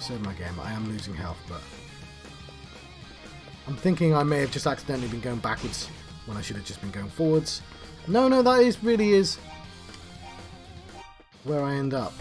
[SPEAKER 2] Save my game. I am losing health, but... I'm thinking I may have just accidentally been going backwards when I should have just been going forwards. No, that really is where I end up.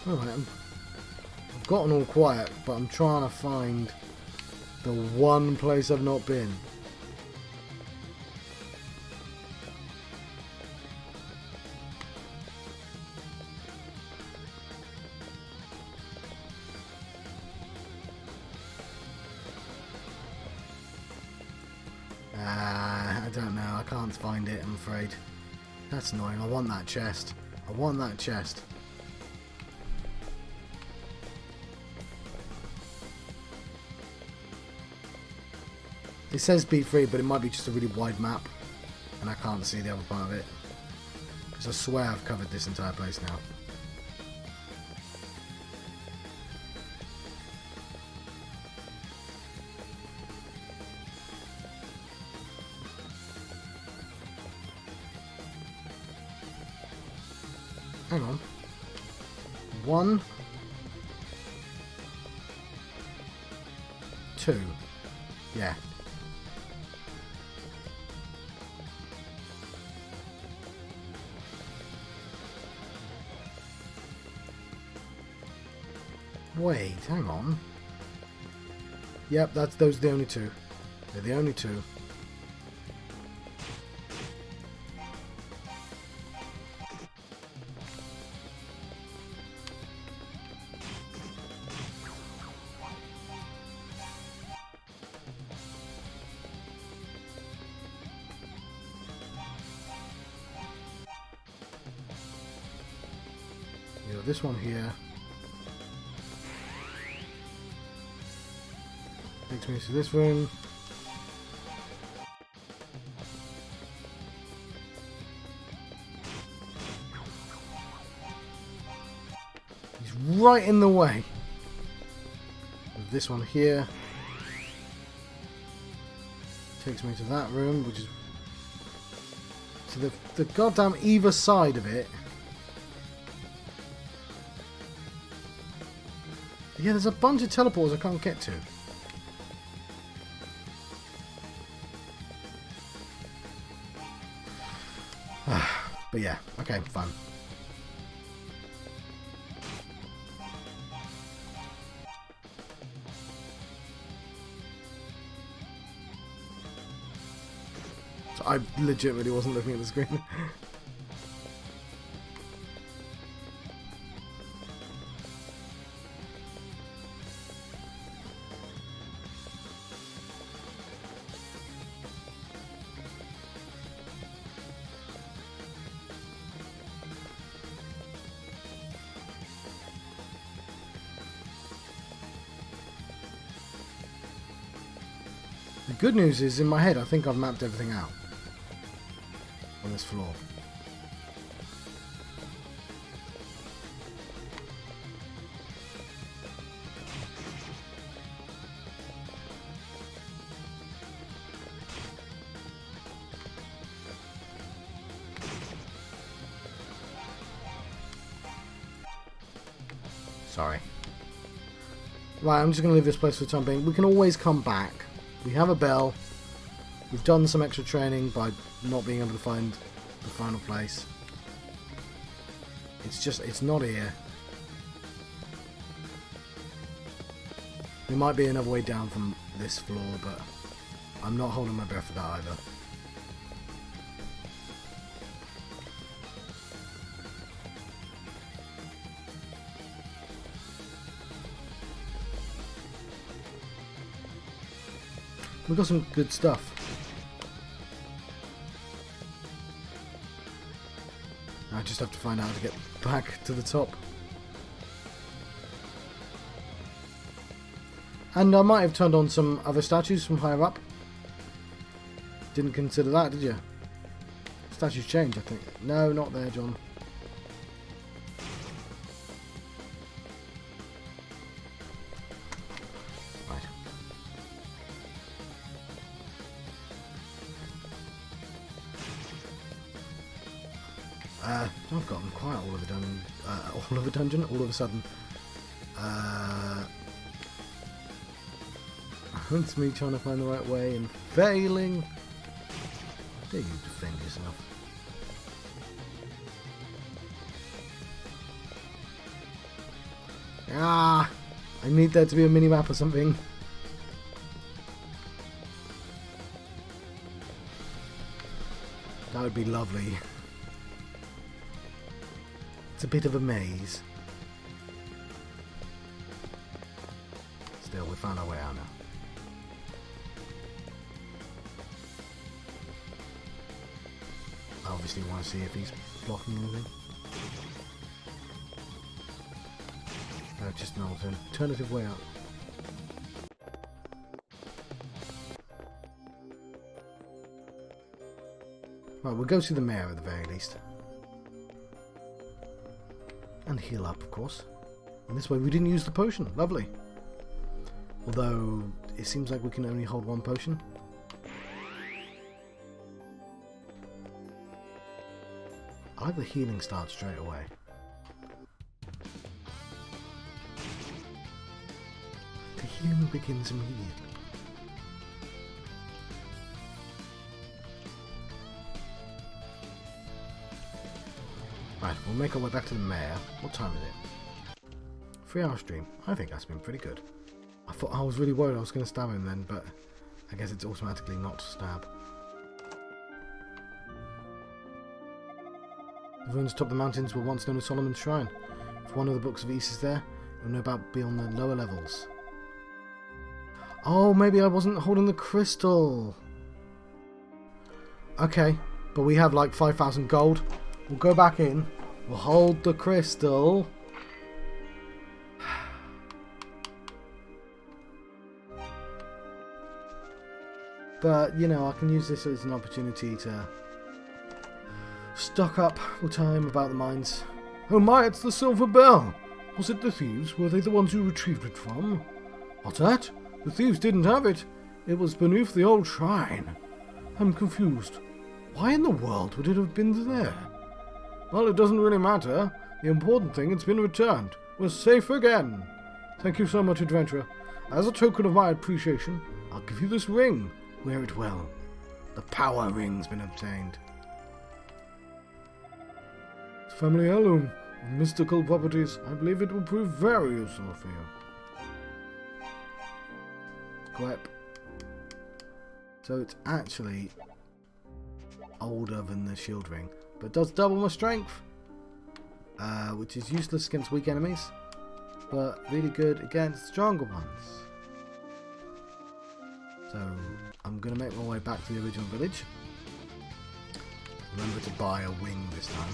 [SPEAKER 2] Alright, I've gotten all quiet, but I'm trying to find the one place I've not been. I don't know, I can't find it, I'm afraid. That's annoying, I want that chest. I want that chest. It says B3, but it might be just a really wide map, and I can't see the other part of it. Because I swear I've covered this entire place now. Hang on. 1, 2. Yeah. Wait, hang on. Yep, those are the only two. They're the only two. You know, this one here. Takes me to this room. He's right in the way. With this one here. Takes me to that room, which is to the goddamn either side of it. Yeah, there's a bunch of teleporters I can't get to. But yeah, okay, fun. So I legitimately wasn't looking at the screen. Good news is, in my head, I think I've mapped everything out on this floor.
[SPEAKER 1] Sorry.
[SPEAKER 2] Right, I'm just going to leave this place for the time being. We can always come back. We have a bell. We've done some extra training by not being able to find the final place. It's just, it's not here. There might be another way down from this floor, but I'm not holding my breath for that either. We've got some good stuff. I just have to find out how to get back to the top. And I might have turned on some other statues from higher up. Didn't consider that, did you? Statues change, I think. No, not there, John. Right. I've gotten quiet all of a dungeon. All of a sudden. It's me trying to find the right way and failing. Dare you defend yourself? Ah! I need there to be a mini-map or something. That would be lovely. It's a bit of a maze. Still, we found our way out now. I obviously want to see if he's blocking anything. Just an alternative way out. Right, we'll go see the mayor at the very least. And heal up, of course. And this way we didn't use the potion. Lovely. Although, it seems like we can only hold one potion. I like the healing start straight away. The healing begins immediately. Right, we'll make our way back to the mayor. What time is it? 3-hour stream. I think that's been pretty good. I was really worried I was going to stab him then, but I guess it's automatically not to stab. The ruins atop the mountains were once known as Solomon's Shrine. If one of the books of Ys is there, you'll know about beyond the lower levels. Oh, maybe I wasn't holding the crystal. Okay, but we have like 5,000 gold. We'll go back in. We'll hold the crystal. But, you know, I can use this as an opportunity to stock up for time about the mines. Oh my, it's the silver bell! Was it the thieves? Were they the ones you retrieved it from? What's that? The thieves didn't have it. It was beneath the old shrine. I'm confused. Why in the world would it have been there? Well, it doesn't really matter. The important thing, it's been returned. We're safe again. Thank you so much, adventurer. As a token of my appreciation, I'll give you this ring. Wear it well. The power ring's been obtained. It's a family heirloom with mystical properties. I believe it will prove very useful for you. Equip. So it's actually older than the shield ring, but it does double my strength, which is useless against weak enemies, but really good against stronger ones. So I'm going to make my way back to the original village. Remember to buy a wing this time.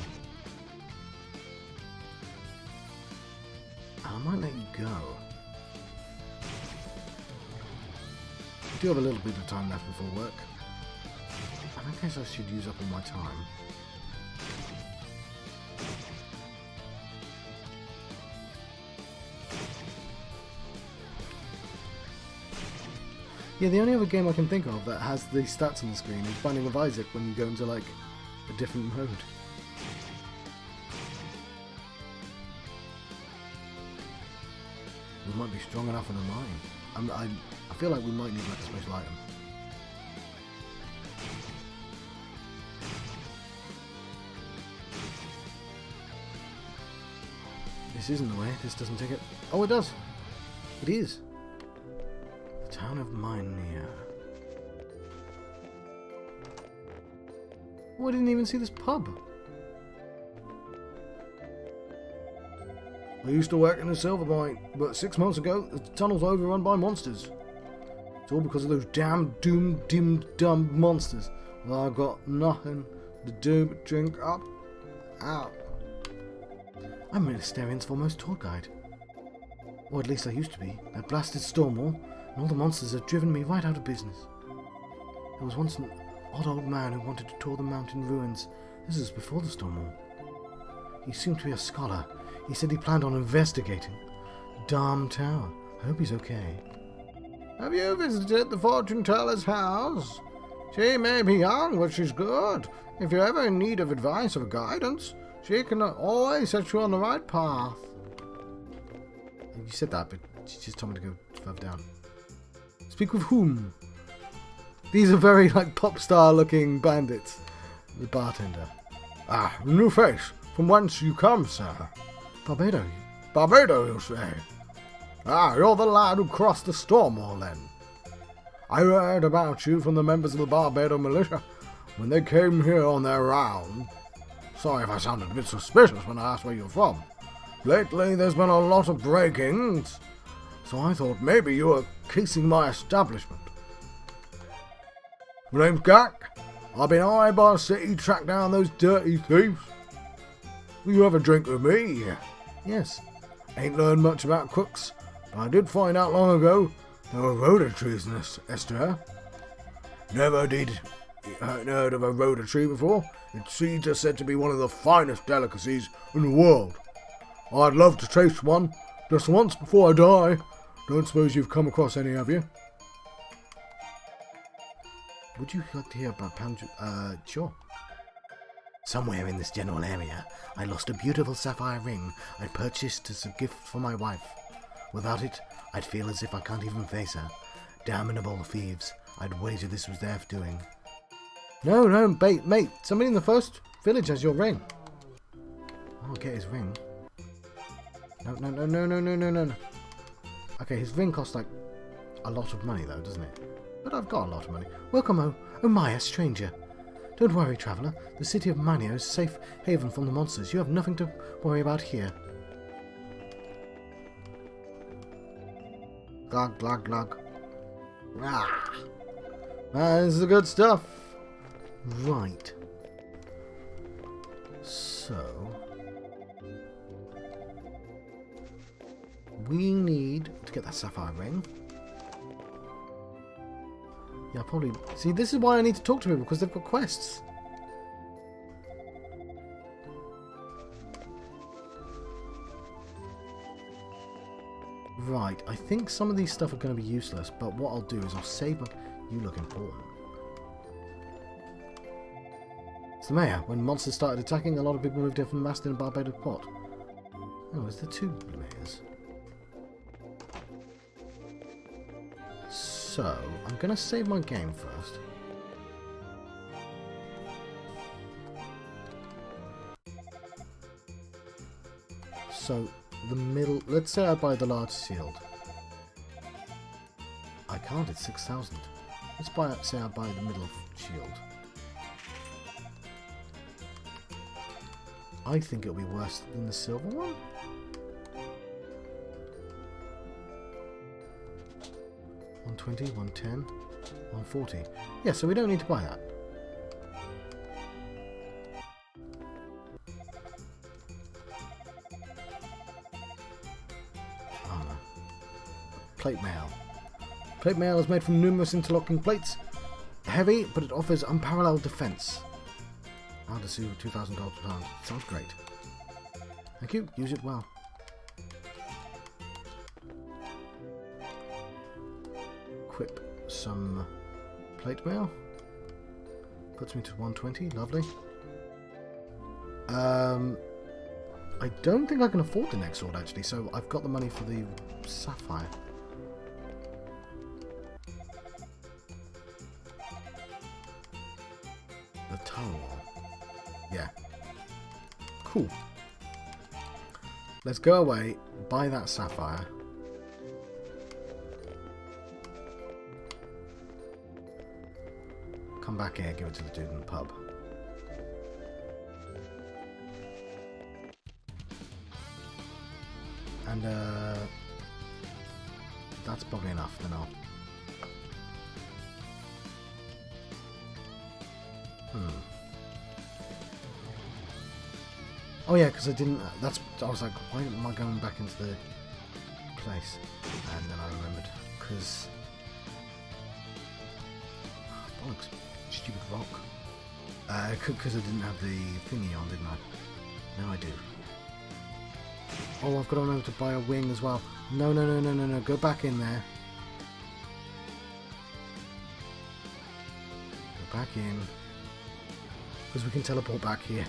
[SPEAKER 2] And I might let you go. do have a little bit of time left before work. And I guess I should use up all my time. Yeah, the only other game I can think of that has the stats on the screen is Binding of Isaac when you go into like a different mode. We might be strong enough in a mine. I feel like we might need like a special item. This isn't the way. This doesn't take it. Oh, it does. It is. The town of Minea. Oh, I didn't even see this pub. I used to work in a silver mine, but 6 months ago, the tunnel's overrun by monsters. It's all because of those damn dumb monsters. Well, I've got nothing to do but drink up. Out. I'm Ministerian's foremost tour guide. Or at least I used to be. That blasted Stormwall and all the monsters have driven me right out of business. There was once an odd old man who wanted to tour the mountain ruins. This is before the Stormwall. He seemed to be a scholar. He said he planned on investigating. Darm Tower. I hope he's okay. Have you visited the fortune teller's house? She may be young, but she's good. If you're ever in need of advice or guidance, she can always set you on the right path. You said that, but she just told me to go further down. Speak with whom? These are very, like, pop star looking bandits. The bartender. Ah, new face. From whence you come, sir? Barbados. Barbados, you say? Ah, you're the lad who crossed the Stormwall, then. I heard about you from the members of the Barbados militia when they came here on their round. Sorry if I sounded a bit suspicious when I asked where you're from. Lately, there's been a lot of break-ins, so I thought maybe you were casing my establishment. My name's Gak. I've been hired by the city to track down those dirty thieves. Will you have a drink with me? Yes. Ain't learned much about crooks, but I did find out long ago there were rhoda trees in this estuary. Never did heard of a rhoda tree before. Its seeds are said to be one of the finest delicacies in the world. I'd love to taste one, just once before I die. Don't suppose you've come across any, have you? Would you like to hear about sure. Somewhere in this general area, I lost a beautiful sapphire ring I purchased as a gift for my wife. Without it, I'd feel as if I can't even face her. Damnable thieves. I'd wager this was their doing. No, mate. Somebody in the first village has your ring. I'll get his ring. No. Okay, his ring costs like a lot of money though, doesn't it? But I've got a lot of money. Welcome, Maya, stranger. Don't worry, traveller. The city of Minea is a safe haven from the monsters. You have nothing to worry about here. Glug, glug, glug. Ah! This is the good stuff. Right. So we need to get that sapphire ring. Yeah, probably. See, this is why I need to talk to people, because they've got quests. Right, I think some of these stuff are going to be useless, but what I'll do is I'll save them. You look important. It's the mayor. When monsters started attacking, a lot of people moved in from Maston and Barbados Pot. Oh, is there two mayors? So, I'm going to save my game first. So, the middle... Let's say I buy the large shield. I can't, it's 6,000. Let's say I buy the middle shield. I think it'll be worse than the silver one. 120, 110, 140. Yeah, so we don't need to buy that. Armor. Plate mail. Plate mail is made from numerous interlocking plates. Heavy, but it offers unparalleled defense. I'll just see $2,000 per pound. Sounds great. Thank you. Use it well. Equip some plate mail. Puts me to 120. Lovely. I don't think I can afford the next sword actually, so I've got the money for the sapphire. The tower wall. Yeah. Cool. Let's go away, buy that sapphire. Come back here, give it to the dude in the pub. And that's probably enough, then I'll... Oh yeah, because I didn't... I was like, why am I going back into the place? And then I remembered, because... bollocks. Stupid rock. Because I didn't have the thingy on, didn't I? Now I do. Oh, I've got to remember to buy a wing as well. No, no, no, no, no, no. Go back in there. Go back in. Because we can teleport back here.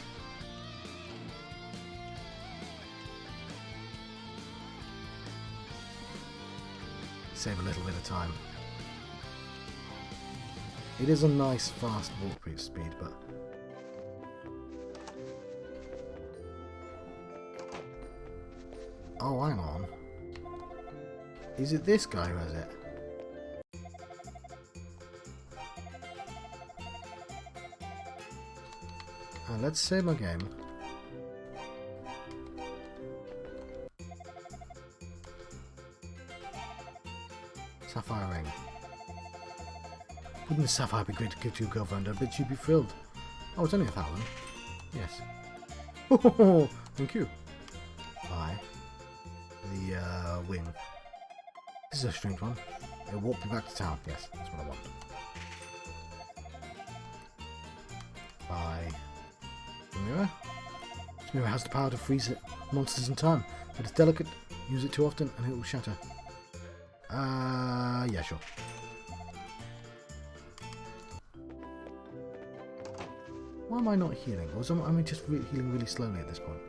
[SPEAKER 2] Save a little bit of time. It is a nice, fast walk speed, but... Oh, hang on. Is it this guy who has it? Let's save my game. Sapphire ring. Wouldn't the sapphire be great to give to your girlfriend? I bet you'd be thrilled. Oh, it's only 1,000. Yes. Oh, thank you. Bye. The wing. This is a strange one. It'll walk me back to town. Yes, that's what I want. Bye. The mirror. This mirror has the power to freeze monsters in time, but it's delicate. Use it too often and it will shatter. Yeah, sure. Why am I not healing? Or am I just healing really slowly at this point?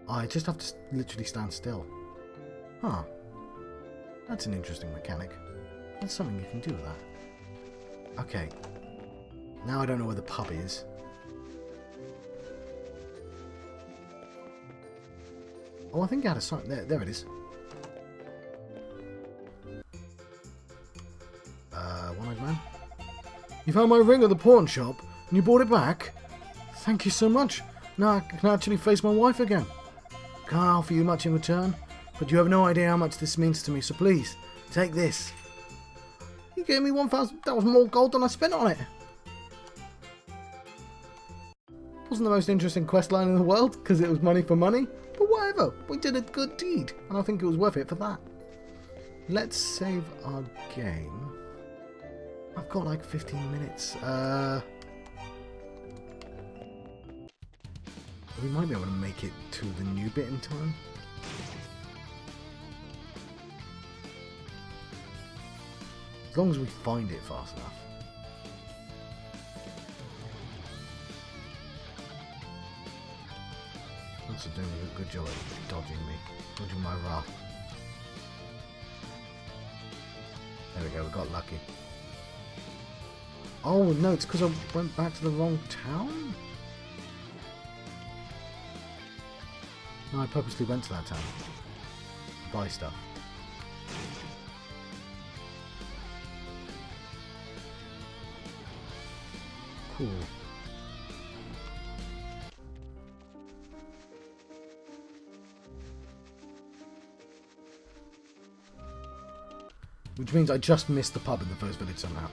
[SPEAKER 2] Oh, I just have to literally stand still. Huh. That's an interesting mechanic. That's something you can do with that. Okay. Now I don't know where the pub is. Oh, I think I had a sign. There it is. One-eyed man. You found my ring at the pawn shop and you brought it back? Thank you so much. Now I can actually face my wife again. Can't offer you much in return, but you have no idea how much this means to me, so please, take this. You gave me 1,000. That was more gold than I spent on it. Wasn't the most interesting quest line in the world, because it was money for money, but whatever, we did a good deed, and I think it was worth it for that. Let's save our game. I've got like 15 minutes. We might be able to make it to the new bit in time. As long as we find it fast enough. That's doing a good job at dodging me. Dodging my wrath. There we go, we got lucky. Oh no, it's because I went back to the wrong town? No, I purposely went to that town. To buy stuff. Cool. Which means I just missed the pub in the first village somehow.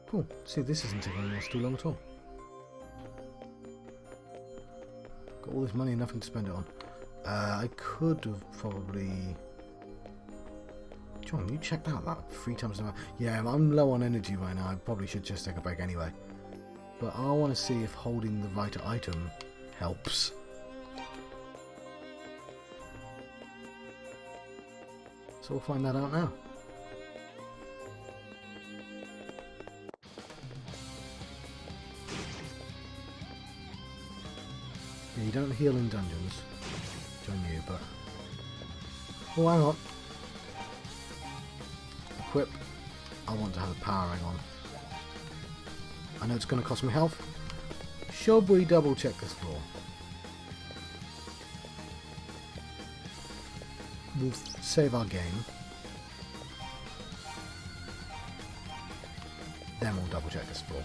[SPEAKER 2] Cool. See, this isn't taking us too long at all. All this money, nothing to spend it on. I could have probably... John, you checked out that 3 times the amount. Yeah, I'm low on energy right now. I probably should just take a break anyway. But I want to see if holding the right item helps. So we'll find that out now. Yeah, you don't heal in dungeons. Which I knew, but... Oh, hang on. Equip. I want to have a powering on. I know it's going to cost me health. Should we double check this floor? We'll save our game. Then we'll double check this floor.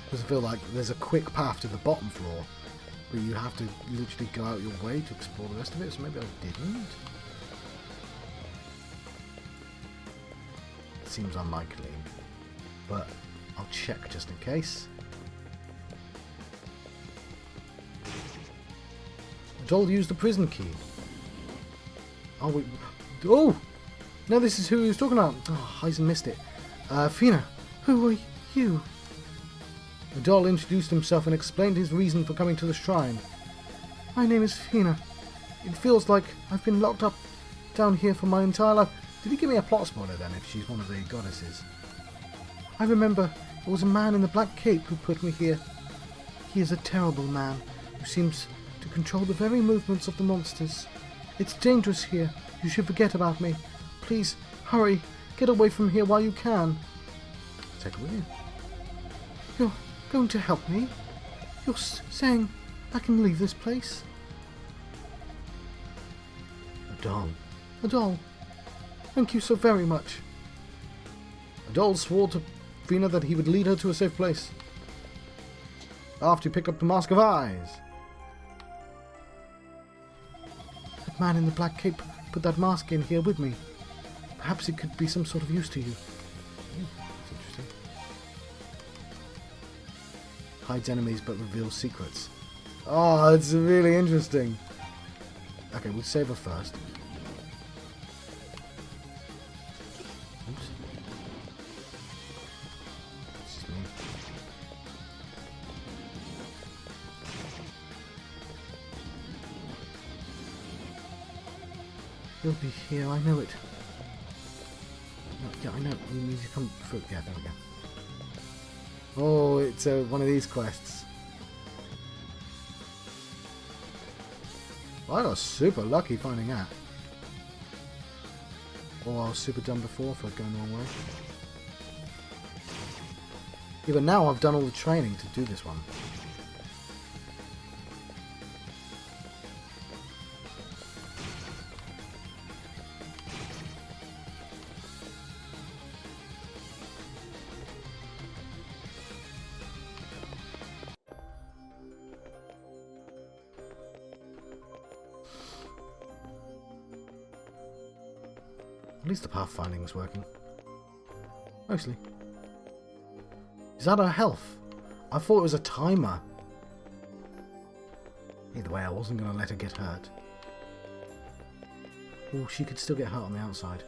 [SPEAKER 2] Because I feel like there's a quick path to the bottom floor, but you have to literally go out your way to explore the rest of it, so maybe I didn't? It seems unlikely, but I'll check just in case. Adol used the prison key. Oh, wait. Oh! No, this is who he was talking about. Oh, Heisen missed it. Fina, who are you? Adol introduced himself and explained his reason for coming to the shrine. My name is Fina. It feels like I've been locked up down here for my entire life. Did he give me a plot spoiler then, if she's one of the goddesses? I remember it was a man in the black cape who put me here. He is a terrible man who seems to control the very movements of the monsters. It's dangerous here. You should forget about me. Please, hurry. Get away from here while you can. Take it with you. You're going to help me? You're saying I can leave this place? Adol. Adol. Thank you so very much. Adol swore to Fina that he would lead her to a safe place. After you pick up the Mask of Eyes. That man in the black cape put that mask in here with me. Perhaps it could be some sort of use to you. That's interesting. Hides enemies but reveals secrets. Oh, it's really interesting. Okay, we'll save her first. Oops. This is me. You'll be here, I know it. No, yeah, I know. We need to come through. Yeah, there we go. Oh, it's one of these quests. Well, I got super lucky finding that. Or I was super dumb before for going the wrong way. Yeah, but now I've done all the training to do this one. At least the pathfinding is working. Mostly. Is that her health? I thought it was a timer. Either way, I wasn't going to let her get hurt. Oh, she could still get hurt on the outside.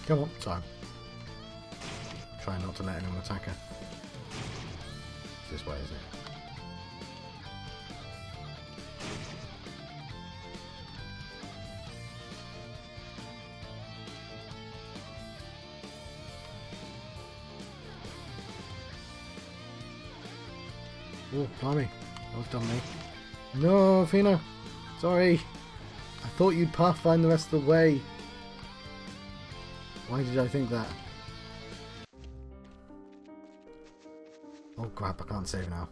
[SPEAKER 2] Come on, time. Try not to let anyone attack her. It's this way, isn't it? Oh, blimey. That was done me. No, Fina. Sorry. I thought you'd pathfind the rest of the way. Why did I think that? Oh crap, I can't save now.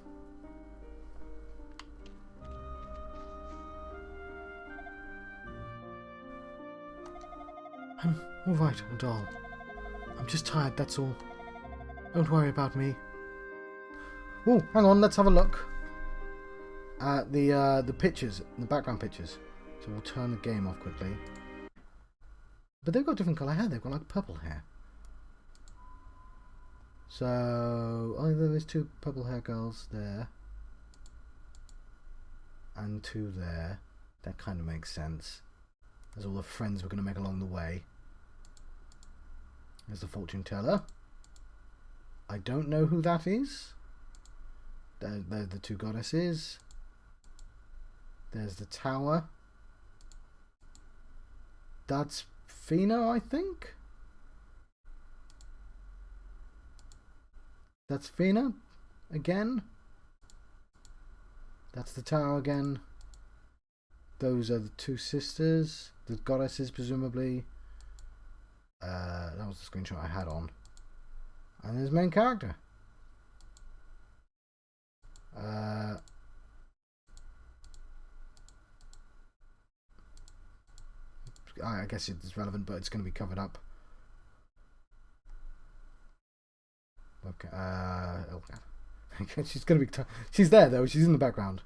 [SPEAKER 2] I'm alright, Adol. I'm just tired, that's all. Don't worry about me.
[SPEAKER 1] Oh, hang on, let's have a look at the pictures, the background pictures. So we'll turn the game off quickly. But they've got different colour hair, they've got like purple hair. So, there's 2 purple hair girls there. And 2 there. That kind of makes sense. There's all the friends we're going to make along the way. There's the fortune teller. I don't know who that is. There's the 2 goddesses. There's the tower. That's Fina, I think. That's Fina again. That's the tower again. Those are the 2 sisters, the goddesses presumably. That was the screenshot I had on. And there's the main character. I guess it's relevant, but it's going to be covered up. Okay. She's going to be. She's there though. She's in the background.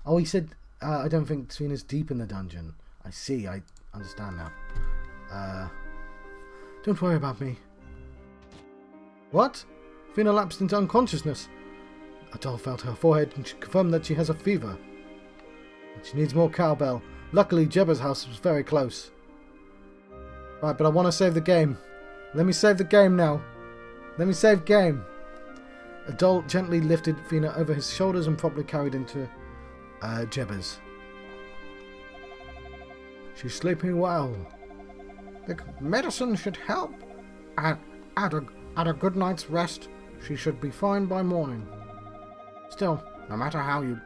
[SPEAKER 1] Oh, he said. I don't think Fina's deep in the dungeon. I see. I understand now.
[SPEAKER 2] Don't worry about me.
[SPEAKER 1] What? Fina lapsed into unconsciousness.
[SPEAKER 2] Adol felt her forehead and she confirmed that she has a fever.
[SPEAKER 1] She needs more cowbell. Luckily, Jebba's house was very close. Right, but I want to save the game. Let me save the game now. Let me save game.
[SPEAKER 2] Adol gently lifted Fina over his shoulders and properly carried into Jebba's.
[SPEAKER 1] She's sleeping well.
[SPEAKER 2] The medicine should help. At a good night's rest, she should be fine by morning. Still, no matter how you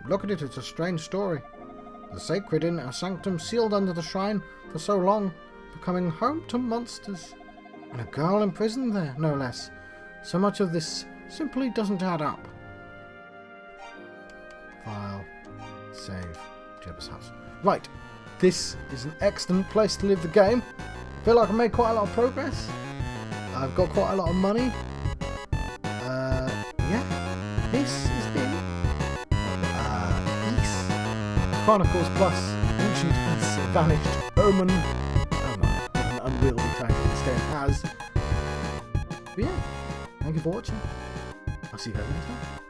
[SPEAKER 2] look at it, it's a strange story. The sacred inner sanctum sealed under the shrine for so long, becoming home to monsters. And a girl imprisoned there, no less. So much of this simply doesn't add up.
[SPEAKER 1] File. Save. Jebba's house. Right. This is an excellent place to leave the game. I feel like I made quite a lot of progress. I've got quite a lot of money. Yeah. This is the Chronicles plus Ancient and Vanished Omen. Oh no, an unwieldy title instead has. But yeah, thank you for watching. I'll see you guys next time.